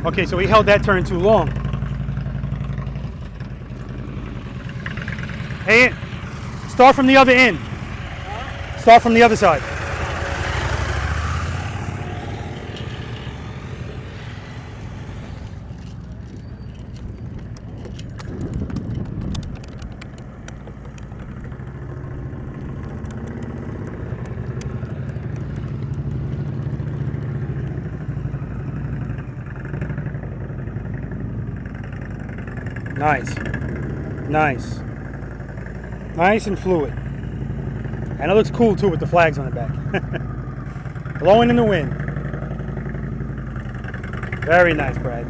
Okay, so he held that turn too long. Hey, start from the other end. Start from the other side. Nice. Nice. Nice and fluid. And it looks cool too with the flags on the back. Blowing in the wind. Very nice, Brad.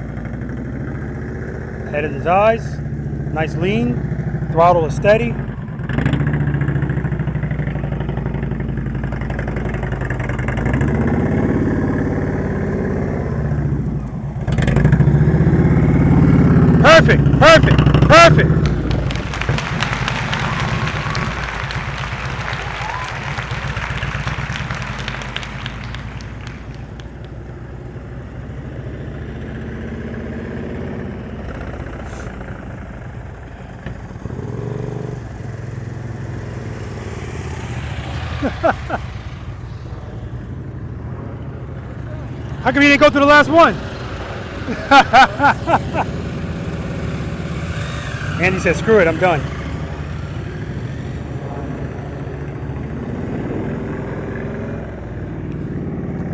Head of his eyes. Nice lean. Throttle is steady. Perfect, perfect, perfect. How come you didn't go to the last one? Andy said, screw it, I'm done.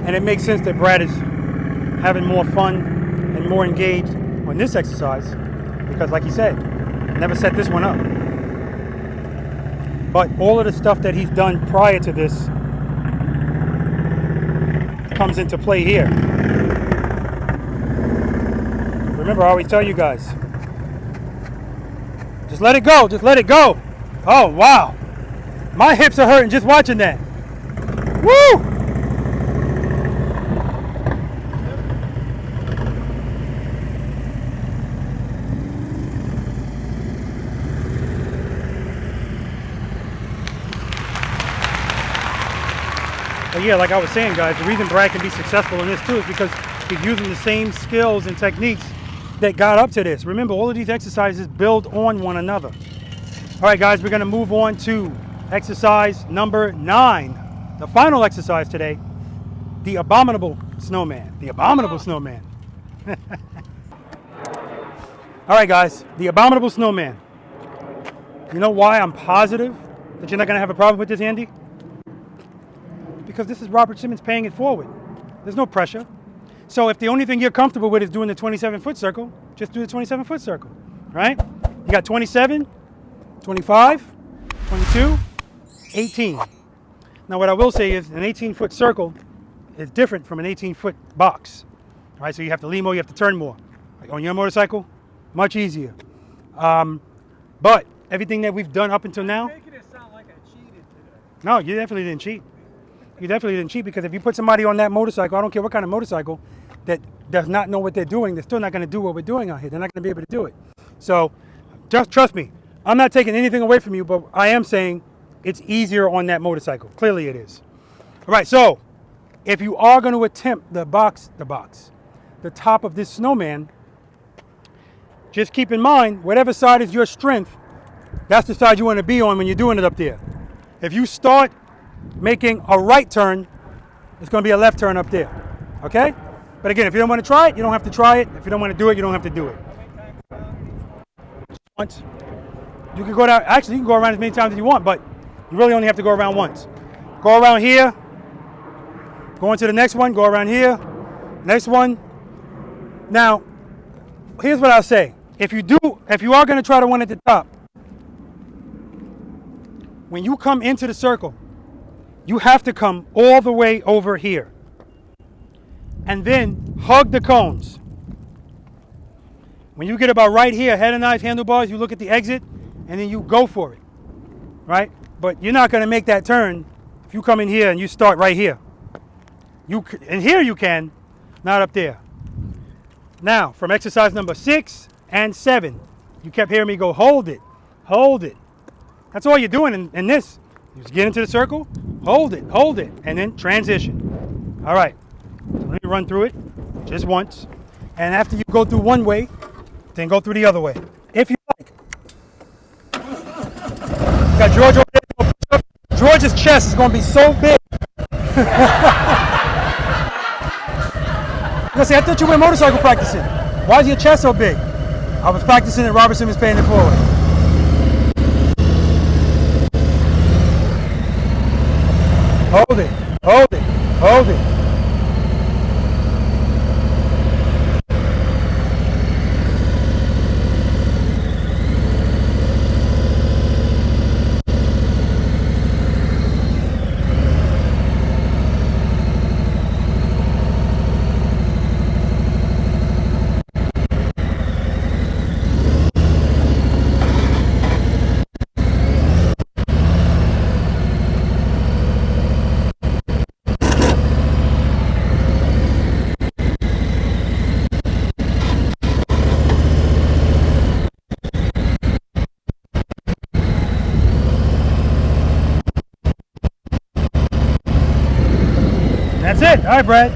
And it makes sense that Brad is having more fun and more engaged on this exercise because, like he said, never set this one up. But all of the stuff that he's done prior to this comes into play here. Remember, I always tell you guys, just let it go, just let it go. Oh, wow. My hips are hurting just watching that. Woo! But yeah, like I was saying, guys, the reason Brad can be successful in this too is because he's using the same skills and techniques that got up to this. Remember, all of these exercises build on one another. All right, guys, we're gonna move on to exercise number 9, the final exercise today, the abominable snowman. The abominable snowman. All right, guys, the abominable snowman. You know why I'm positive that you're not gonna have a problem with this, Andy? Because this is Robert Simmons paying it forward. There's no pressure. So if the only thing you're comfortable with is doing the 27-foot circle, just do the 27-foot circle, right? You got 27, 25, 22, 18. Now what I will say is an 18-foot circle is different from an 18-foot box, right? So you have to lean more, you have to turn more. Like on your motorcycle, much easier. But everything that we've done up until now, Making it sound like I cheated today. no, you definitely didn't cheat. You definitely didn't cheat because if you put somebody on that motorcycle, I don't care what kind of motorcycle, that does not know what they're doing, they're still not going to do what we're doing out here. They're not going to be able to do it. So just trust me. I'm not taking anything away from you, but I am saying it's easier on that motorcycle. Clearly it is. All right, so if you are going to attempt the top of this snowman, just keep in mind, whatever side is your strength, that's the side you want to be on when you're doing it up there. If you start making a right turn, it's going to be a left turn up there. Okay? But again, if you don't want to try it, you don't have to try it. If you don't want to do it, you don't have to do it. Once. You can go down, actually you can go around as many times as you want, but you really only have to go around once. Go around here, go into the next one, go around here, next one. Now, here's what I'll say. If you are going to try the one at the top, when you come into the circle, you have to come all the way over here. And then hug the cones. When you get about right here, head and eyes, handlebars, you look at the exit, and then you go for it, right? But you're not going to make that turn if you come in here and you start right here. And here you can, not up there. Now, from exercise number 6 and 7, you kept hearing me go, hold it, hold it. That's all you're doing in this. You just get into the circle, hold it, and then transition. All right, so let me run through it just once. And after you go through one way, then go through the other way, if you like. Got George over there. George's chest is going to be so big. I say, I thought you were motorcycle practicing. Why is your chest so big? I was practicing and Robertson was paying it forward. Hold it, hold it, hold it. That's it. All right, Brad.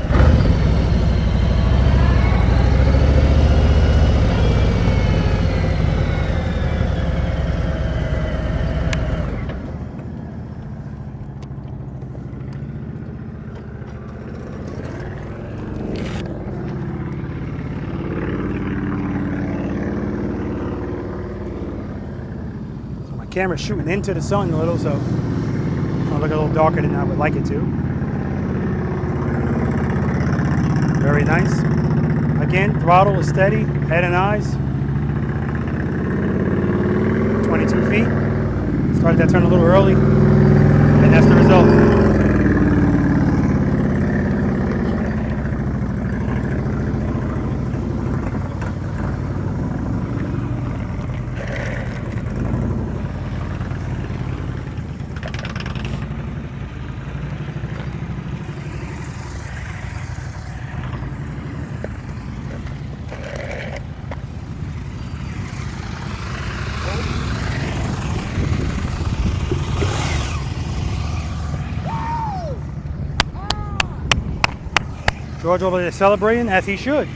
So my camera's shooting into the sun a little, so I'll look a little darker than I would like it to. Very nice. Again, throttle is steady, head and eyes. 22 feet. Started that turn a little early, and that's the result. George over there celebrating, as he should.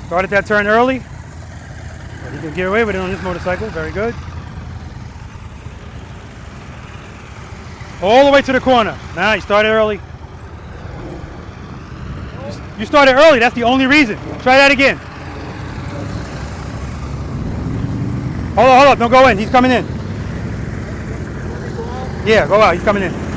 Started that turn early, but he can get away with it on this motorcycle. Very good. All the way to the corner. Now you started early. You started early, that's the only reason. Try that again. Hold up, don't go in, he's coming in. Yeah, go out, he's coming in.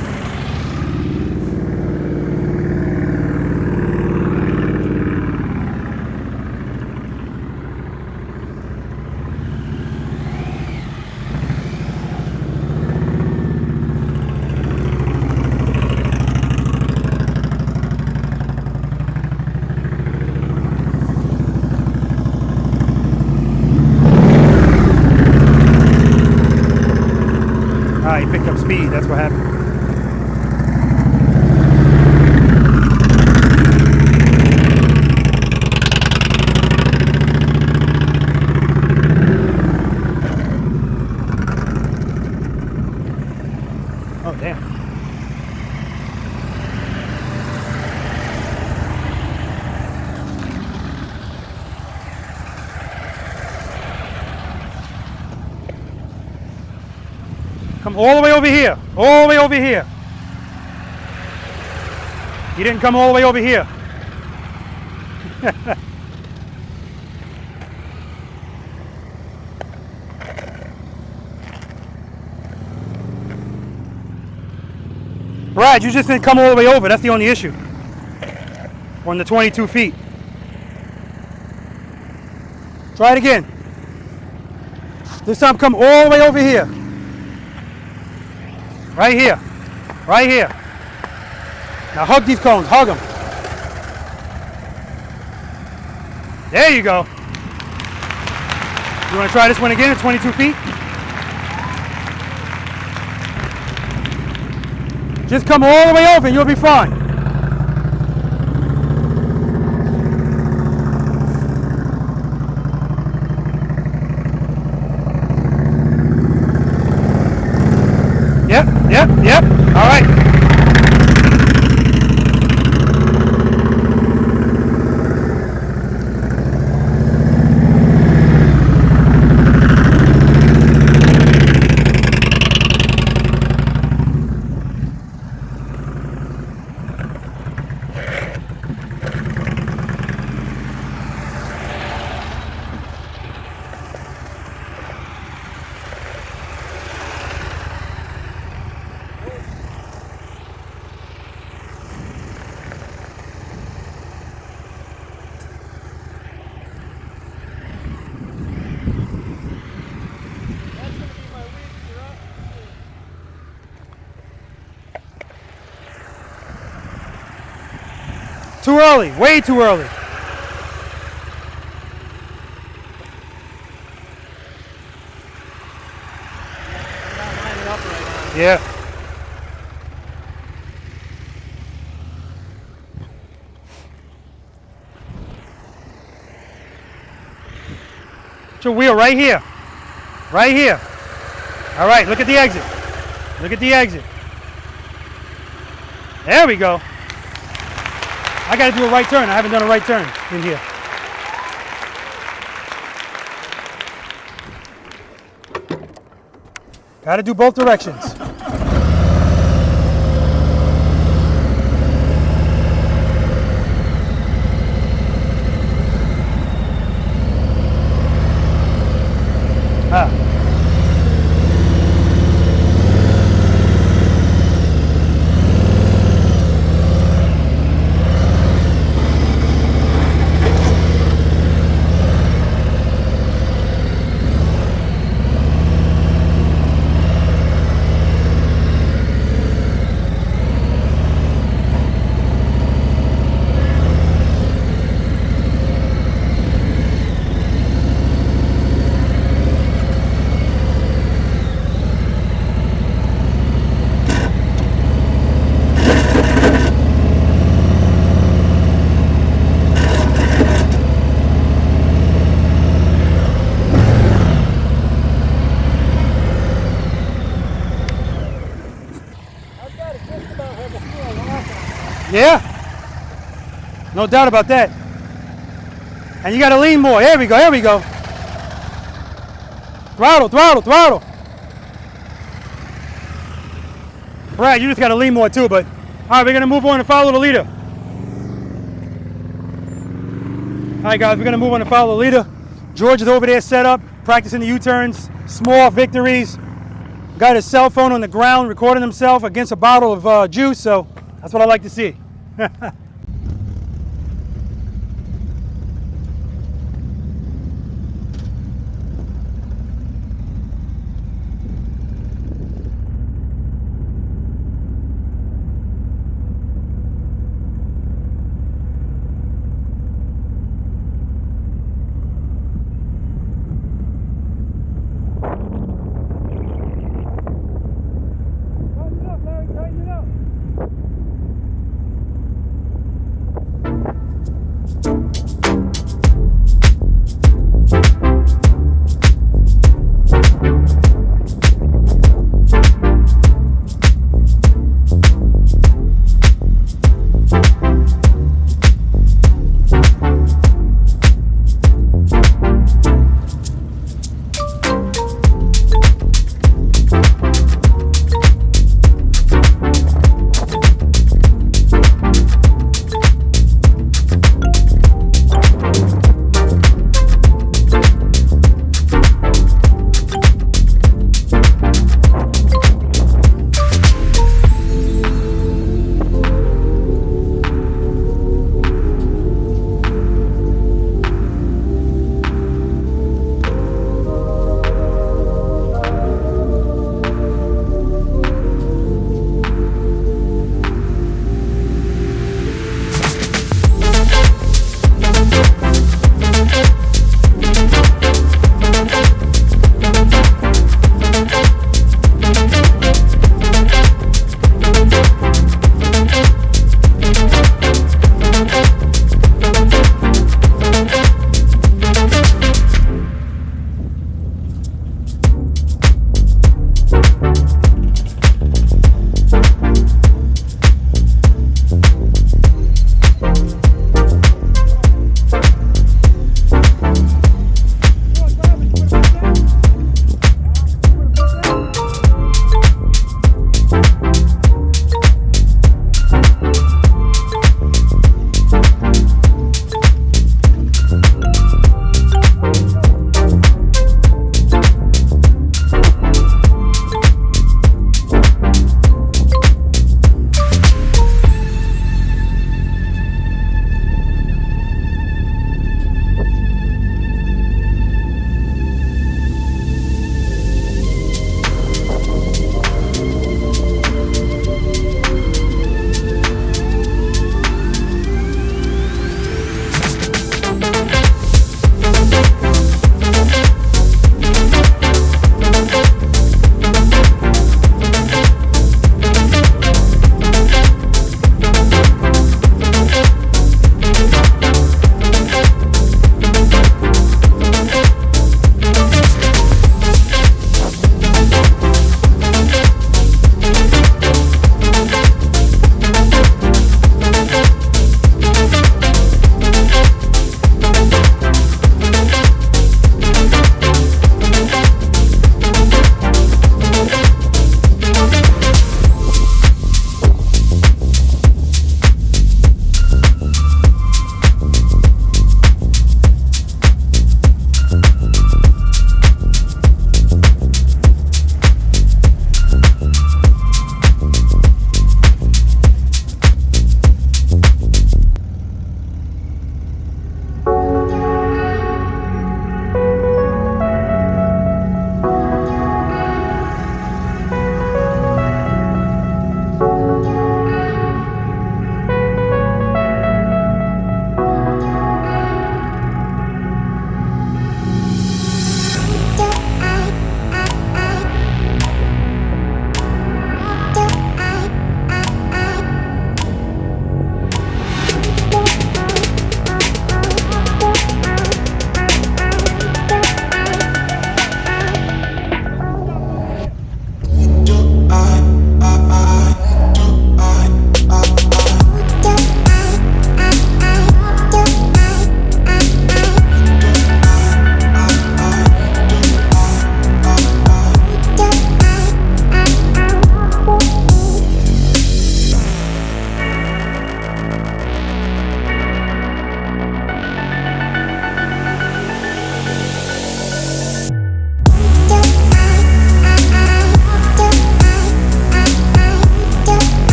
He picked up speed, that's what happened. Oh, damn. Come all the way over here. All the way over here. You didn't come all the way over here. Brad, you just didn't come all the way over. That's the only issue. On the 22 feet. Try it again. This time come all the way over here. Right here. Right here. Now hug these cones. Hug them. There you go. You want to try this one again at 22 feet? Just come all the way over and you'll be fine. Yep. All right. Too early, way too early. Yeah. Put your wheel right here. Right here. All right, look at the exit. Look at the exit. There we go. I got to do a right turn. I haven't done a right turn in here. Got to do both directions. Ah. Yeah, no doubt about that. And you got to lean more. Here we go, here we go. Throttle, throttle, throttle. Brad, you just got to lean more too, but all right, we're going to move on and follow the leader. All right, guys, we're going to move on and follow the leader. George is over there set up, practicing the U-turns, small victories. Got his cell phone on the ground, recording himself against a bottle of juice, so that's what I like to see.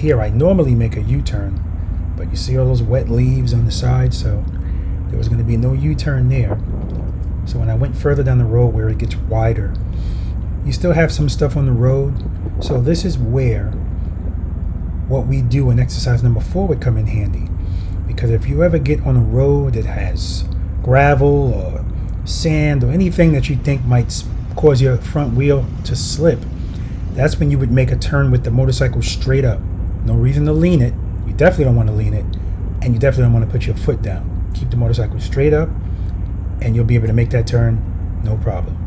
here, I normally make a U-turn, but you see all those wet leaves on the side, so there was going to be no U-turn there. So when I went further down the road where it gets wider, you still have some stuff on the road. So this is where what we do in exercise number 4 would come in handy. Because if you ever get on a road that has gravel or sand or anything that you think might cause your front wheel to slip, that's when you would make a turn with the motorcycle straight up. No reason to lean it. You definitely don't want to lean it, and you definitely don't want to put your foot down. Keep the motorcycle straight up, and you'll be able to make that turn no problem.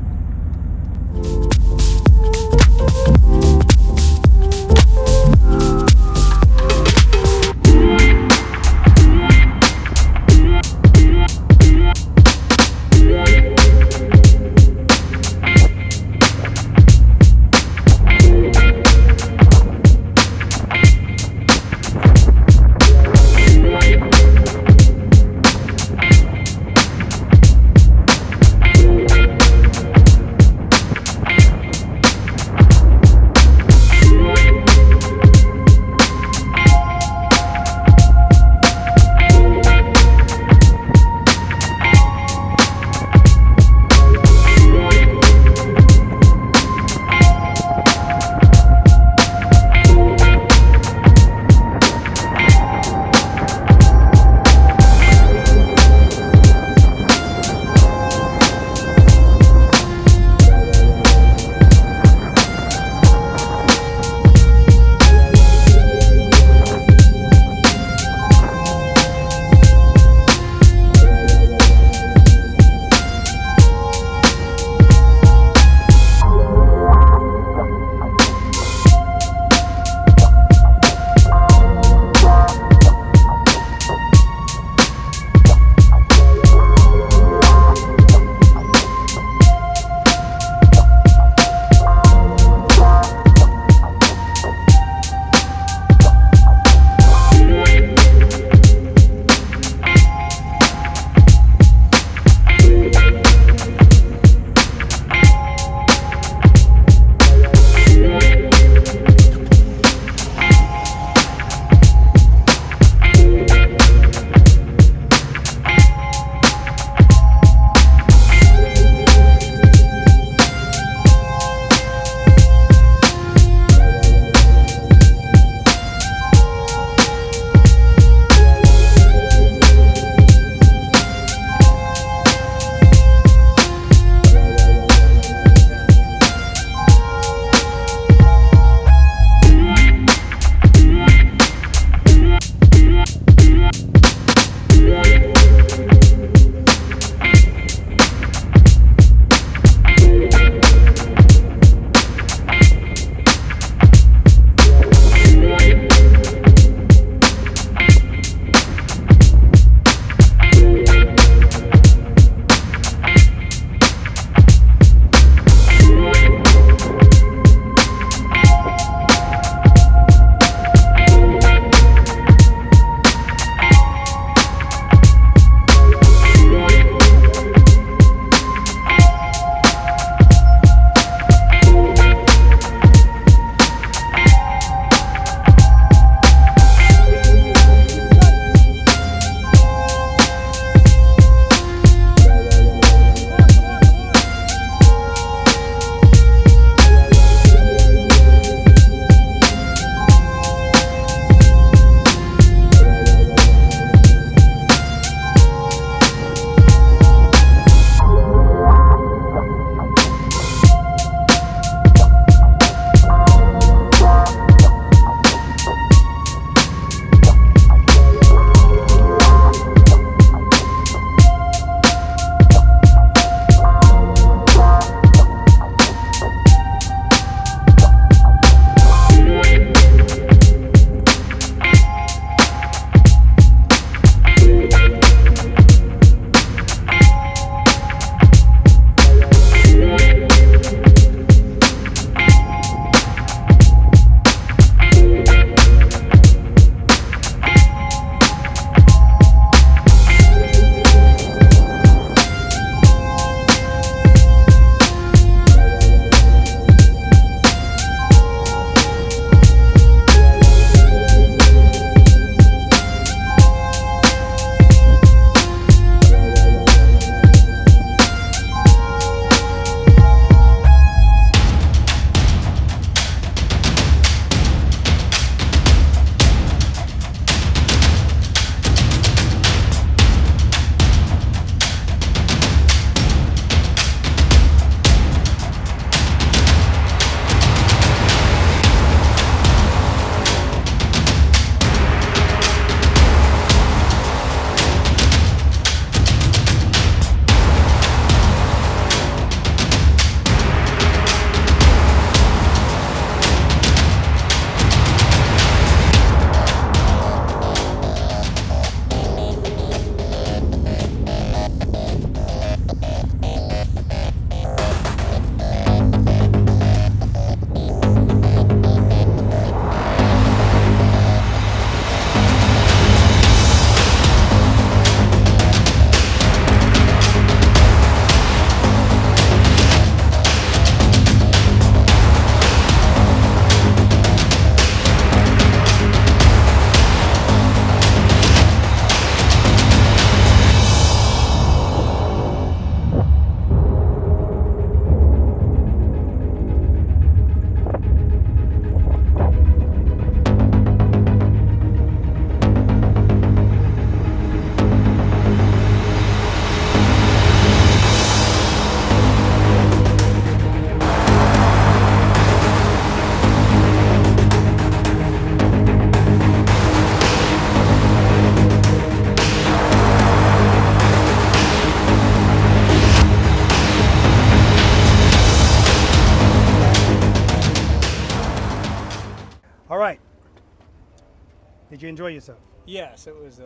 you enjoy yourself? Yes, it was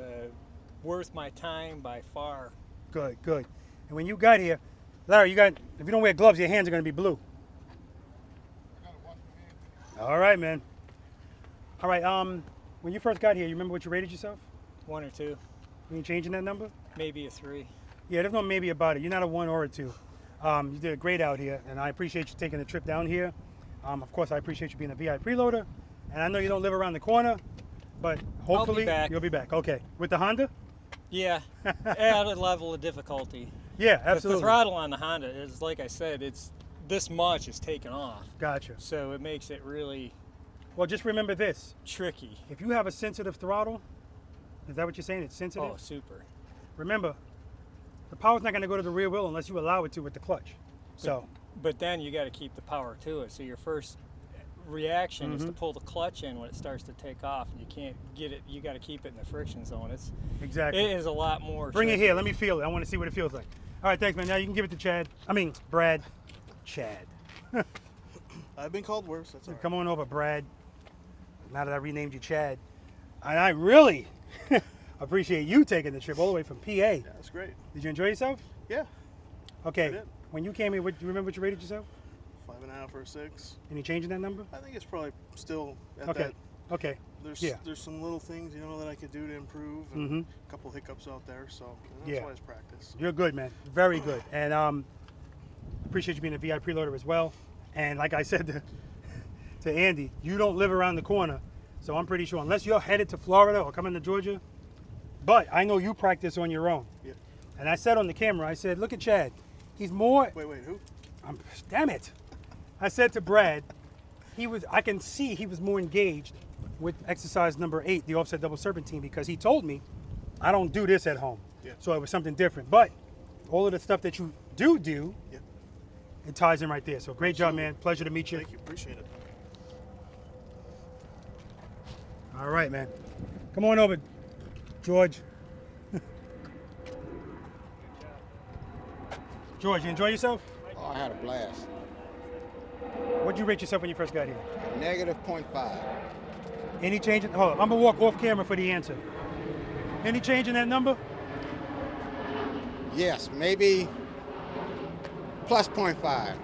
worth my time by far. Good, good. And when you got here, Larry, if you don't wear gloves, your hands are going to be blue. All right, man. All right, when you first got here, you remember what you rated yourself? 1 or 2, You ain't changing that number? maybe a 3. Yeah, there's no maybe about it. You're not a 1 or a 2. You did great out here, and I appreciate you taking the trip down here. Of course, I appreciate you being a V.I.Preloader, and I know you don't live around the corner, but hopefully you'll be back. Okay, with the Honda? Yeah, at a level of difficulty. Yeah, absolutely. The throttle on the Honda is, like I said, it's this much is taken off. Gotcha. So it makes it really Well, just remember this. tricky. If you have a sensitive throttle, is that what you're saying? It's sensitive? Oh, super. Remember, the power's not going to go to the rear wheel unless you allow it to with the clutch. So, But then you got to keep the power to it. So your first reaction is to pull the clutch in when it starts to take off, and you can't get it. You got to keep it in the friction zone. exactly. It is a lot more. Bring it tricky. here. Let me feel it. I want to see what it feels like. All right, thanks, man. Now you can give it to Chad. Brad. Chad. I've been called worse. That's all right. Come on over, Brad. Now that I renamed you Chad. And I really appreciate you taking the trip all the way from PA. Yeah, that's great. Did you enjoy yourself? Yeah, Okay. I did. When you came here, do you remember what you rated yourself? 5.5 or 6. Any change in that number? I think it's probably still at Okay. that. Okay. There's Yeah. some little things that I could do to improve, and a couple hiccups out there. So that's Yeah. why it's practice. You're good, man. Very good. And appreciate you being a V.I.Preloader as well. And like I said to Andy, you don't live around the corner. So I'm pretty sure, unless you're headed to Florida or coming to Georgia, but I know you practice on your own. Yeah. And I said on the camera, I said, look at Chad. He's more, Wait, who? damn it. I said to Brad, I can see he was more engaged with exercise number 8, the offset double serpentine, because he told me, I don't do this at home. Yeah. So it was something different. But all of the stuff that you do, Yeah. it ties in right there. So great job, man. Pleasure to meet you. Thank you. Appreciate it. All right, man. Come on over, George. George, you enjoy yourself? Oh, I had a blast. What'd you rate yourself when you first got here? -0.5. Any change in, hold on, I'm gonna walk off camera for the answer. Any change in that number? Yes, maybe +0.5.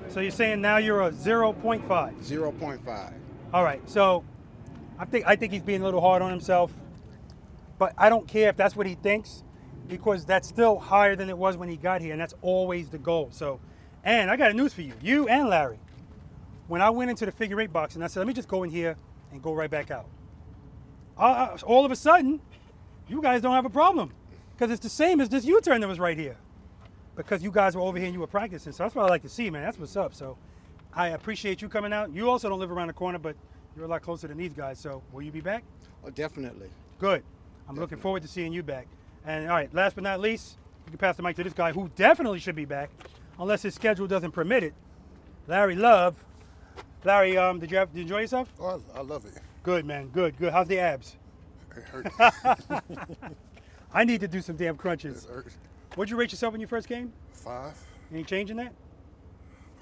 So you're saying now you're a 0.5. 0.5. All right, so I think he's being a little hard on himself, but I don't care if that's what he thinks, because that's still higher than it was when he got here, and that's always the goal. So, and I got a news for you, you and Larry. When I went into the figure 8 box and I said, let me just go in here and go right back out. All of a sudden, you guys don't have a problem, because it's the same as this U-turn that was right here, because you guys were over here and you were practicing. So that's what I like to see, man. That's what's up. So I appreciate you coming out. You also don't live around the corner, but you're a lot closer than these guys. So will you be back? Oh, definitely. Good. I'm looking forward to seeing you back. And all right, last but not least, you can pass the mic to this guy who definitely should be back, unless his schedule doesn't permit it. Larry Love. Larry, did you enjoy yourself? Oh, I love it. Good, man. Good. How's the abs? It hurt. I need to do some damn crunches. It hurt. What'd you rate yourself when you first came? 5. Any change in that?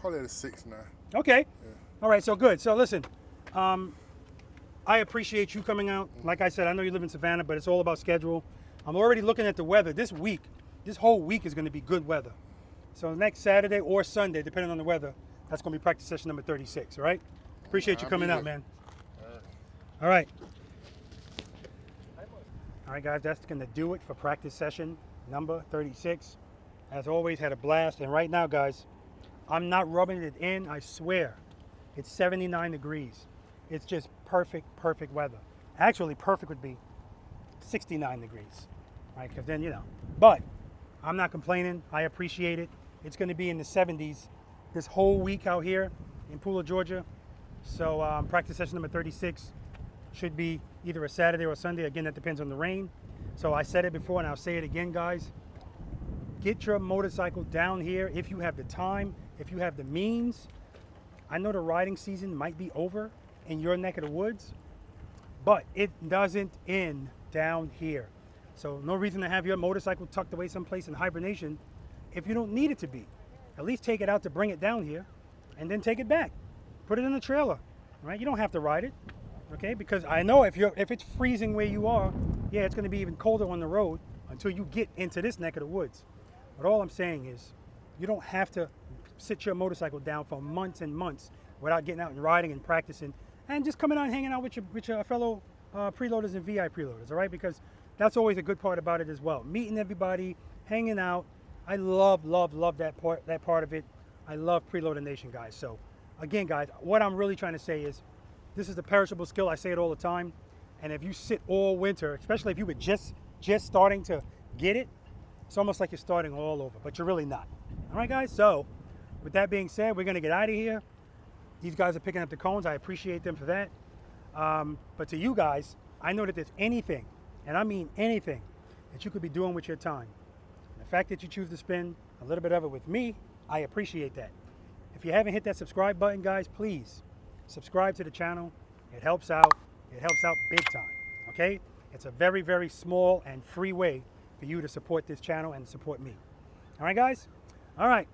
Probably at a 6 now. Okay. All right, so good. So listen, I appreciate you coming out. Like I said, I know you live in Savannah, but it's all about schedule. I'm already looking at the weather. This whole week is going to be good weather. So next Saturday or Sunday, depending on the weather, that's going to be practice session number 36, all right? Appreciate you coming out, man. All right. All right, guys, that's going to do it for practice session number 36. As always, had a blast. And right now, guys, I'm not rubbing it in, I swear. It's 79 degrees. It's just perfect weather. Actually, perfect would be 69 degrees, right? Because then, but I'm not complaining. I appreciate it. It's going to be in the 70s this whole week out here in Pooler, Georgia. So practice session number 36 should be either a Saturday or a Sunday. Again, that depends on the rain. So I said it before and I'll say it again, guys. Get your motorcycle down here if you have the time, if you have the means. I know the riding season might be over in your neck of the woods, but it doesn't end down here. So no reason to have your motorcycle tucked away someplace in hibernation if you don't need it to be. At least take it out to bring it down here and then take it back. Put it in the trailer, right? You don't have to ride it. okay? Because I know if it's freezing where you are, yeah, it's going to be even colder on the road until you get into this neck of the woods. But all I'm saying is, you don't have to sit your motorcycle down for months and months without getting out and riding and practicing, and just coming out and hanging out with your fellow preloaders and V.I.Preloaders, all right? Because that's always a good part about it as well. Meeting everybody, hanging out. I love that part of it. I love Preloader Nation, guys. So again, guys, what I'm really trying to say is, this is a perishable skill. I say it all the time. And if you sit all winter, especially if you were just starting to get it, it's almost like you're starting all over, but you're really not. All right, guys? So with that being said, we're going to get out of here. These guys are picking up the cones. I appreciate them for that. But to you guys, I know that there's anything, and I mean anything, that you could be doing with your time. And the fact that you choose to spend a little bit of it with me, I appreciate that. If you haven't hit that subscribe button, guys, please subscribe to the channel. It helps out. It helps out big time, okay? It's a very, very small and free way for you to support this channel and support me. All right, guys? All right.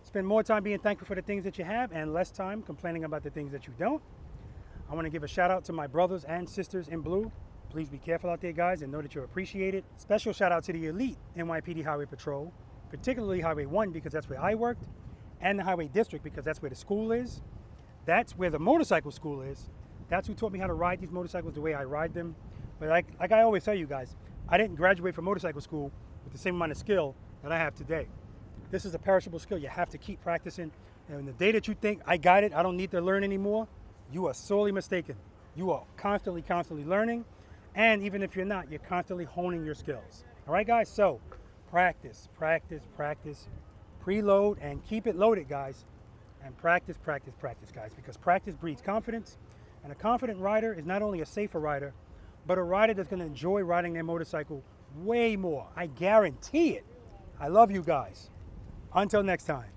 Spend more time being thankful for the things that you have and less time complaining about the things that you don't. I want to give a shout out to my brothers and sisters in blue. Please be careful out there, guys, and know that you're appreciated. Special shout out to the elite NYPD Highway Patrol, particularly Highway 1 because that's where I worked, and the Highway District because that's where the school is. That's where the motorcycle school is. That's who taught me how to ride these motorcycles the way I ride them. But like I always tell you guys, I didn't graduate from motorcycle school with the same amount of skill that I have today. This is a perishable skill. You have to keep practicing. And the day that you think, I got it, I don't need to learn anymore, you are sorely mistaken. You are constantly learning. And even if you're not, you're constantly honing your skills. All right, guys? So practice. Preload and keep it loaded, guys. And practice, guys. Because practice breeds confidence. And a confident rider is not only a safer rider, but a rider that's going to enjoy riding their motorcycle way more. I guarantee it. I love you guys. Until next time.